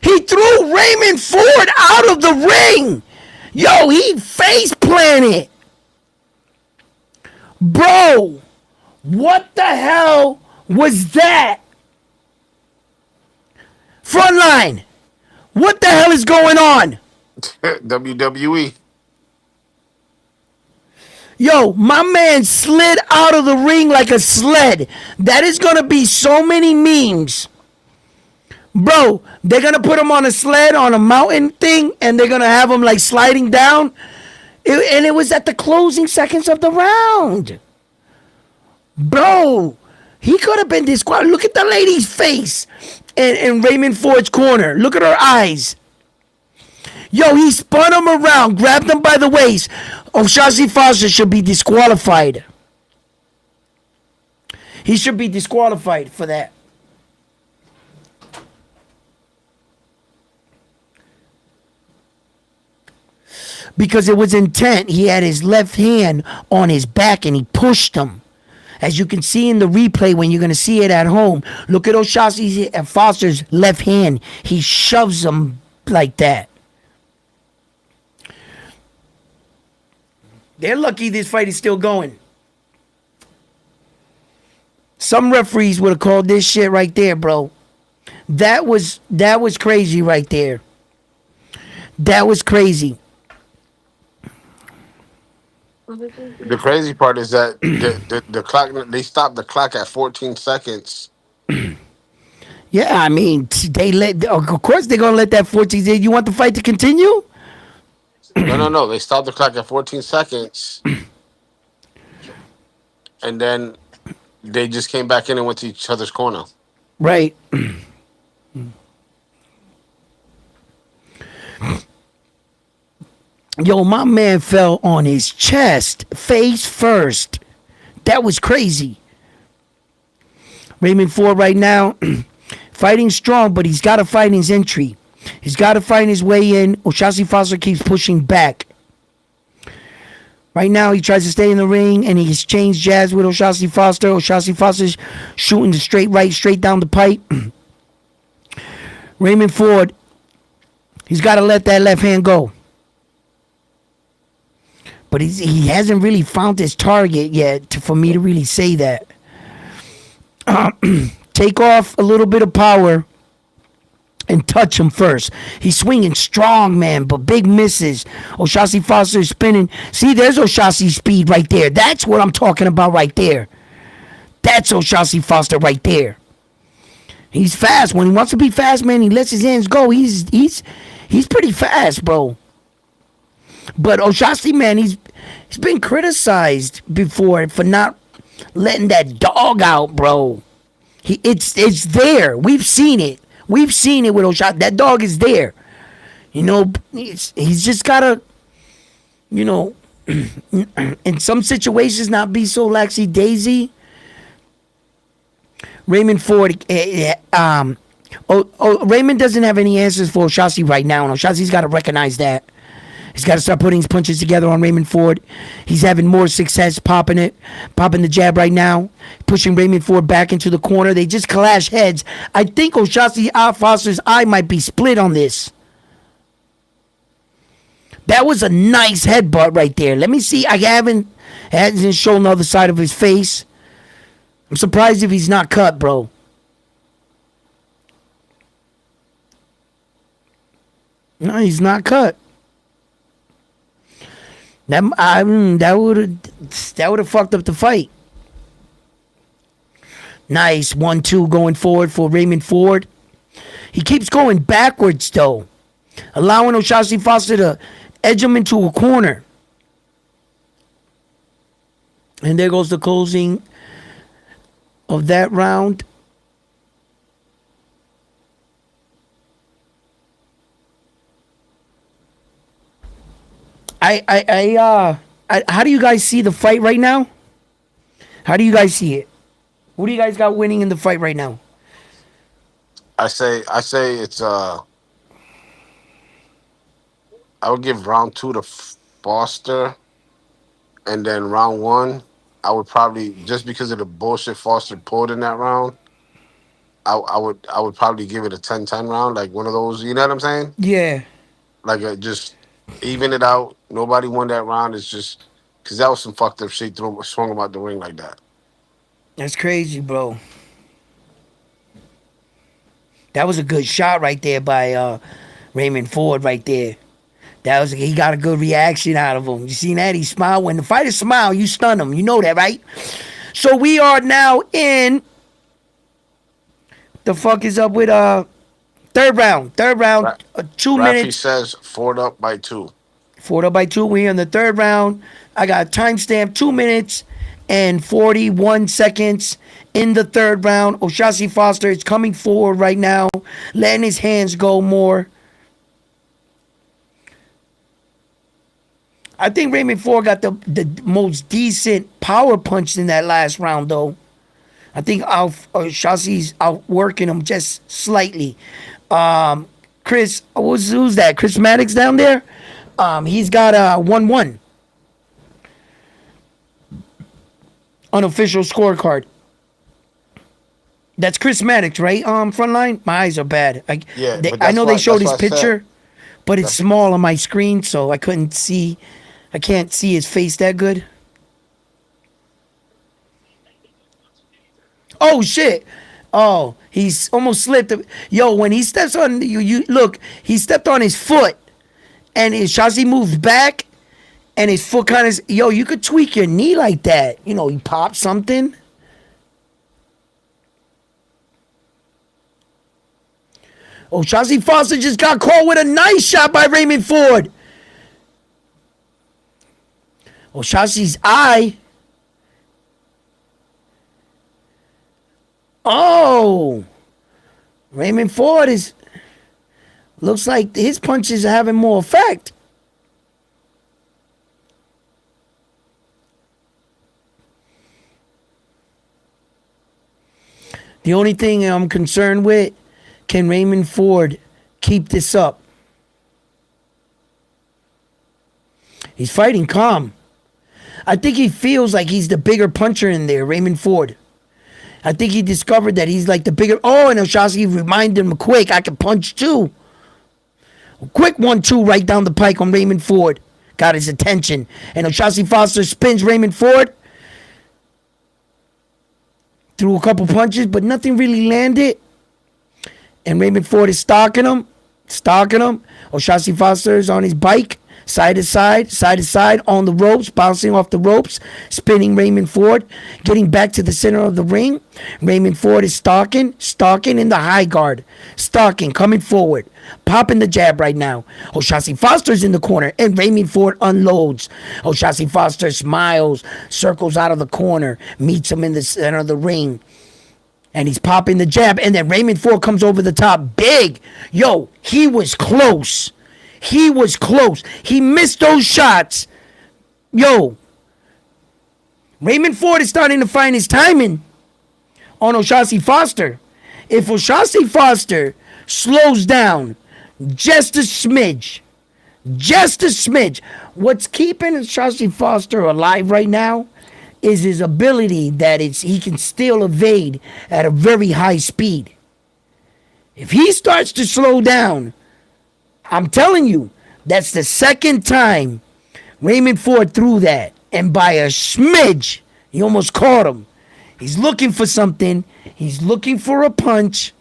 He threw Raymond Ford out of the ring. Yo, he face planted. Bro, what the hell was that? Frontline, what the hell is going on? WWE. Yo, my man slid out of the ring like a sled. That is going to be so many memes. Bro, they're going to put him on a sled on a mountain thing, and they're going to have him like sliding down. And it was at the closing seconds of the round. Bro, he could have been disqualified. Look at the lady's face in Raymond Ford's corner. Look at her eyes. Yo, he spun him around, grabbed him by the waist. O'Shaughnessy Foster should be disqualified. He should be disqualified for that. Because it was intent. He had his left hand on his back and he pushed him. As you can see in the replay when you're going to see it at home, look at O'Shaughnessy Foster's left hand. He shoves him like that. They're lucky this fight is still going. Some referees would have called this shit right there, bro. That was crazy right there. That was crazy. The crazy part is that the clock, they stopped the clock at 14 seconds. Yeah, I mean, of course they're going to let that 14. You want the fight to continue? No. They stopped the clock at 14 seconds, and then they just came back in and went to each other's corner. Right. Yo, my man fell on his chest, face first. That was crazy. Raymond Ford right now, fighting strong, but he's got to fight his entry. He's got to find his way in. O'Shaughnessy Foster keeps pushing back. Right now, he tries to stay in the ring, and he's changed jabs with O'Shaughnessy Foster. O'Shaughnessy Foster's shooting the straight right, straight down the pipe. Raymond Ford, he's got to let that left hand go. But he hasn't really found his target yet for me to really say that. Take off a little bit of power and touch him first. He's swinging strong, man, but big misses. O'Shaughnessy Foster is spinning. See, there's O'Shaughnessy's speed right there. That's what I'm talking about right there. That's O'Shaughnessy Foster right there. He's fast. When he wants to be fast, man, he lets his hands go. He's pretty fast, bro. But O'Shaughnessy, man, he's been criticized before for not letting that dog out, bro. It's there. We've seen it. We've seen it with O'Shaughnessy. That dog is there. You know, he's just gotta, you know, in some situations not be so laxy daisy. Raymond Ford, Raymond doesn't have any answers for O'Shaughnessy right now, and O'Shaughnessy's got to recognize that. He's got to start putting his punches together on Raymond Ford. He's having more success popping the jab right now, pushing Raymond Ford back into the corner. They just clash heads. I think O'Shaughnessy Foster's eye might be split on this. That was a nice headbutt right there. Let me see. Hasn't shown the other side of his face. I'm surprised if he's not cut, bro. No, he's not cut. That would have fucked up the fight. Nice 1-2 going forward for Raymond Ford. He keeps going backwards though, allowing O'Shaughnessy Foster to edge him into a corner. And there goes the closing of that round. How do you guys see the fight right now? How do you guys see it? Who do you guys got winning in the fight right now? I say it's I would give round 2 to Foster, and then round 1 I would probably, just because of the bullshit Foster pulled in that round, I would probably give it a 10-10 round, like one of those. You know what I'm saying? Yeah. Like just even it out. Nobody won that round. It's just because that was some fucked up shit. Swung him out the ring like that. That's crazy, bro. That was a good shot right there by Raymond Ford right there. He got a good reaction out of him. You seen that? He smiled. When the fighters smile, you stun them. You know that, right? So we are now in. The fuck is up with third round. 2 minutes. Rafi says Ford up by 2. Ford up by 2. We're in the third round. I got timestamp 2 minutes and 41 seconds in the third round. O'Shaughnessy Foster is coming forward right now, letting his hands go more. I think Raymond Ford got the most decent power punch in that last round, though. I think O'Shaughnessy's outworking him just slightly. Chris, who's that? Chris Maddox down there? He's got a 1-1. Unofficial scorecard. That's Chris Maddox, right? Frontline? My eyes are bad. I know they showed his picture, but it's small on my screen, so I couldn't see. I can't see his face that good. Oh shit! Oh, he's almost slipped. Yo, when he steps on you look, he stepped on his foot, and his Shazi moves back, and his foot kind of. Yo, you could tweak your knee like that. You know, you pop something. Oh, Shazi Foster just got caught with a nice shot by Raymond Ford. Oshasi's eye. Oh, Raymond Ford is looks like his punches are having more effect. The only thing I'm concerned with, can Raymond Ford keep this up? He's fighting calm. I think he feels like he's the bigger puncher in there, Raymond Ford. I think he discovered that he's like the bigger. Oh, and Oshasi reminded him quick, I can punch too. Quick 1-2 right down the pike on Raymond Ford. Got his attention. And Oshasi Foster spins Raymond Ford. Threw a couple punches, but nothing really landed. And Raymond Ford is stalking him. Oshasi Foster is on his bike. Side to side, on the ropes, bouncing off the ropes, spinning Raymond Ford, getting back to the center of the ring. Raymond Ford is stalking in the high guard, coming forward, popping the jab right now. Oshasi Foster's in the corner, and Raymond Ford unloads. Oshasi Foster smiles, circles out of the corner, meets him in the center of the ring. And he's popping the jab, and then Raymond Ford comes over the top big. Yo, he was close. He missed those shots. Yo, Raymond Ford is starting to find his timing on Oshasi Foster. If Oshasi Foster slows down just a smidge, what's keeping Oshasi Foster alive right now is his ability that he can still evade at a very high speed. If he starts to slow down, I'm telling you, that's the second time Raymond Ford threw that. And by a smidge, he almost caught him. He's looking for something. He's looking for a punch.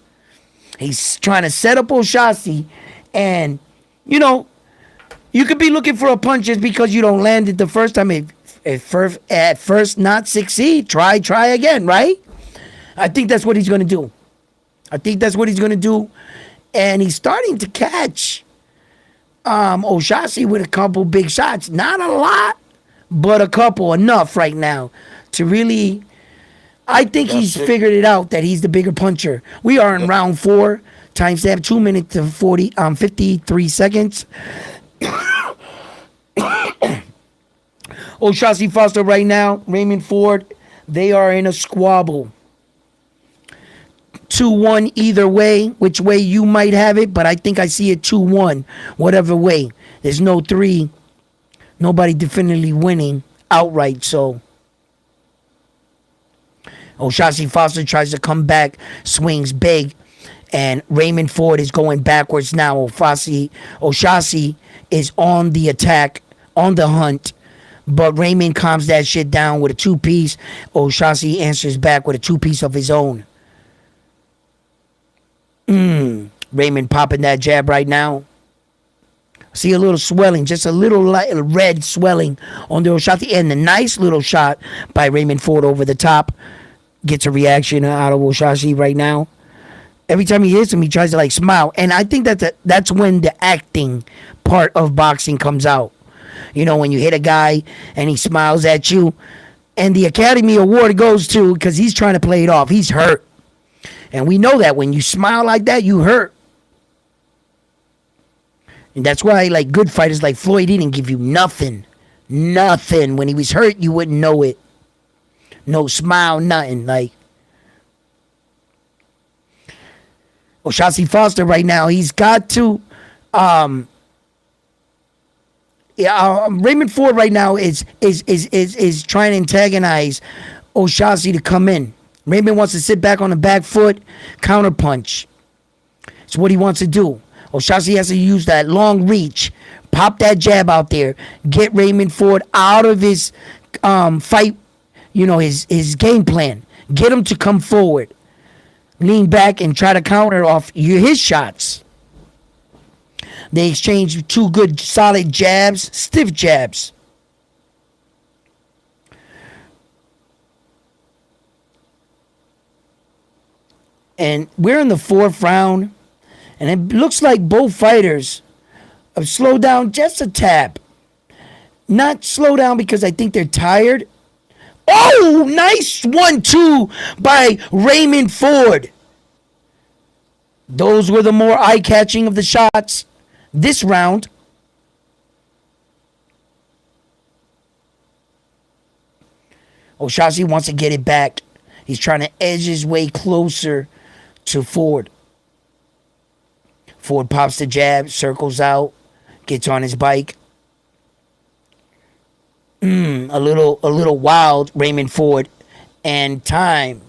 He's trying to set up Oshasi. And, you could be looking for a punch just because you don't land it the first time. At first not succeed, try again, right? I think that's what he's going to do. And he's starting to catch Oshasi with a couple big shots. Not a lot, but a couple. Enough right now to really... I think he's figured it out that he's the bigger puncher. We are in round 4. Timestamp 2 minutes and 53 seconds. Oshasi Foster right now, Raymond Ford, they are in a squabble. 2-1 either way, which way you might have it, but I think I see it 2-1, whatever way. There's no 3, nobody definitely winning outright, so. Oshasi Foster tries to come back, swings big, and Raymond Ford is going backwards now. Oshasi is on the attack, on the hunt, but Raymond calms that shit down with a 2-piece. Oshasi answers back with a 2-piece of his own. Raymond popping that jab right now. See a little swelling, just a little light, red swelling on the Oshasi, and the nice little shot by Raymond Ford over the top. Gets a reaction out of Oshasi right now. Every time he hits him, he tries to smile. And I think that's when the acting part of boxing comes out. When you hit a guy and he smiles at you. And the Academy Award goes to, because he's trying to play it off. He's hurt. And we know that when you smile like that, you hurt. And that's why, good fighters like Floyd, he didn't give you nothing. Nothing. When he was hurt, you wouldn't know it. No smile, nothing. Oshasi Foster right now, he's got to... Raymond Ford right now is trying to antagonize Oshasi to come in. Raymond wants to sit back on the back foot, counter punch. It's what he wants to do. Oshasi has to use that long reach, pop that jab out there, get Raymond Ford out of his fight, his game plan. Get him to come forward, lean back, and try to counter off his shots. They exchange 2 good, solid jabs, stiff jabs. And we're in the 4th round, and it looks like both fighters have slowed down just a tap. Not slow down because I think they're tired. Oh, nice 1-2 by Raymond Ford. Those were the more eye-catching of the shots this round. O'Shaughnessy wants to get it back. He's trying to edge his way closer to Ford. Ford pops the jab, circles out, gets on his bike. A little wild, Raymond Ford. And time.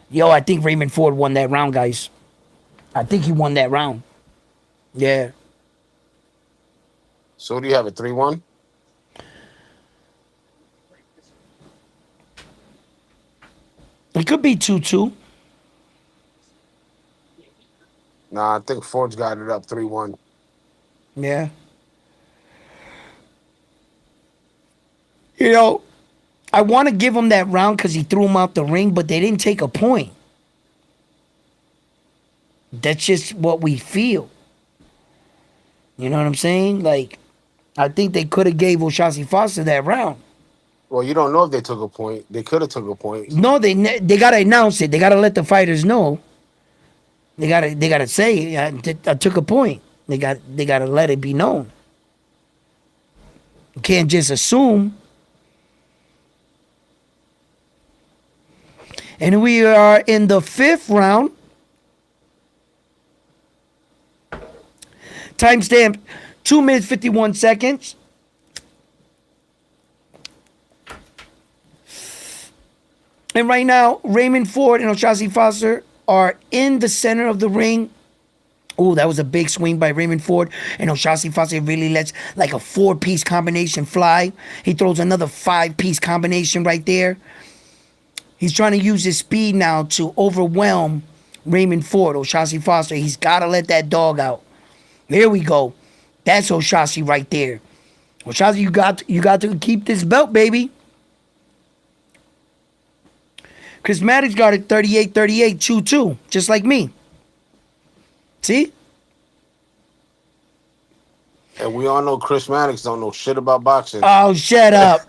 Yo, I think Raymond Ford won that round, guys. I think he won that round. Yeah. So do you have a 3-1? It could be 2-2. Nah, I think Ford's got it up 3-1. Yeah. You know, I want to give him that round because he threw him out the ring, but they didn't take a point. That's just what we feel. You know what I'm saying? Like, I think they could have gave O'Shaughnessy Foster that round. Well, you don't know if they took a point. They could have took a point. No, they gotta announce it. They gotta let the fighters know. They gotta say I took a point. They gotta let it be known. You can't just assume. And we are in the 5th round. Timestamp 2 minutes 51 seconds. And right now, Raymond Ford and O'Shaughnessy Foster are in the center of the ring. Oh, that was a big swing by Raymond Ford. And O'Shaughnessy Foster really lets like a 4-piece combination fly. He throws another 5-piece combination right there. He's trying to use his speed now to overwhelm Raymond Ford. O'Shaughnessy Foster, he's got to let that dog out. There we go. That's O'Shaughnessy right there. O'Shaughnessy, you got to keep this belt, baby. Chris Maddox got it 38-38, 2-2, just like me. See? And we all know Chris Maddox don't know shit about boxing. Oh, shut up.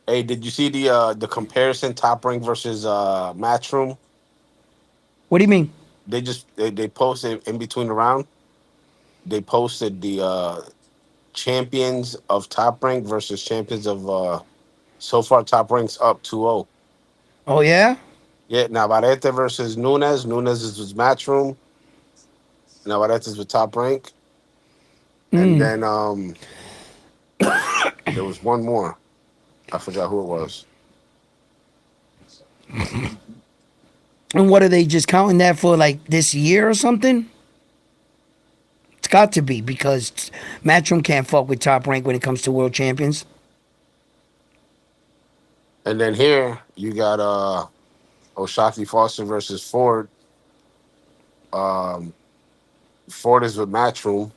Hey, did you see the comparison Top Rank versus Matchroom? What do you mean? They posted in between the round. They posted the champions of Top Rank versus champions of so far Top Rank's up 2-0. Oh, yeah? Yeah, Navarrete versus Nunes. Nunes is with Matchroom. Navarrete is with Top Rank. And then there was one more. I forgot who it was. And what are they just counting that for, like, this year or something? It's got to be, because Matchroom can't fuck with Top Rank when it comes to world champions. And then here you got O'Shaughnessy Foster versus Ford. Ford is with Matchroom.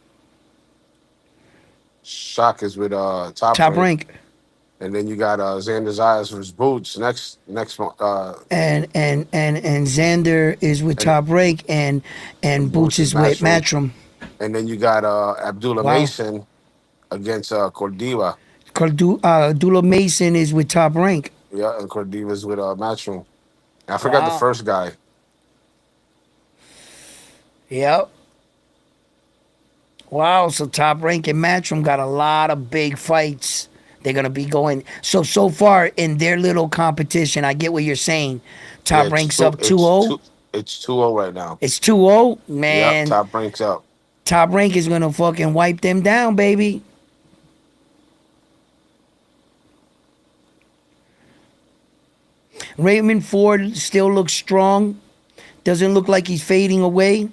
Shock is with Top Rank. And then you got Xander Zayas versus Boots next month. And Xander is with Top Rank, and Boots is with Matchroom. And then you got Abdullah Mason against Cordiva. Abdullah Mason is with Top Rank. Yeah, and Cordiva's with Matchroom. I forgot the first guy. Yep. Wow, so Top Rank and Matchroom got a lot of big fights. They're going to be going. So far in their little competition, I get what you're saying. Top Rank's up 2-0. It's 2-0 right now. It's 2-0? Man. Yep, Top Rank's up. Top Rank is going to fucking wipe them down, baby. Raymond Ford still looks strong. Doesn't look like he's fading away.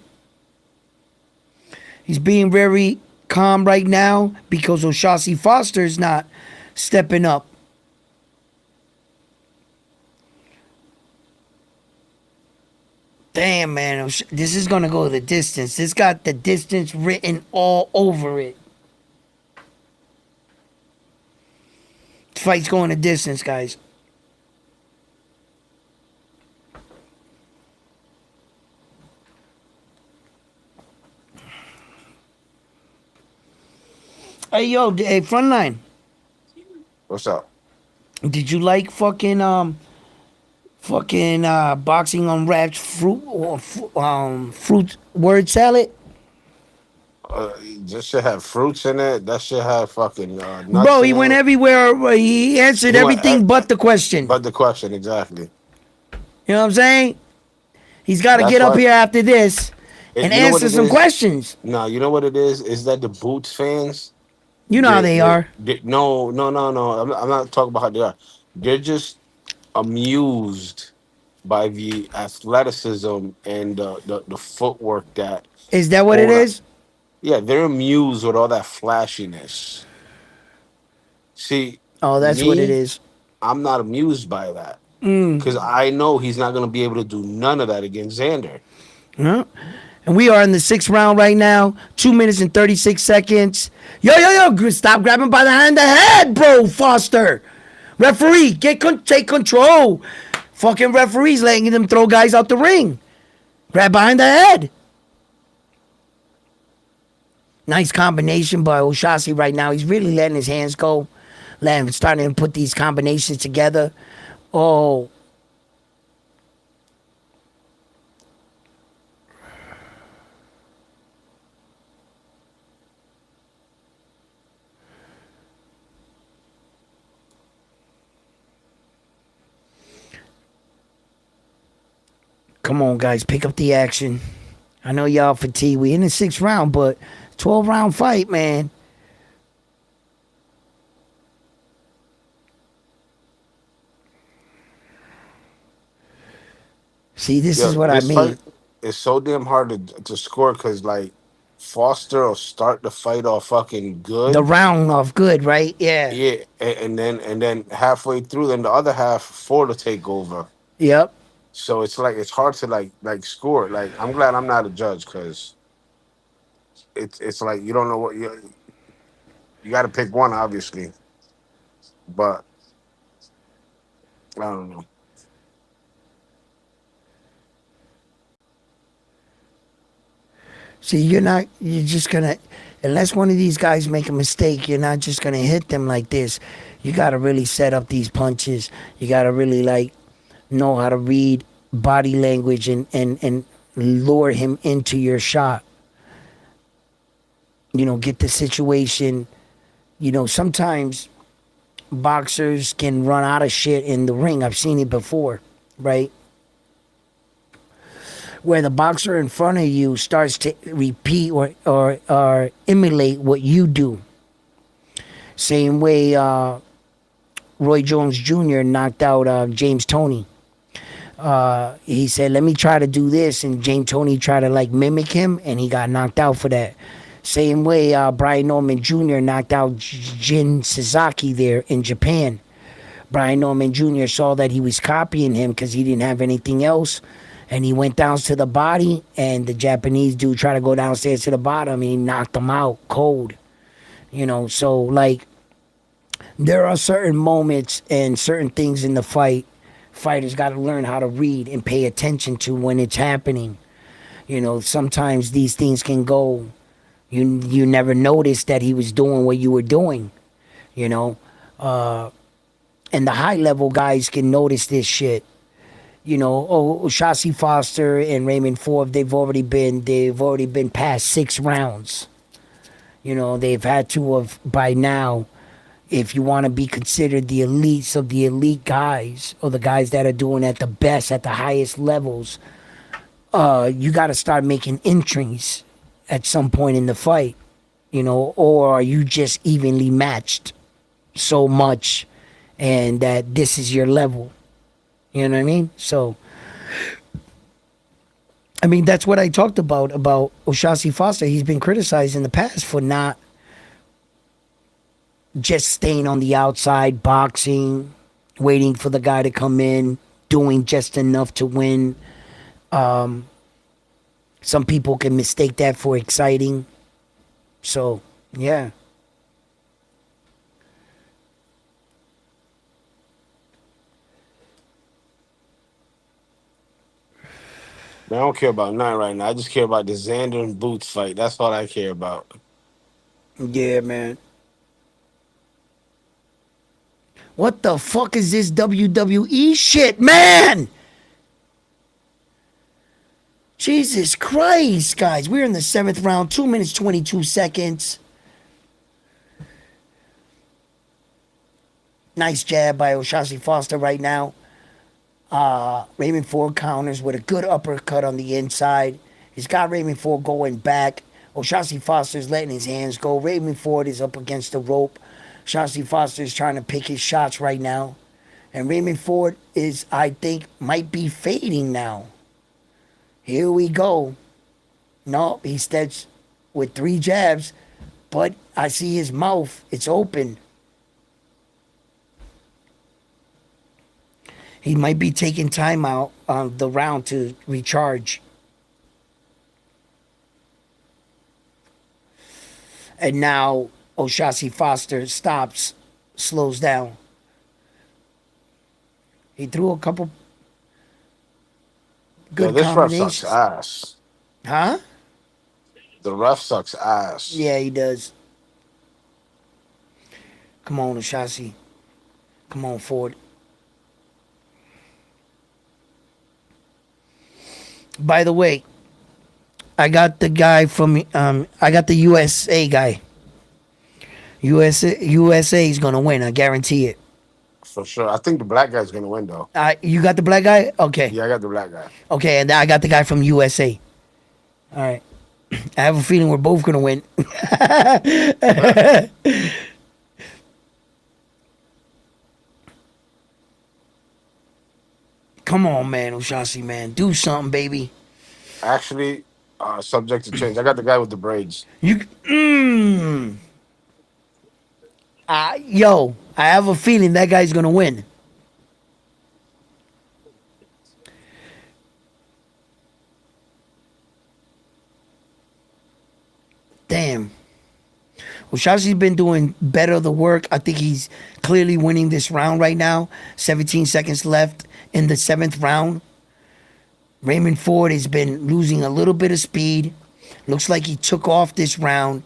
He's being very calm right now because O'Shaughnessy Foster is not stepping up. Damn, man. This is going to go the distance. This got the distance written all over it. This fight's going the distance, guys. Hey yo, hey Frontline, What's up? did you like fucking boxing unwrapped fruit or fruit word salad? This should have fruits in it. That should have fucking nuts Bro, in he went it. everywhere. He answered He went, everything but the question. but the question exactly. You know what I'm saying? He's got to That's get up why. here after this and You know what answer it some is? questions. No, you know what it is? Is that the Boots fans? You know how they are. No, no, no, no. I'm not talking about how they are. They're just amused by the athleticism and the footwork that Is that what it hold up. is? Yeah, they're amused with all that flashiness. See, Oh, that's what it me, is. I'm not amused by that because I know he's not going to be able to do none of that against Xander. Huh? And we are in the sixth round right now. 2 minutes and 36 seconds. Yo! Stop grabbing by the hand of the head, bro, Foster. Referee, take control. Fucking referees letting them throw guys out the ring. Grab behind the head. Nice combination by Oshasi right now. He's really letting his hands go. Starting to put these combinations together. Oh, come on, guys. Pick up the action. I know y'all fatigued. We in the sixth round, but 12-round fight, man. See, this Yeah, is what I this mean. fight is so damn hard to score because like Foster will start the fight off fucking The good. round off good, right? Yeah. Yeah, and then halfway through, then the other half for the takeover. Yep. So it's like it's hard to like score. Like I'm glad I'm not a judge because it's like you don't know what you got to pick one obviously, but I don't know. See, you're just gonna, unless one of these guys make a mistake, you're not just gonna hit them like this. You gotta really set up these punches. You gotta really like know how to read body language and lure him into your shot. Get the situation. Sometimes boxers can run out of shit in the ring. I've seen it before, right? Where the boxer in front of you starts to repeat or emulate what you do. Same way Roy Jones Jr. knocked out James Toney. He said, "Let me try to do this," and James Toney tried to like mimic him, and he got knocked out for that. Same way Brian Norman Jr. knocked out Jin Sasaki there in Japan. Brian Norman Jr. saw that he was copying him because he didn't have anything else. And he went down to the body, and the Japanese dude tried to go downstairs to the bottom, and he knocked him out cold. So like there are certain moments and certain things in the fight fighters got to learn how to read and pay attention to when it's happening. Sometimes these things can go. You never noticed that he was doing what you were doing. You know, and the high level guys can notice this shit. Shasi Foster and Raymond Forbes, they've already been past 6 rounds. They've had to have by now, if you want to be considered the elites of the elite guys or the guys that are doing at the best at the highest levels, you got to start making entries at some point in the fight. Or are you just evenly matched so much and that this is your level? You know what I mean? So, that's what I talked about Oshasi Foster. He's been criticized in the past for not just staying on the outside, boxing, waiting for the guy to come in, doing just enough to win. Some people can mistake that for exciting. So, yeah. Man, I don't care about none right now. I just care about the Xander and Boots fight. That's all I care about. Yeah, man. What the fuck is this WWE shit, man? Jesus Christ, guys. We're in the 7th round, 2 minutes, 22 seconds. Nice jab by O'Shaughnessy Foster right now. Raymond Ford counters with a good uppercut on the inside. He's got Raymond Ford going back. O'Shaughnessy Foster's letting his hands go. Raymond Ford is up against the rope. O'Shaughnessy Foster is trying to pick his shots right now. And Raymond Ford is, I think, might be fading now. Here we go. No, he steps with 3 jabs, but I see his mouth. It's open. He might be taking time out on the round to recharge. And now O'Shaughnessy Foster stops, slows down. He threw a couple good this ref sucks combinations. ass. Huh? The ref sucks ass. Yeah, he does. Come on, O'Shaughnessy. Come on, Ford. By the way, I got the guy from I got the USA guy. USA is gonna win. I guarantee it. For sure. I think the black guy's gonna win though. You got the black guy? Okay. Yeah, I got the black guy. Okay, and I got the guy from USA. All right. I have a feeling we're both gonna win. Come on, man, O'Shaughnessy, man. Do something, baby. Actually, subject to change. I got the guy with the braids. Yo, I have a feeling that guy's gonna win. Damn. O'Shaughnessy's been doing better the work. I think he's clearly winning this round right now. 17 seconds left in the 7th round. Raymond Ford has been losing a little bit of speed. Looks like he took off this round.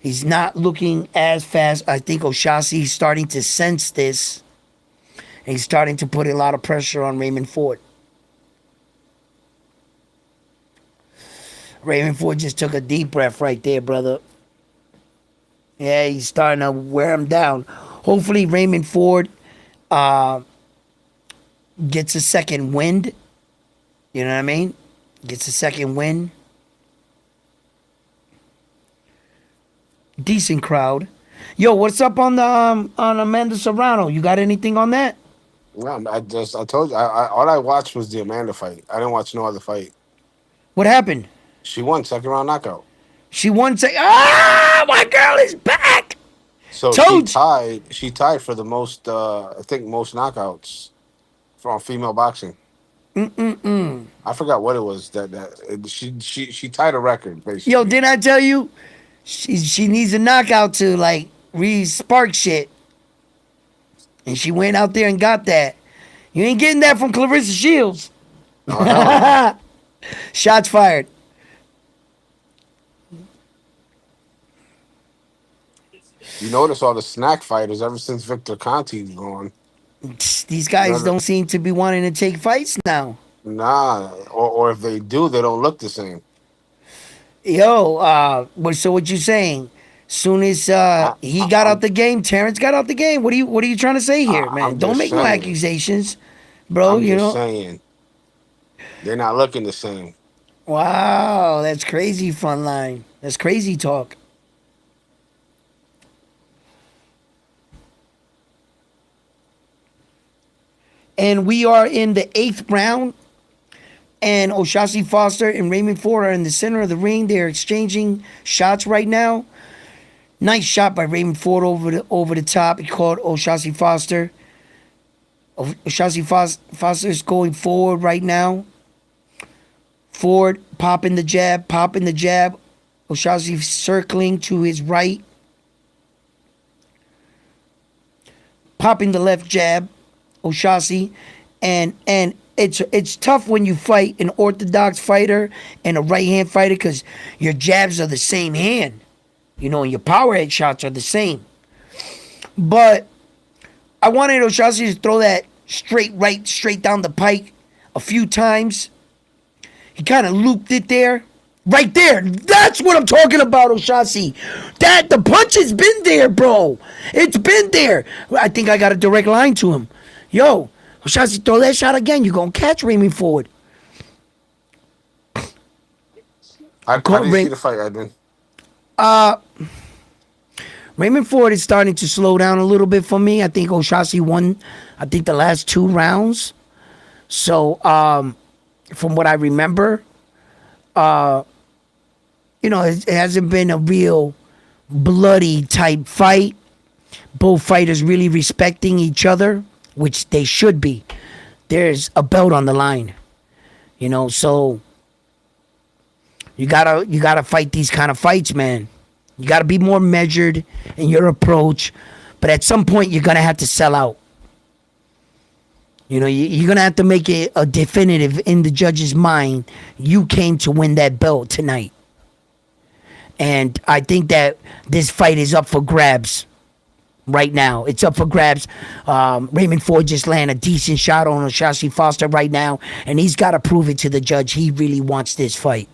He's not looking as fast. I think O'Shaughnessy's starting to sense this. And he's starting to put a lot of pressure on Raymond Ford. Raymond Ford just took a deep breath right there, brother. Yeah, he's starting to wear him down. Hopefully Raymond Ford gets a second wind. You know what I mean? Gets a second win. Decent crowd. Yo, what's up on the on Amanda Serrano? You got anything on that? No, I told you. All I watched was the Amanda fight. I didn't watch no other fight. What happened? She won 2nd round knockout. She won. My girl is back. So Told she tied for the most. I think most knockouts from female boxing. I forgot what it was she tied a record basically. Yo, didn't I tell you? She needs a knockout to like re-spark shit. And she went out there and got that. You ain't getting that from Clarissa Shields. Oh, hell no. Shots fired. You notice all the snack fighters ever since Victor Conti's gone. These guys don't seem to be wanting to take fights now. Nah, or if they do, they don't look the same. Yo, so what you saying? Soon as he got out the game, Terrence got out the game. What are you trying to say here, man? I'm Don't just make no saying. accusations, bro. I'm You just know. saying. They're not looking the same. Wow, that's crazy, Frontline. That's crazy talk. And we are in the 8th round. And O'Shaughnessy Foster and Raymond Ford are in the center of the ring. They're exchanging shots right now. Nice shot by Raymond Ford over the top. He called O'Shaughnessy Foster. O'Shaughnessy Foster is going forward right now. Ford popping the jab. O'Shaughnessy circling to his right. Popping the left jab. O'Shaughnessy. And it's tough when you fight an orthodox fighter and a right-hand fighter because your jabs are the same hand. You know, and your power head shots are the same. But I wanted O'Shaughnessy to throw that straight right, straight down the pike a few times. He kind of looped it there. Right there. That's what I'm talking about, O'Shaughnessy. That the punch has been there, bro. It's been there. I think I got a direct line to him. Yo, O'Shaughnessy, throw that shot again. You're going to catch Raymond Ford. How do you see the fight, Edwin? Raymond Ford is starting to slow down a little bit for me. I think O'Shaughnessy won, I think, the last 2 rounds. So, from what I remember, it hasn't been a real bloody type fight. Both fighters really respecting each other, which they should be. There's a belt on the line, so you gotta fight these kind of fights, man. You gotta be more measured in your approach, but at some point you're gonna have to sell out. You're gonna have to make it a definitive in the judge's mind. You came to win that belt tonight, and I think that this fight is up for grabs. Right now, it's up for grabs. Raymond Ford just landed a decent shot on O'Shaughnessy Foster right now, and he's got to prove it to the judge. He really wants this fight.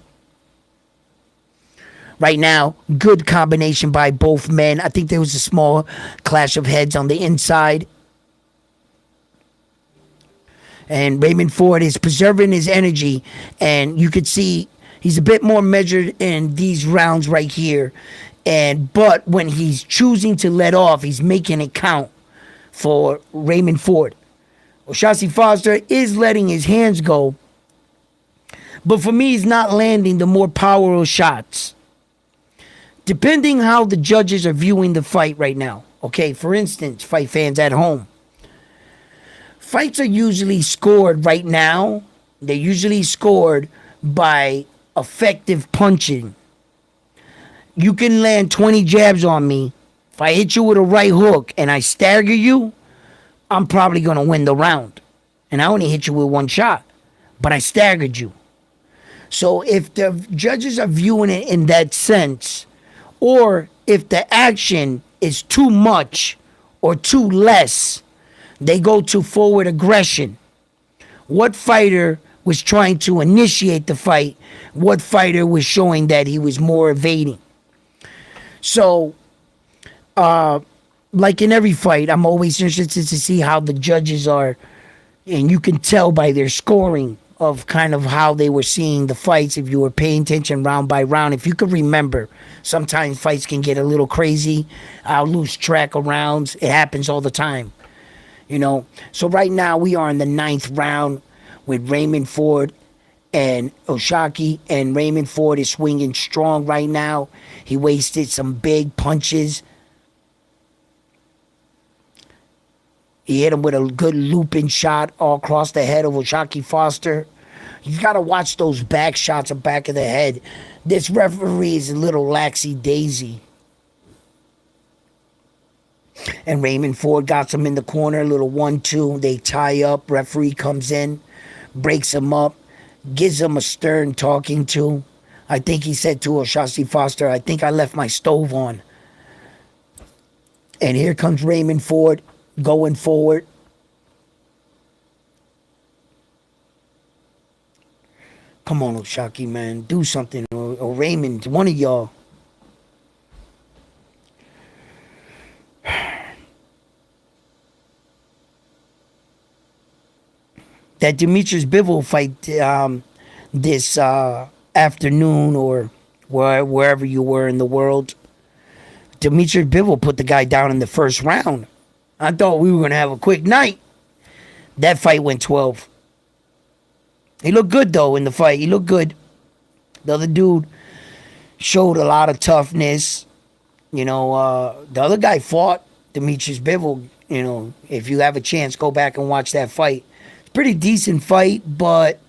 Right now, good combination by both men. I think there was a small clash of heads on the inside. And Raymond Ford is preserving his energy, and you could see he's a bit more measured in these rounds right here. But when he's choosing to let off, he's making it count for Raymond Ford. O'Shaughnessy Foster is letting his hands go, but for me, he's not landing the more powerful shots. Depending how the judges are viewing the fight right now. Okay, for instance, fight fans at home. Fights are usually scored right now. They're usually scored by effective punching. You can land 20 jabs on me. If I hit you with a right hook and I stagger you, I'm probably going to win the round. And I only hit you with 1 shot, but I staggered you. So if the judges are viewing it in that sense, or if the action is too much or too less, they go to forward aggression. What fighter was trying to initiate the fight? What fighter was showing that he was more evading? So, like in every fight, I'm always interested to see how the judges are, and you can tell by their scoring of kind of how they were seeing the fights if you were paying attention round by round. If you could remember, sometimes fights can get a little crazy. I'll lose track of rounds. It happens all the time, So right now we are in the 9th round with Raymond Ford and O'Shaughnessy, and Raymond Ford is swinging strong right now. He wasted some big punches. He hit him with a good looping shot all across the head of O'Shaughnessy Foster. You got to watch those back shots of back of the head. This referee is a little laxy-daisy. And Raymond Ford got him in the corner, a little 1-2. They tie up. Referee comes in, breaks him up, gives him a stern talking to. I think he said to O'Shaughnessy Foster, I think I left my stove on. And here comes Raymond Ford going forward. Come on, O'Shaughnessy, man. Do something. Or Raymond, one of y'all. That Demetrius Bivol fight this afternoon or wherever you were in the world, Demetrius Bivol put the guy down in the first round. I thought we were going to have a quick night. That fight went 12. He looked good, though, in the fight. He looked good. The other dude showed a lot of toughness. The other guy fought Demetrius Bivol. If you have a chance, go back and watch that fight. Pretty decent fight, but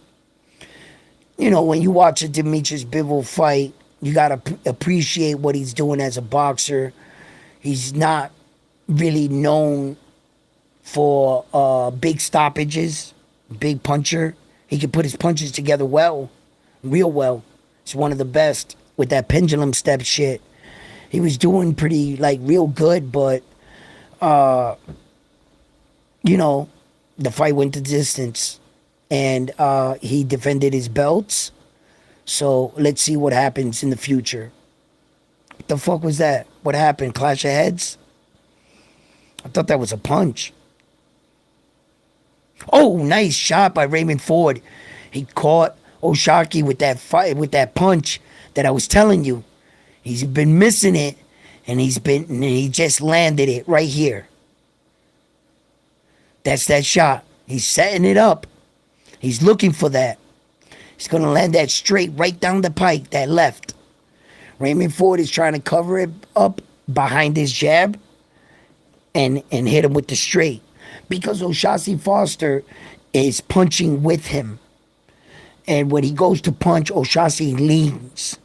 when you watch a Demetrius Bivol fight, you gotta appreciate what he's doing as a boxer. He's not really known for big stoppages, big puncher. He can put his punches together well, real well. He's one of the best with that pendulum step shit. He was doing pretty real good, but you know, the fight went the distance, and he defended his belts. So let's see what happens in the future. What the fuck was that? What happened? Clash of heads? I thought that was a punch. Oh, nice shot by Raymond Ford. He caught Oshaki with that fight, with that punch that I was telling you. He's been missing it, and he just landed it right here. That's that shot. He's setting it up. He's looking for that. He's gonna land that straight right down the pike, that left. Raymond Ford is trying to cover it up behind his jab and hit him with the straight. Because O'Shaughnessy Foster is punching with him. And when he goes to punch, O'Shaughnessy leans.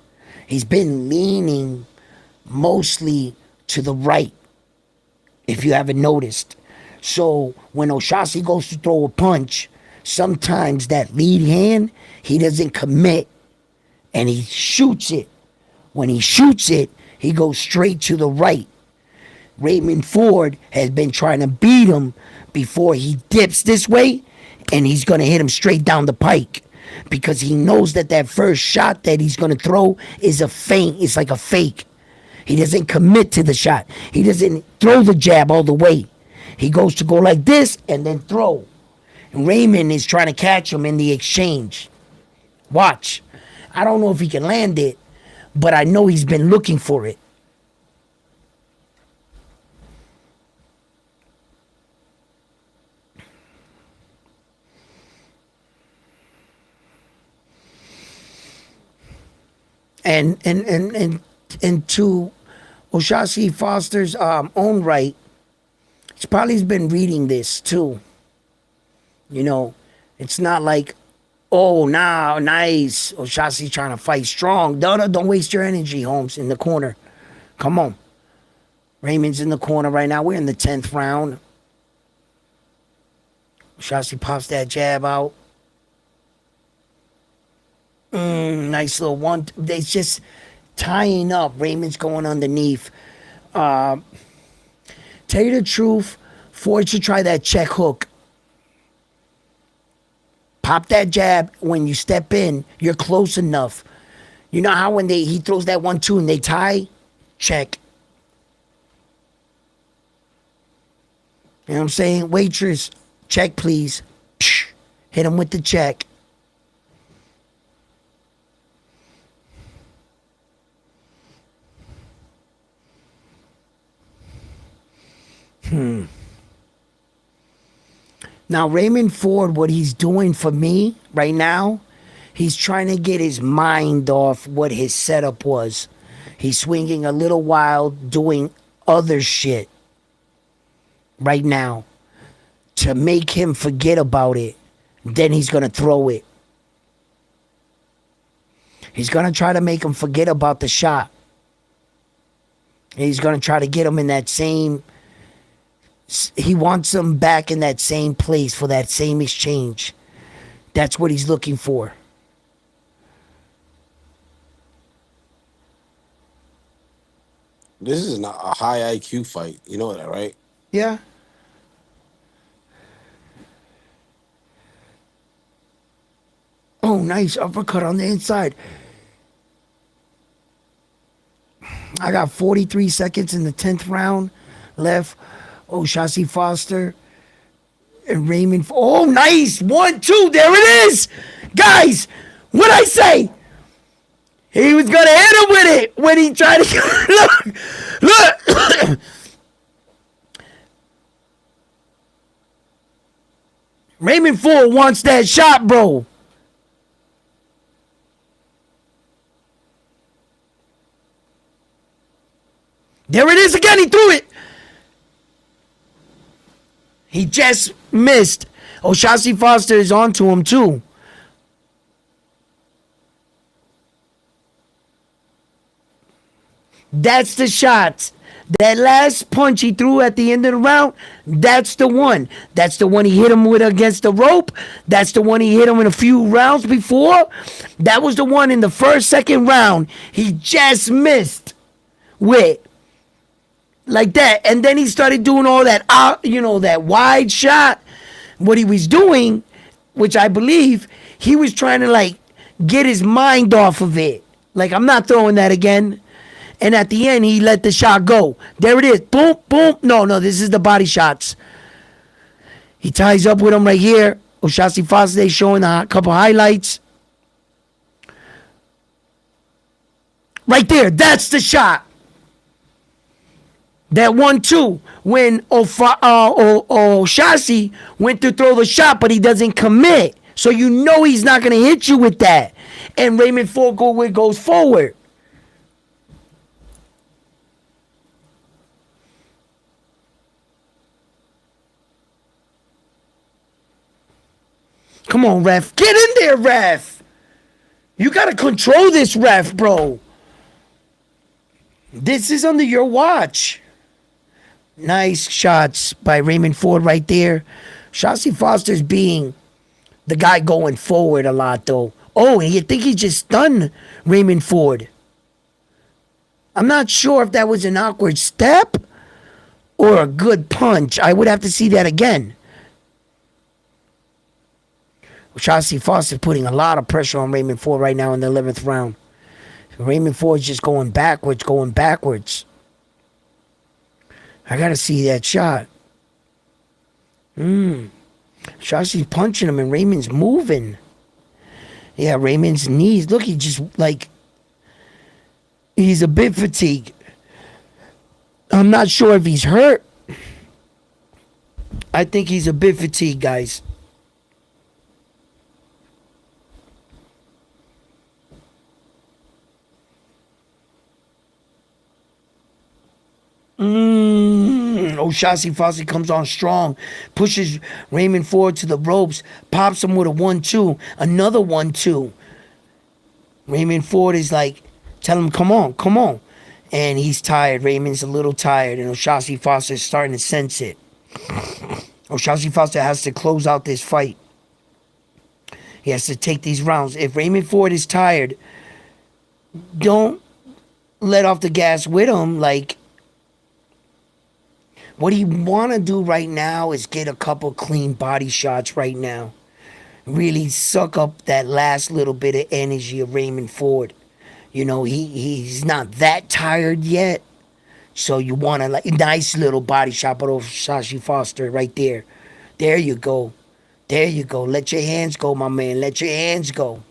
He's been leaning mostly to the right, if you haven't noticed. So when O'Shaughnessy goes to throw a punch, sometimes that lead hand, he doesn't commit and he shoots it. When he shoots it, he goes straight to the right. Raymond Ford has been trying to beat him before he dips this way, and he's going to hit him straight down the pike because he knows that that first shot that he's going to throw is a feint. It's like a fake. He doesn't commit to the shot. He doesn't throw the jab all the way. He goes to go like this and then throw. And Raymond is trying to catch him in the exchange. Watch. I don't know if he can land it, but I know he's been looking for it. And to O'Shaughnessy Foster's own right, he's probably been reading this too. You know, it's not like, oh, now, nice. O'Shaughnessy trying to fight strong. Don't waste your energy, Holmes, in the corner. Come on. Raymond's in the corner right now. We're in the 10th round. O'Shaughnessy pops that jab out. Nice little one. They just tying up. Raymond's going underneath. Tell you the truth, Ford should try that check hook. Pop that jab. When you step in, you're close enough. You know how when he throws that 1-2 and they tie? Check. You know what I'm saying? Waitress, check please. Psh, hit him with the check. Now, Raymond Ford, what he's doing for me right now, he's trying to get his mind off what his setup was. He's swinging a little wild, doing other shit right now to make him forget about it. Then he's going to throw it. He's going to try to make him forget about the shot. He's going to try to get him in that same... He wants him back in that same place for that same exchange. That's what he's looking for. This is not a high IQ fight. You know that, right? Yeah. Oh, nice uppercut on the inside. I got 43 seconds in the 10th round left. O'Shaughnessy Foster and Raymond. Oh, nice. 1-2. There it is. Guys, what'd I say? He was going to hit him with it when he tried to. Look. Raymond Ford wants that shot, bro. There it is again. He threw it. He just missed. O'Shaughnessy Foster is onto him too. That's the shot. That last punch he threw at the end of the round, that's the one. That's the one he hit him with against the rope. That's the one he hit him in a few rounds before. That was the one in the first, second round he just missed with. like that. And then he started doing all that, that wide shot. What he was doing, which I believe, he was trying to like get his mind off of it. Like, I'm not throwing that again. And at the end, he let the shot go. There it is. Boom, boom. No, this is the body shots. He ties up with him right here. Oshasi Foster showing a couple highlights. Right there. That's the shot. That 1-2 when Oshasi went to throw the shot, but he doesn't commit. So you know he's not going to hit you with that. And Raymond Ford goes forward. Come on, ref. Get in there, ref. You got to control this, ref, bro. This is under your watch. Nice shots by Raymond Ford right there. Shasi Foster's being the guy going forward a lot, though. Oh, and you think he just stunned Raymond Ford. I'm not sure if that was an awkward step or a good punch. I would have to see that again. Shasi Foster putting a lot of pressure on Raymond Ford right now in the 11th round. Raymond Ford's just going backwards. I gotta see that shot. Shasi's punching him and Raymond's moving. Yeah, Raymond's knees. Look, he just he's a bit fatigued. I'm not sure if he's hurt. I think he's a bit fatigued, guys. Shasi Foster comes on strong, pushes Raymond Ford to the ropes, pops him with a 1-2, another 1-2. Raymond Ford is like, tell him, come on. And he's tired. Raymond's a little tired, and Shasi Foster is starting to sense it. Shasi Foster has to close out this fight. He has to take these rounds. If Raymond Ford is tired, don't let off the gas with him. Like, what he want to do right now is get a couple clean body shots right now. Really suck up that last little bit of energy of Raymond Ford. You know, he's not that tired yet. So you want to, like, a nice little body shot, but Shasi Foster right there. There you go. Let your hands go, my man. Let your hands go.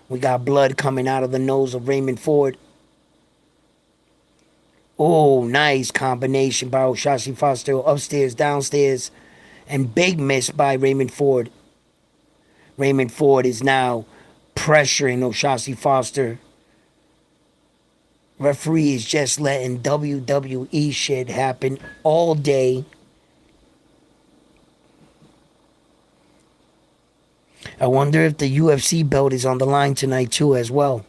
We got blood coming out of the nose of Raymond Ford. Oh, nice combination by Shasi Foster. Upstairs, downstairs. And big miss by Raymond Ford. Raymond Ford is now pressuring Shasi Foster. Referee is just letting WWE shit happen all day. I wonder if the UFC belt is on the line tonight too as well.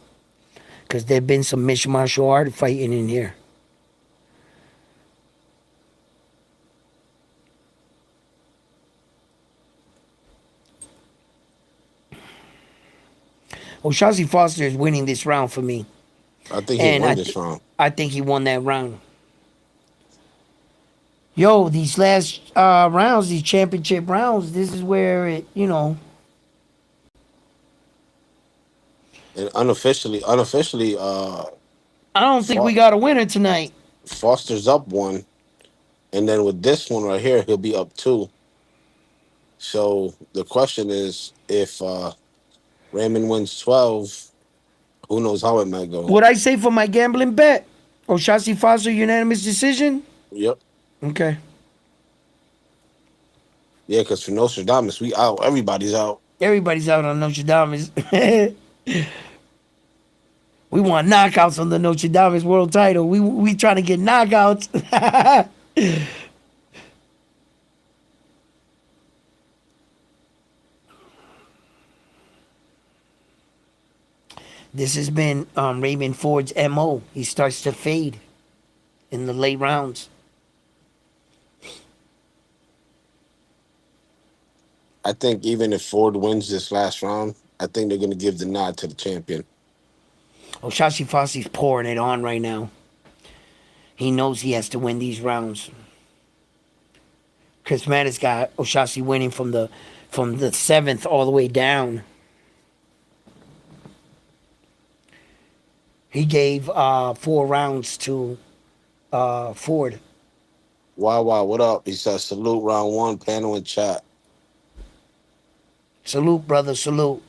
Because there have been some mixed martial art fighting in here. Shasi Foster is winning this round for me. I think he won this round. I think he won that round. Yo, these last rounds, these championship rounds, this is where it, And unofficially, I don't think we got a winner tonight. Foster's up 1, and then with this one right here, he'll be up 2. So the question is, if Raymond wins 12, who knows how it might go? What I say for my gambling bet? Shasi Foster unanimous decision? Yep. Okay. Yeah, because for Nostradamus, we out. Everybody's out. Everybody's out on Notre Dame. We want knockouts on the Notre Dame world title. We trying to get knockouts. This has been Raymond Ford's MO. He starts to fade in the late rounds. I think even if Ford wins this last round, I think they're going to give the nod to the champion. Oshashi Foster's pouring it on right now. He knows he has to win these rounds. Chris Mattis got Oshashi winning from the seventh all the way down. He gave 4 rounds to Ford. Wow, what up? He said, salute round one, panel and chat. Salute, brother, salute.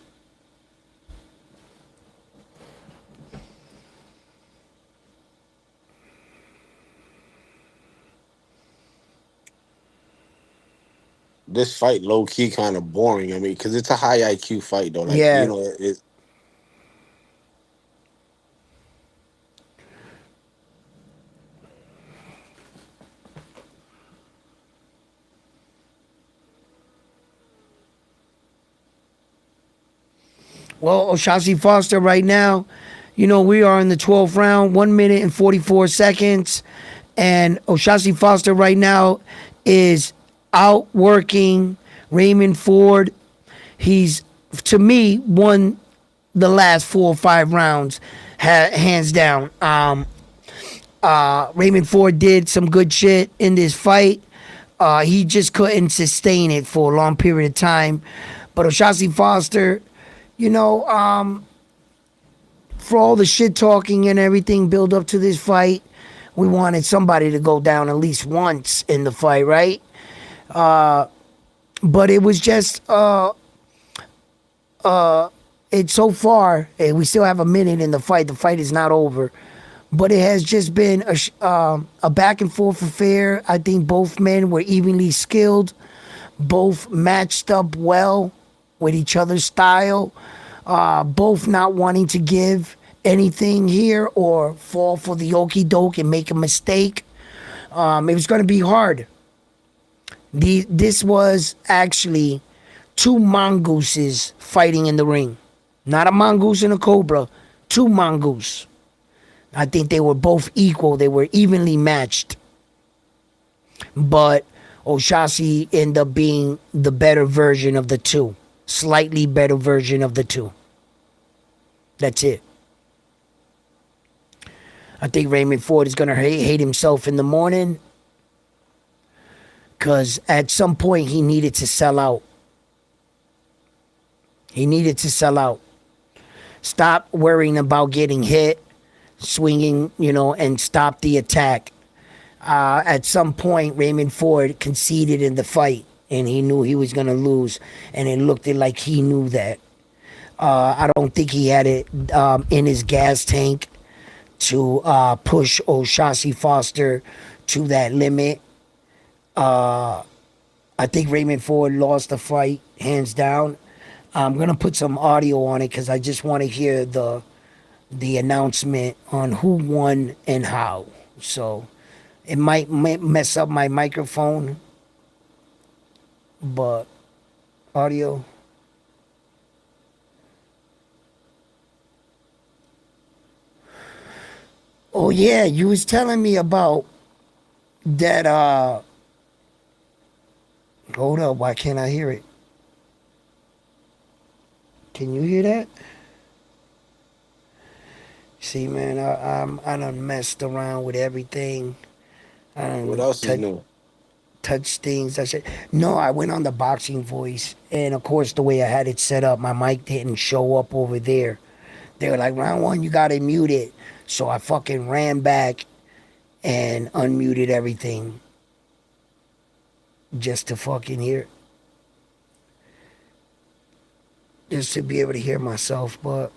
This fight low key kind of boring. I mean, because it's a high IQ fight though. Like Yeah. it. Well, Oshashi Foster right now, we are in the 12th round, 1 minute and 44 seconds. And Oshashi Foster right now is outworking Raymond Ford. He's, to me, won the last 4 or 5 rounds, hands down. Raymond Ford did some good shit in this fight. He just couldn't sustain it for a long period of time. But Oshashi Foster, for all the shit talking and everything build up to this fight, we wanted somebody to go down at least once in the fight, right? But it was just it's so far. We still have a minute in the fight. The fight is not over, but it has just been a back and forth affair. I think both men were evenly skilled, both matched up well with each other's style, both not wanting to give anything here or fall for the okie doke and make a mistake. It was going to be hard. This was actually 2 mongooses fighting in the ring. Not a mongoose and a cobra, 2 mongoose. I think they were both equal. They were evenly matched. But Oshashi ended up being the better version of the 2. Slightly better version of the 2. That's it. I think Raymond Ford is going to hate himself in the morning because at some point he needed to sell out. He needed to sell out. Stop worrying about getting hit, swinging, and stop the attack. At some point, Raymond Ford conceded in the fight, and he knew he was going to lose, and it looked like he knew that. I don't think he had it in his gas tank to push Oshashi Foster to that limit. I think Raymond Ford lost the fight, hands down. I'm going to put some audio on it because I just want to hear the announcement on who won and how. So it might mess up my microphone, but audio. Oh yeah, you was telling me about that hold up, why can't I hear it? Can you hear that? See, man, I done messed around with everything. I What done else is new? touch things. I said, no, I went on the boxing voice. And of course, the way I had it set up, my mic didn't show up over there. They were like, round 1, you got to mute it. So I fucking ran back and unmuted everything just to fucking hear. Just to be able to hear myself. But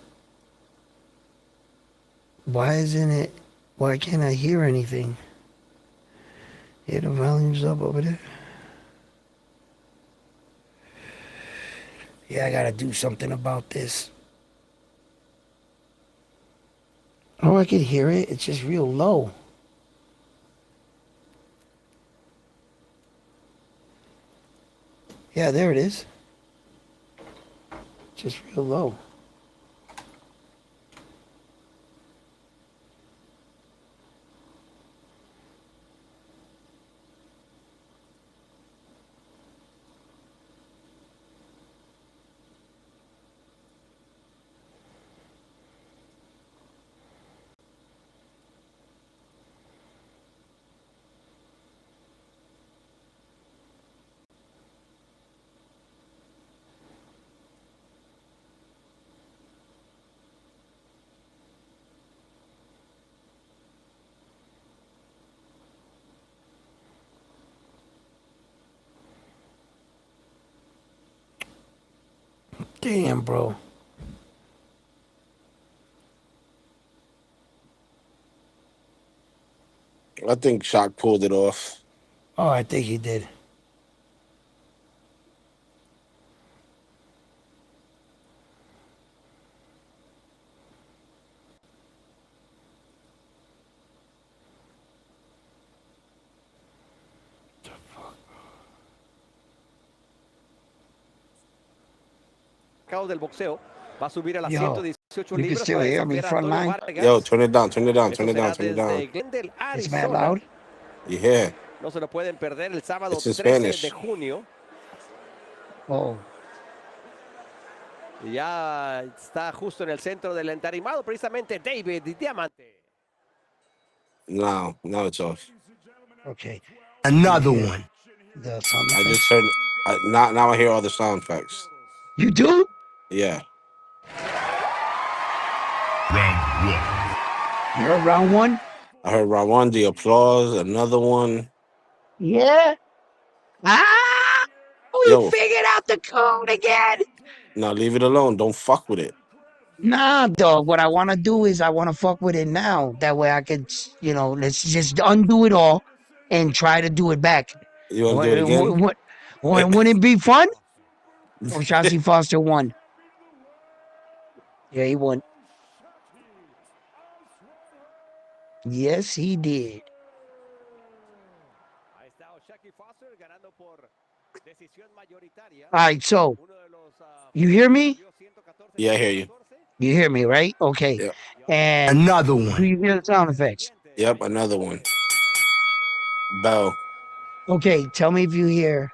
why can't I hear anything? Yeah, the volume's up over there. Yeah, I gotta do something about this. Oh, I can hear it. It's just real low. Yeah, there it is. Just real low. Damn, bro. I think Shock pulled it off. Oh, I think he did. Del boxeo. Va a subir a las Yo, 118 you can libras still para hear me, desafiar a front Antonio line? Vargas. Yo, turn it down, turn it down, Esto turn it down, será turn it desde down. Glendale, It's mad Arizona. loud. You hear? No se lo pueden perder el sábado It's in 13 de Spanish. junio. Oh, Y ya está justo en el centro del entarimado, precisamente David Diamante. No, now it's off. okay. Another Yeah. one. The sound I just effects. heard. Now I hear all the sound effects. You do? Yeah. You heard round one? I heard round one, the applause, another one. Yeah. Ah, we Yo, figured out the code again. now leave it alone. Don't fuck with it. Nah, dog. What I want to do is I want to fuck with it now. That way I could, let's just undo it all and try to do it back. You want to do it again? Wouldn't it be fun? Oh, Shazzy Foster won. Yeah, he won. Yes, he did. Ahí está O'Shaquie Foster ganando por decisión mayoritaria. All right, so Uno de los, you hear me? perdió 114, Yeah, I hear you. You hear me, right? Okay. Yep. And Another do one. you hear the sound effects? Yep, another one. Bell. Okay, tell me if you hear.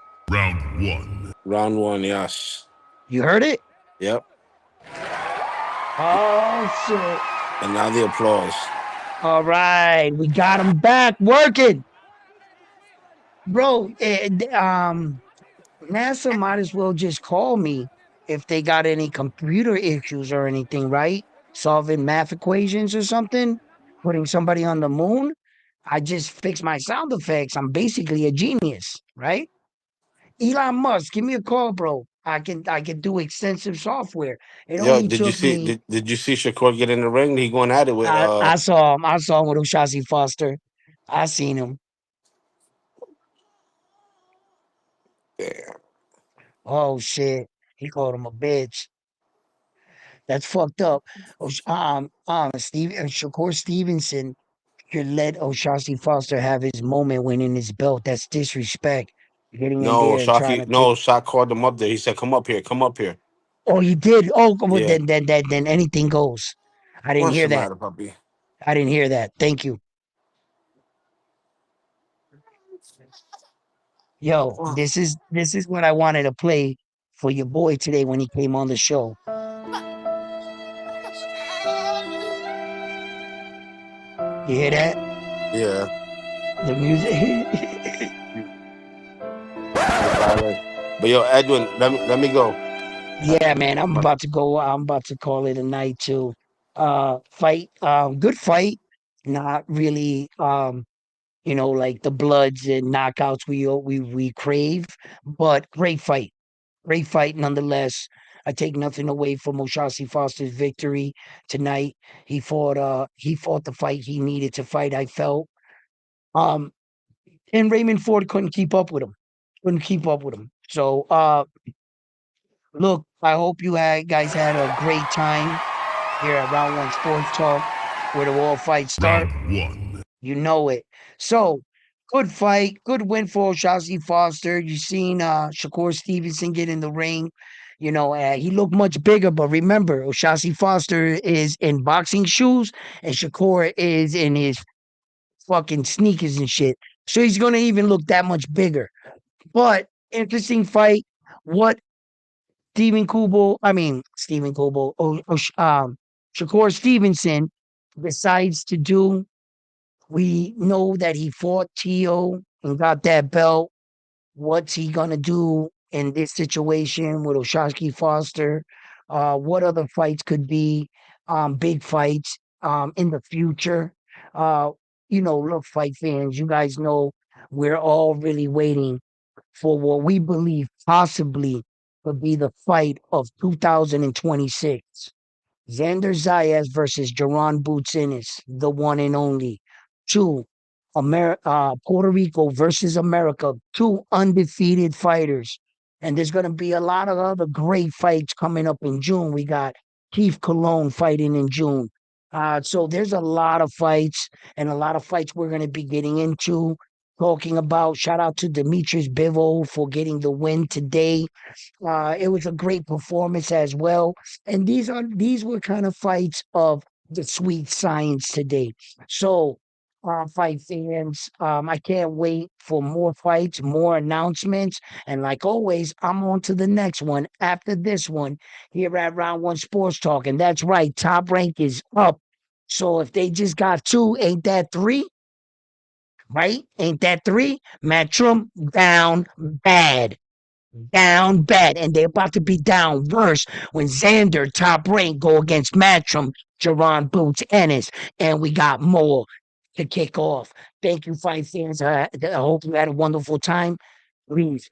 Round one, yes. You heard it? Yep. Oh shit. And now the applause. All right, we got him back working. Bro, NASA might as well just call me if they got any computer issues or anything, right? Solving math equations or something, putting somebody on the moon. I just fix my sound effects. I'm basically a genius, right? Elon Musk, give me a call, bro. I can do extensive software. It Yo, only did you took see me. did you see Shakur get in the ring? He going at it with I saw him. I saw him with O'Shaughnessy Foster. I seen him. damn. Oh shit. He called him a bitch. That's fucked up. Shakur Stevenson should let O'Shaughnessy Foster have his moment winning his belt. That's disrespect. Getting in there and trying to kick. Shaq called him up there. He said, come up here, come up here. Oh, he did. Oh, well, Yeah. then anything goes. I didn't What's hear the that. matter, puppy? I didn't hear that. Thank you. Yo, this is what I wanted to play for your boy today when he came on the show. You hear that? Yeah. The music. But yo, Edwin, let me go. Yeah, man, I'm about to go. I'm about to call it a night too. Fight. Good fight. Not really. Like the bloods and knockouts we crave, but great fight. Great fight nonetheless. I take nothing away from O'Shaughnessy Foster's victory tonight. He fought the fight he needed to fight, I felt. Um, and Raymond Ford couldn't keep up with him. Couldn't keep up with him. So look, I hope guys had a great time here at Round One Sports Talk, where the all fights start. You know it. So, good fight, good win for O'Shaughnessy Foster. You seen Shakur Stevenson get in the ring. He looked much bigger, but remember, O'Shaughnessy Foster is in boxing shoes, and Shakur is in his fucking sneakers and shit. So he's gonna even look that much bigger. But interesting fight. What Stephen Kubo, Shakur Stevenson decides to do. We know that he fought Tio and got that belt. What's he gonna do in this situation with O'Shaughnessy Foster? What other fights could be big fights in the future? Uh, look, fight fans, you guys know we're all really waiting for what we believe possibly could be the fight of 2026. Xander Zayas versus Jaron Boots Ennis, the one and only. Two, Puerto Rico versus America, two undefeated fighters. And there's going to be a lot of other great fights coming up in June. We got Keith Cologne fighting in June. So there's a lot of fights and a lot of fights we're going to be getting into, talking about. Shout out to Demetrius Bivol for getting the win today. It was a great performance as well. And these were kind of fights of the sweet science today. So, fight fans, I can't wait for more fights, more announcements. And like always, I'm on to the next one after this one here at Round One Sports Talk. And that's right, Top Rank is up. So if they just got two, ain't that three? Right? Ain't that three? Matchroom down bad, down bad, and they're about to be down worse when Xander Top Rank go against Matchroom, Jerron Boots Ennis, and we got more to kick off. Thank you, fight fans. I hope you had a wonderful time. Please